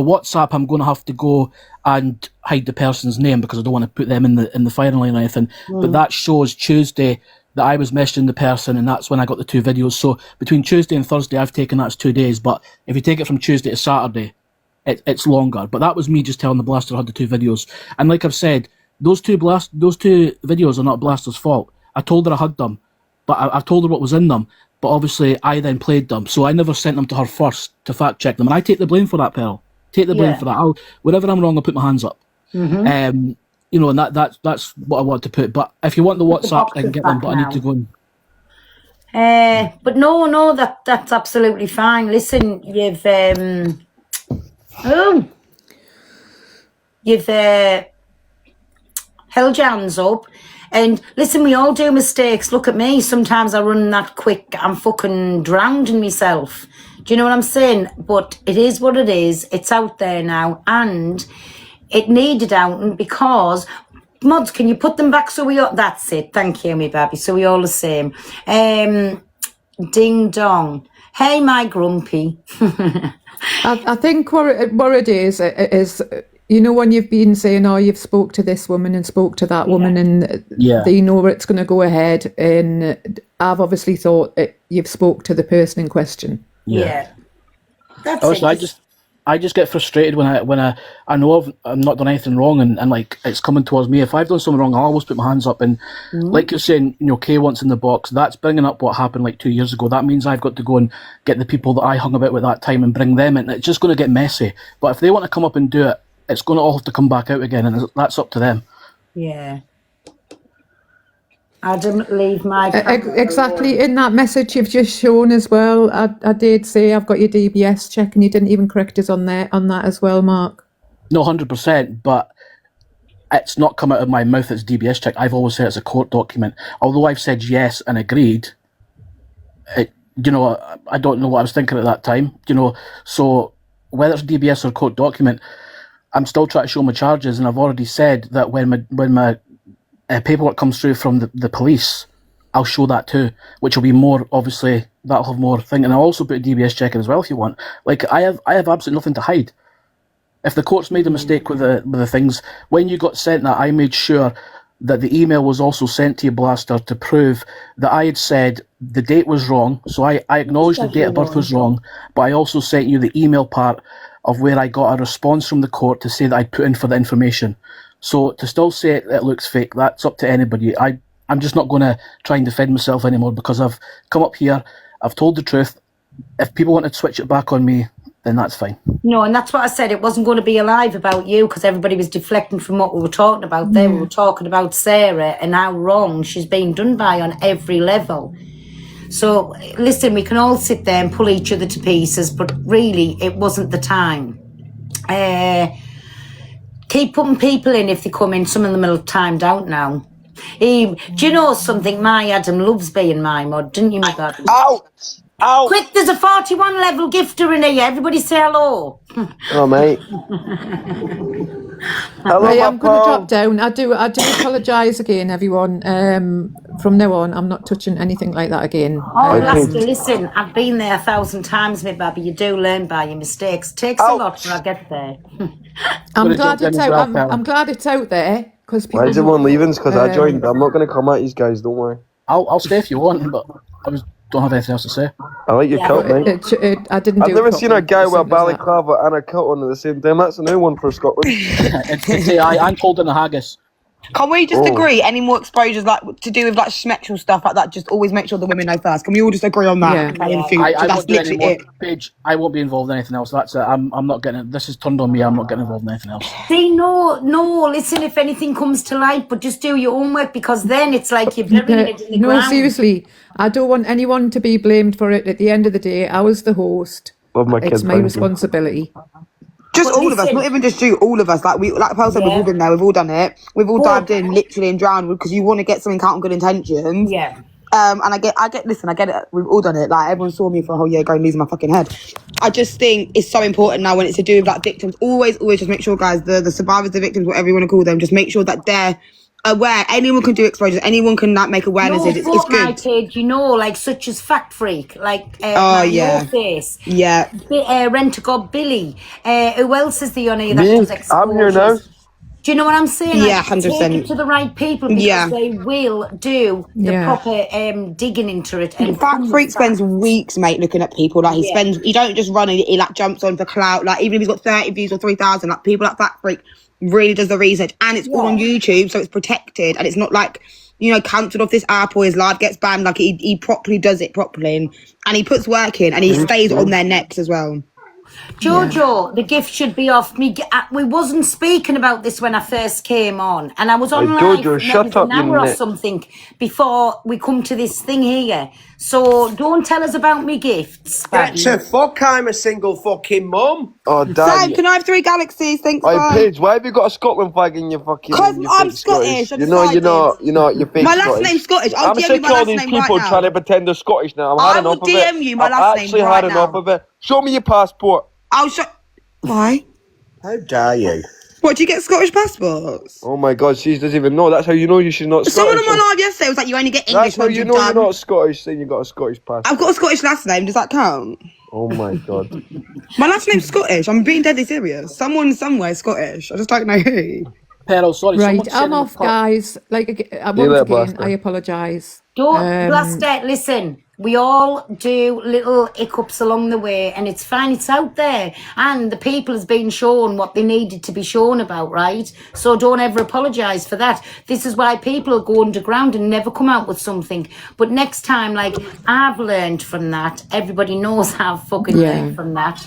Speaker 6: WhatsApp, I'm going to have to go and hide the person's name because I don't want to put them in the firing line or anything. But that shows Tuesday that I was messaging the person, and that's when I got the two videos. So between Tuesday and Thursday, I've taken that as 2 days. But if you take it from Tuesday to Saturday, it's longer. But that was me just telling the Blaster I had the two videos. And like I've said, those two videos are not Blaster's fault. I told her I had them, but I told her what was in them. But obviously, I then played them. So I never sent them to her first to fact check them. And I take the blame for that, Pearl. Take the blame for that. Whenever I'm wrong, I'll put my hands up. And that's what I want to put. But if you want the WhatsApp, I can get them, but I need to go and...
Speaker 4: But no, that's absolutely fine. Listen, you've held your hands up. And listen, we all do mistakes. Look at me. Sometimes I run that quick. I'm fucking drowning myself. Do you know what I'm saying? But it is what it is. It's out there now. And it needed out because... Mods, can you put them back so we all... That's it. Thank you, me baby. So we all the same. Ding dong. Hey, my grumpy.
Speaker 15: I think what it is,
Speaker 7: you know, when you've been saying, oh, you've spoke to this woman and spoke to that woman, and
Speaker 6: Yeah.
Speaker 7: they know it's going to go ahead, and I've obviously thought you've spoke to the person in question.
Speaker 4: Yeah. That's
Speaker 6: Also,
Speaker 4: it.
Speaker 6: I just get frustrated when I know I'm not done anything wrong, and like it's coming towards me. If I've done something wrong, I'll always put my hands up. And like you're saying, you know, Kay wants in the box. That's bringing up what happened like 2 years ago. That means I've got to go and get the people that I hung about with that time and bring them in. It's just going to get messy. But if they want to come up and do it, it's going to all have to come back out again, and that's up to them.
Speaker 4: Yeah. Adam, leave my...
Speaker 7: Exactly. In that message you've just shown as well, I did say I've got your DBS check, and you didn't even correct us on that as well, Mark.
Speaker 6: No, 100%, but it's not come out of my mouth. It's DBS check. I've always said it's a court document. Although I've said yes and agreed, I don't know what I was thinking at that time. So whether it's DBS or court document, I'm still trying to show my charges, and I've already said that when my paperwork comes through from the police, I'll show that too, which will be more, obviously, that'll have more thing. And I'll also put a DBS check in as well if you want. Like, I have absolutely nothing to hide. If the court's made a mistake with the things, when you got sent that, I made sure that the email was also sent to you, Blaster, to prove that I had said the date was wrong. So I acknowledged the date of birth was wrong, but I also sent you the email part of where I got a response from the court to say that I'd put in for the information. So to still say it looks fake, that's up to anybody. I'm just not going to try and defend myself anymore, because I've come up here, I've told the truth. If people want to switch it back on me, then that's fine.
Speaker 4: No, and that's what I said. It wasn't going to be a live about you, because everybody was deflecting from what we were talking about there. We were talking about Sarah and how wrong she's been done by on every level. So, listen, we can all sit there and pull each other to pieces, but really, it wasn't the time. Keep putting people in if they come in. Some of them are timed out now. Do you know something? My Adam loves being my mod, didn't you, my God?
Speaker 18: Ow! Ow!
Speaker 4: Quick, there's a 41 level gifter in here. Everybody say hello.
Speaker 18: Hello, mate. Hello,
Speaker 7: I
Speaker 18: my
Speaker 7: am going to
Speaker 18: pal.
Speaker 7: drop down. I do apologise again, everyone. From now on, I'm not touching anything like that again.
Speaker 4: Oh, Lasker, listen, I've been there 1,000 times, my baby. You do learn by your mistakes. Takes a lot till I get there.
Speaker 7: I'm glad it's out. I'm glad it's out there, because people.
Speaker 18: Why is everyone leaving? Because I joined. I'm not going to come at you guys. Don't worry.
Speaker 6: I'll stay if you want, but don't have anything else to say.
Speaker 18: I like your coat, mate.
Speaker 7: I've
Speaker 18: never seen a guy with a balaclava and a coat on at the same time. That's a new one for Scotland.
Speaker 6: It's AI. I'm holding a haggis.
Speaker 1: Can we just
Speaker 18: Oh.
Speaker 1: agree? Any more exposures like to do with like sexual stuff like that? Just always make sure the women know first. Can we all just agree on that?
Speaker 7: Yeah.
Speaker 1: Okay, in future?
Speaker 6: I
Speaker 1: That's
Speaker 6: won't do any
Speaker 1: literally
Speaker 6: more.
Speaker 1: it.
Speaker 6: Paige, I won't be involved in anything else. That's it. I'm not getting it. This is turned on me. I'm not getting involved in anything else.
Speaker 4: See, no, listen, if anything comes to light, but just do your homework, because then it's like you're burying it in the
Speaker 7: No,
Speaker 4: ground.
Speaker 7: seriously, I don't want anyone to be blamed for it. At the end of the day, I was the host.
Speaker 18: Love my
Speaker 7: It's
Speaker 18: kids.
Speaker 7: my
Speaker 18: thank you.
Speaker 7: responsibility.
Speaker 1: Just
Speaker 4: But
Speaker 1: all of us,
Speaker 4: listen-
Speaker 1: not even just you, all of us. Like Pearl said, we've all been there, we've all done it. We've all dived in, literally, and drowned because you want to get something out on good intentions.
Speaker 4: Yeah.
Speaker 1: And I get it. We've all done it. Like, everyone saw me for a whole year going losing my fucking head. I just think it's so important now when it's to do with like victims. Always just make sure, guys, the survivors, the victims, whatever you want to call them, just make sure that they're aware. Anyone can do exposures. Anyone can like make awarenesses. It's
Speaker 4: My
Speaker 1: good.
Speaker 4: Page, like such as Fact Freak, like
Speaker 1: Oh, yeah.
Speaker 4: Your Face,
Speaker 1: Yeah.
Speaker 4: Rent-A-God Billy. Who else is the on here that
Speaker 18: Me,
Speaker 4: does exposures?
Speaker 18: I'm here now.
Speaker 4: Do you know what I'm saying?
Speaker 1: Yeah,
Speaker 4: Like,
Speaker 1: 100%.
Speaker 4: Take it to the right people, because
Speaker 1: Yeah.
Speaker 4: they will do the
Speaker 7: Yeah.
Speaker 4: proper digging into it. And
Speaker 1: Fact Freak spends weeks, mate, looking at people. Like, he don't just run and he like jumps on for clout. Like, even if he's got 30 views or 3,000, like, people like Fact Freak really does the research. And it's all on YouTube, so it's protected. And it's not like, cancelled off this app or his live gets banned. Like, he properly does it properly. And he puts work in and he stays on their necks as well.
Speaker 4: Jojo, the gift should be off me. We wasn't speaking about this when I first came on, and I was on
Speaker 18: Hey,
Speaker 4: live
Speaker 18: Jojo,
Speaker 4: maybe
Speaker 18: shut up,
Speaker 4: an
Speaker 18: you
Speaker 4: hour or
Speaker 18: nit.
Speaker 4: something before we come to this thing here. So don't tell us about me gifts.
Speaker 13: Get to fuck, I'm a single fucking mum.
Speaker 18: Oh,
Speaker 1: Sam,
Speaker 18: damn.
Speaker 1: can I have 3 galaxies? Thanks,
Speaker 18: Hey,
Speaker 1: bye.
Speaker 18: Paige, why have you got a Scotland flag in your fucking...
Speaker 1: 'Cause
Speaker 18: your
Speaker 1: I'm
Speaker 18: fake
Speaker 1: Scottish, I
Speaker 18: You're not, you're fake
Speaker 1: My last
Speaker 18: Scottish.
Speaker 1: name's Scottish. I'll
Speaker 18: I'm
Speaker 1: DM you
Speaker 18: sick
Speaker 1: my
Speaker 18: of all
Speaker 1: last
Speaker 18: these
Speaker 1: name right
Speaker 18: people
Speaker 1: now.
Speaker 18: trying to pretend they're Scottish now.
Speaker 1: I
Speaker 18: I've had
Speaker 1: will
Speaker 18: enough of
Speaker 1: DM
Speaker 18: it.
Speaker 1: you my
Speaker 18: I've
Speaker 1: last name
Speaker 18: actually
Speaker 1: right
Speaker 18: had enough
Speaker 1: now.
Speaker 18: of it. Show me your passport.
Speaker 1: I'll show... Why?
Speaker 18: How dare you?
Speaker 1: What, do you get Scottish passports?
Speaker 18: Oh my God, she doesn't even know. That's how you know she's not
Speaker 1: Someone
Speaker 18: Scottish.
Speaker 1: on my live yesterday was like, you only get English
Speaker 18: That's how
Speaker 1: ones,
Speaker 18: you
Speaker 1: you're
Speaker 18: know you're
Speaker 1: done.
Speaker 18: not Scottish, saying you got a Scottish passport.
Speaker 1: I've got a Scottish last name, does that count?
Speaker 18: Oh my god.
Speaker 1: My last name's Scottish. I'm being deadly serious. Someone somewhere is Scottish. I just don't know who.
Speaker 6: Peril, sorry.
Speaker 7: Right,
Speaker 6: someone said
Speaker 7: I'm
Speaker 6: in the
Speaker 7: off,
Speaker 6: pub-
Speaker 7: guys. Like
Speaker 18: See you
Speaker 7: once
Speaker 18: later,
Speaker 7: again,
Speaker 18: Blaster.
Speaker 7: I apologise.
Speaker 4: Don't Blaster, listen, we all do little hiccups along the way, and it's fine, it's out there, and the people has been shown what they needed to be shown about, right? So don't ever apologise for that. This is why people go underground and never come out with something. But next time, like, I've learned from that. Everybody knows I've fucking learned from that.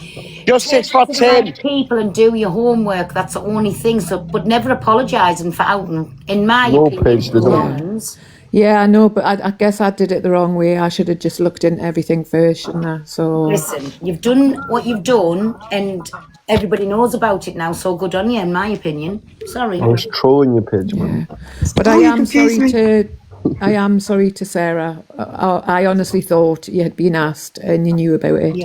Speaker 13: Justice for
Speaker 4: Take it to the
Speaker 13: Tim.
Speaker 4: right people and do your homework. That's the only thing. So, but never apologising for outing, in my
Speaker 18: No
Speaker 4: opinion,
Speaker 18: page, they don't.
Speaker 4: ones.
Speaker 7: Yeah, I know, but I guess I did it the wrong way. I should have just looked into everything first, shouldn't I? So
Speaker 4: Listen, you've done what you've done, and everybody knows about it now. So good on you, in my opinion. Sorry.
Speaker 18: I was trolling your page, man.
Speaker 7: But I am sorry to Sarah. I honestly thought you had been asked and you knew about it,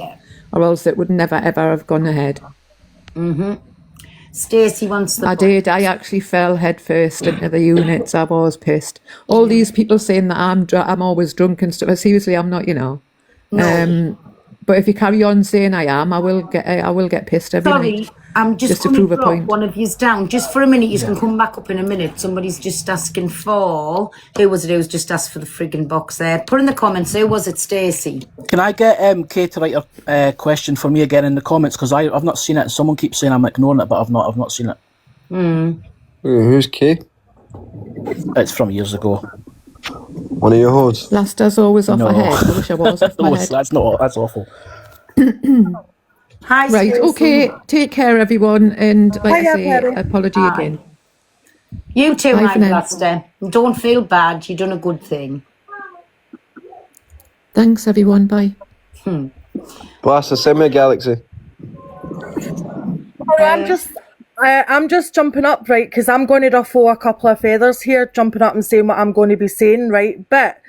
Speaker 7: or else it would never ever have gone ahead.
Speaker 4: Stacey wants the.
Speaker 7: I did. I actually fell head first into the units. I was pissed. All these people saying that I'm always drunk and stuff. Seriously, I'm not. You know.
Speaker 4: No.
Speaker 7: But if you carry on saying I am, I will get pissed every
Speaker 4: Sorry,
Speaker 7: night.
Speaker 4: I'm just
Speaker 7: to
Speaker 4: going to
Speaker 7: prove a
Speaker 4: drop
Speaker 7: point.
Speaker 4: one of yous down just for a minute. You can come back up in a minute. Somebody's just asking for. Who was it? Who's just asked for the frigging box there? Put in the comments. Who was it, Stacey?
Speaker 6: Can I get Kate to write a question for me again in the comments, because I've not seen it. Someone keeps saying I'm ignoring it, but I've not seen it.
Speaker 18: Who's Kay?
Speaker 6: It's from years ago.
Speaker 18: One of your hoes.
Speaker 7: Lasta's always off
Speaker 6: No.
Speaker 7: my head. I wish I was off my
Speaker 6: No,
Speaker 7: head.
Speaker 6: that's awful.
Speaker 4: Hi,
Speaker 7: Right,
Speaker 4: Stacey.
Speaker 7: okay. Take care, everyone, and like
Speaker 4: Hiya,
Speaker 7: I say,
Speaker 4: Perry.
Speaker 7: apology
Speaker 4: Hi.
Speaker 7: again.
Speaker 4: You too,
Speaker 7: Bye
Speaker 4: my
Speaker 7: for now.
Speaker 4: Blaster. Don't feel bad. You've done a good thing.
Speaker 7: Thanks, everyone. Bye.
Speaker 18: Blaster, send me a galaxy.
Speaker 10: Sorry, I'm just jumping up, right, because I'm going to ruffle a couple of feathers here, jumping up and saying what I'm going to be saying, right? But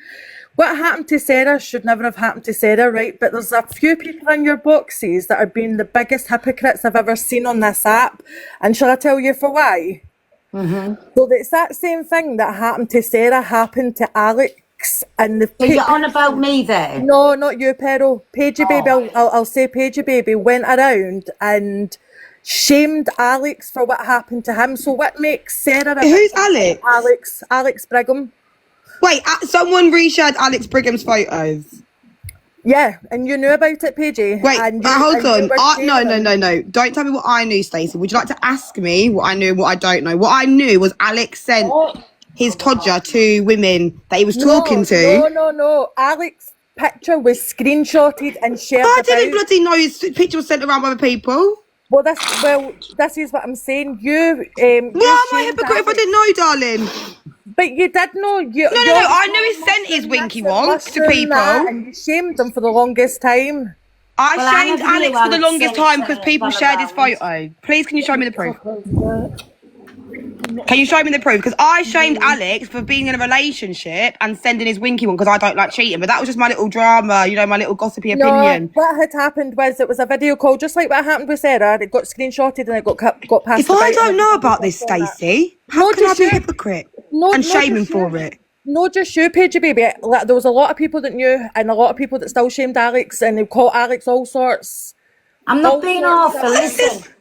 Speaker 10: what happened to Sarah should never have happened to Sarah, right? But there's a few people in your boxes that have been the biggest hypocrites I've ever seen on this app. And shall I tell you for why? So it's that same thing that happened to Sarah happened to Alex. And the
Speaker 4: Are you on about me there?
Speaker 10: No, not you, Perro. Pagey Baby, I'll say Pagey Baby went around and shamed Alex for what happened to him. So what makes Sarah...
Speaker 1: Who's Alex?
Speaker 10: Alex Brigham.
Speaker 1: Wait, someone reshared Alex Brigham's photos.
Speaker 10: Yeah, and you knew about it, Pagey.
Speaker 1: Wait,
Speaker 10: and
Speaker 1: hold on.
Speaker 10: No.
Speaker 1: No. Don't tell me what I knew, Stacey. Would you like to ask me what I knew and what I don't know? What I knew was Alex sent his todger to women that he was talking to.
Speaker 10: No. Alex's picture was screenshotted and shared.
Speaker 1: I didn't bloody know his picture was sent around by other people.
Speaker 10: Well, this is what I'm saying. You,
Speaker 1: well, am I a hypocrite if I didn't know, darling?
Speaker 10: But you did know.
Speaker 1: No. I knew he sent his winky wonks to people.
Speaker 10: And you shamed them for the longest time.
Speaker 1: I
Speaker 4: Well, I
Speaker 1: shamed
Speaker 4: never knew
Speaker 1: Alex for the
Speaker 4: Alex
Speaker 1: longest
Speaker 4: sent
Speaker 1: time because people shared his photo. Please, can you show me the proof? Can you show me the proof? Because I shamed Alex for being in a relationship and sending his winky one because I don't like cheating. But that was just my little drama, my little gossipy opinion.
Speaker 10: No, what had happened was it was a video call, just like what happened with Sarah. It got screenshotted and it got passed.
Speaker 1: If I don't know about this, Stacey, how can I be a hypocrite and shame him for it?
Speaker 10: No, just you, Pagey Baby. Like, there was a lot of people that knew and a lot of people that still shamed Alex and they called Alex all sorts.
Speaker 4: I'm not being awful. Listen,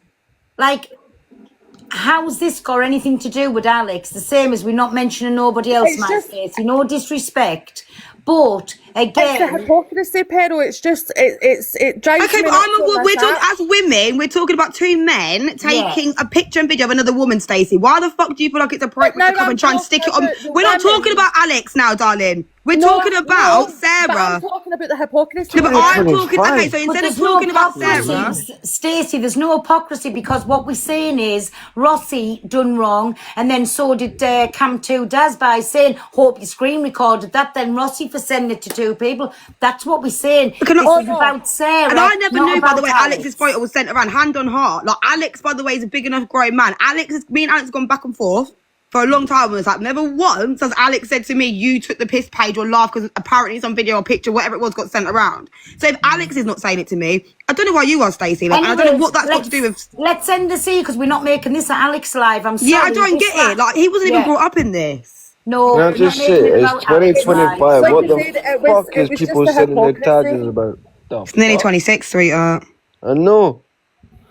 Speaker 4: like, how's this got anything to do with Alex? The same as we're not mentioning nobody else,
Speaker 10: It's
Speaker 4: my
Speaker 10: just-
Speaker 4: Stacey. No disrespect. But again,
Speaker 10: It's the hypocrisy, Pero. It's just it drives
Speaker 1: Okay,
Speaker 10: me
Speaker 1: but
Speaker 10: nuts on
Speaker 1: we're
Speaker 10: this
Speaker 1: talking
Speaker 10: app.
Speaker 1: as women. We're talking about two men taking a picture and video of another woman, Stacey. Why the fuck do you feel like it's appropriate to come and try and stick it on? We're not talking about Alex now, darling. We're talking about
Speaker 10: But
Speaker 1: Sarah.
Speaker 10: I'm talking about the hypocrisy.
Speaker 1: No, but I'm talking. Okay, so
Speaker 4: But
Speaker 1: instead of
Speaker 4: there's no
Speaker 1: talking about
Speaker 4: hypocrisy,
Speaker 1: Sarah,
Speaker 4: Stacey, there's no hypocrisy because what we're saying is Rossi done wrong, and then so did Cam2 Daz by saying, hope you screen recorded that, then Rossi for sending it to two people. That's what we're saying. This is about Sarah.
Speaker 1: and I never
Speaker 4: not
Speaker 1: knew, by the
Speaker 4: about
Speaker 1: way,
Speaker 4: Alex.
Speaker 1: Alex's photo was sent around hand on heart. Like Alex, by the way, is a big enough grown man. Me and Alex have gone back and forth for a long time. It's like never once has Alex said to me, "You took the piss page," or laugh because apparently some video or picture, whatever it was, got sent around. So if Alex is not saying it to me, I don't know why you are, Stacey. Like, I don't know what that's got to do with.
Speaker 4: Let's end the scene because we're not making this at Alex Live. I'm sorry.
Speaker 1: Yeah, I don't get it. Like he wasn't even brought up in this.
Speaker 4: No,
Speaker 18: Can I just say, it's 2025. What the fuck is people sending their charges about?
Speaker 1: It's nearly 26, sweetheart.
Speaker 18: I know.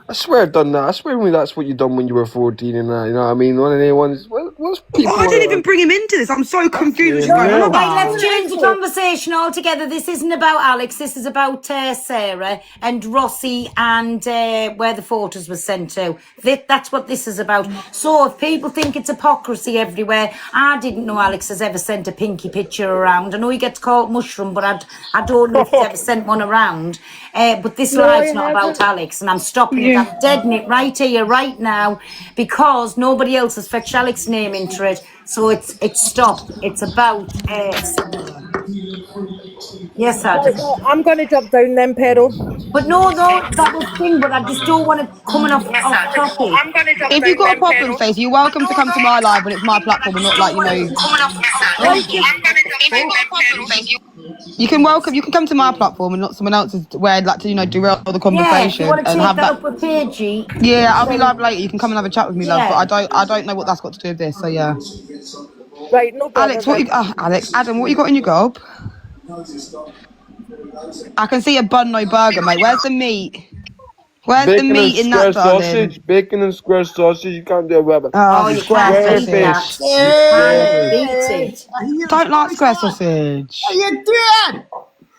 Speaker 18: I swear I've done that. I swear that's what you done when you were 14 and that. You know what I mean? One of the ones. What's people?
Speaker 1: I didn't even bring him into this. I'm so confused. What's going on
Speaker 4: Right,
Speaker 1: about?
Speaker 4: let's change the conversation altogether. This isn't about Alex. This is about Sarah and Rossi and where the photos were sent to. That's what this is about. So if people think it's hypocrisy everywhere, I didn't know Alex has ever sent a pinky picture around. I know he gets called Mushroom, but I don't know if he's ever sent one around. But this live's not about Alex, and I'm stopping it. I'm deading it right here, right now, because nobody else has fetched Alex's name into it. So it's stopped. It's about yes, Adam.
Speaker 19: I'm going to drop down then, Pero.
Speaker 4: But no, that was thing. But I just don't want it coming off topic.
Speaker 1: If you've got a problem, Faith, you're welcome to come to my live when it's my platform and not like, you know. You can come to my platform and not someone else's where I'd like to, you know, derail the conversation
Speaker 4: you want to
Speaker 1: and
Speaker 4: take
Speaker 1: have
Speaker 4: that
Speaker 1: that.
Speaker 4: up with Paigey.
Speaker 1: Yeah, I'll be live later. You can come and have a chat with me, love.
Speaker 4: Yeah.
Speaker 1: But I don't know what that's got to do with this. So yeah.
Speaker 19: Right, no problem.
Speaker 1: Alex, Adam, what you got in your gob? I can see a bun, no burger, mate. Where's the meat? Where's the meat in that, darling?
Speaker 18: Sausage, bacon and square sausage. You can't do a rabbit.
Speaker 1: You
Speaker 18: square
Speaker 1: fish. Don't like square sausage.
Speaker 20: Are you dead?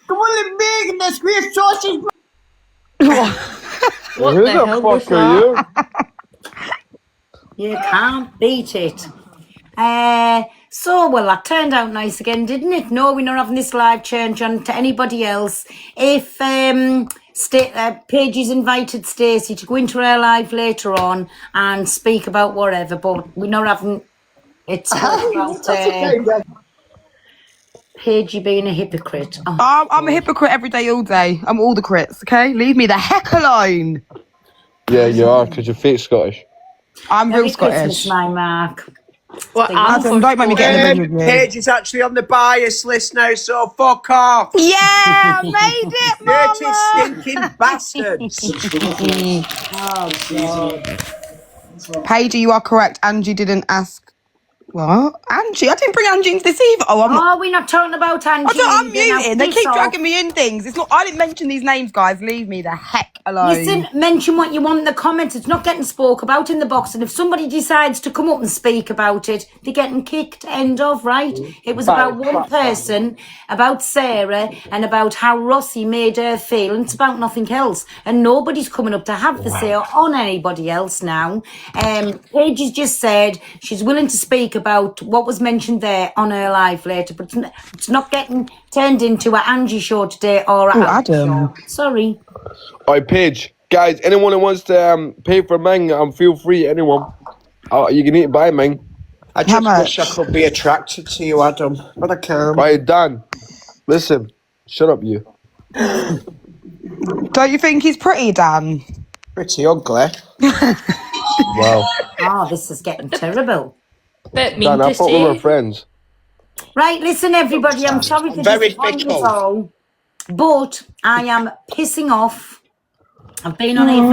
Speaker 20: The only big and the square sausage.
Speaker 18: What Who the hell fuck are you?
Speaker 4: You can't beat it. So, well, that turned out nice again, didn't it? No, we're not having this live change on to anybody else. If Paigey's invited Stacey to go into her live later on and speak about whatever, but we're not having it's about Paigey being a hypocrite. Oh,
Speaker 1: I'm a hypocrite every day, all day. I'm all the crits, okay? Leave me the heck alone.
Speaker 18: Yeah, you are, because you're fake Scottish.
Speaker 1: I'm
Speaker 4: Merry
Speaker 1: real Scottish.
Speaker 4: Christmas, my Mark.
Speaker 19: Well,
Speaker 1: Adam, don't make me get in the bed with you.
Speaker 13: Paige is actually on the bias list now, so fuck off.
Speaker 1: Yeah, I made it, Mama.
Speaker 13: Dirty, stinking bastards.
Speaker 4: Oh, God.
Speaker 1: Paige, you are correct. Angie didn't ask. What? Angie? I didn't bring Angie into this either. Oh,
Speaker 4: we're not talking about Angie.
Speaker 1: I'm muting. They keep dragging me in things. It's not. I didn't mention these names, guys. Leave me the heck alone.
Speaker 4: Listen, mention what you want in the comments. It's not getting spoke about in the box. And if somebody decides to come up and speak about it, they're getting kicked. End of, right? It was about one person, about Sarah, and about how Rossi made her feel. And it's about nothing else. And nobody's coming up to have the say on anybody else now. Paige has just said she's willing to speak about what was mentioned there on her live later, but it's not getting turned into an Angie show today or a
Speaker 1: Adam.
Speaker 4: show. Sorry.
Speaker 18: Alright, Paige. Guys, anyone who wants to pay for Ming, feel free, anyone. You can eat it by Ming.
Speaker 13: I just wish I could be attracted to you, Adam, but I can't.
Speaker 18: Right, Dan. Listen. Shut up, you.
Speaker 1: Don't you think he's pretty, Dan?
Speaker 13: Pretty ugly.
Speaker 18: Wow.
Speaker 4: Oh, this is getting terrible.
Speaker 18: Dan, I thought we were friends.
Speaker 4: Right, listen, everybody. I'm sorry to disappoint you all, but I am pissing off. I've been on here for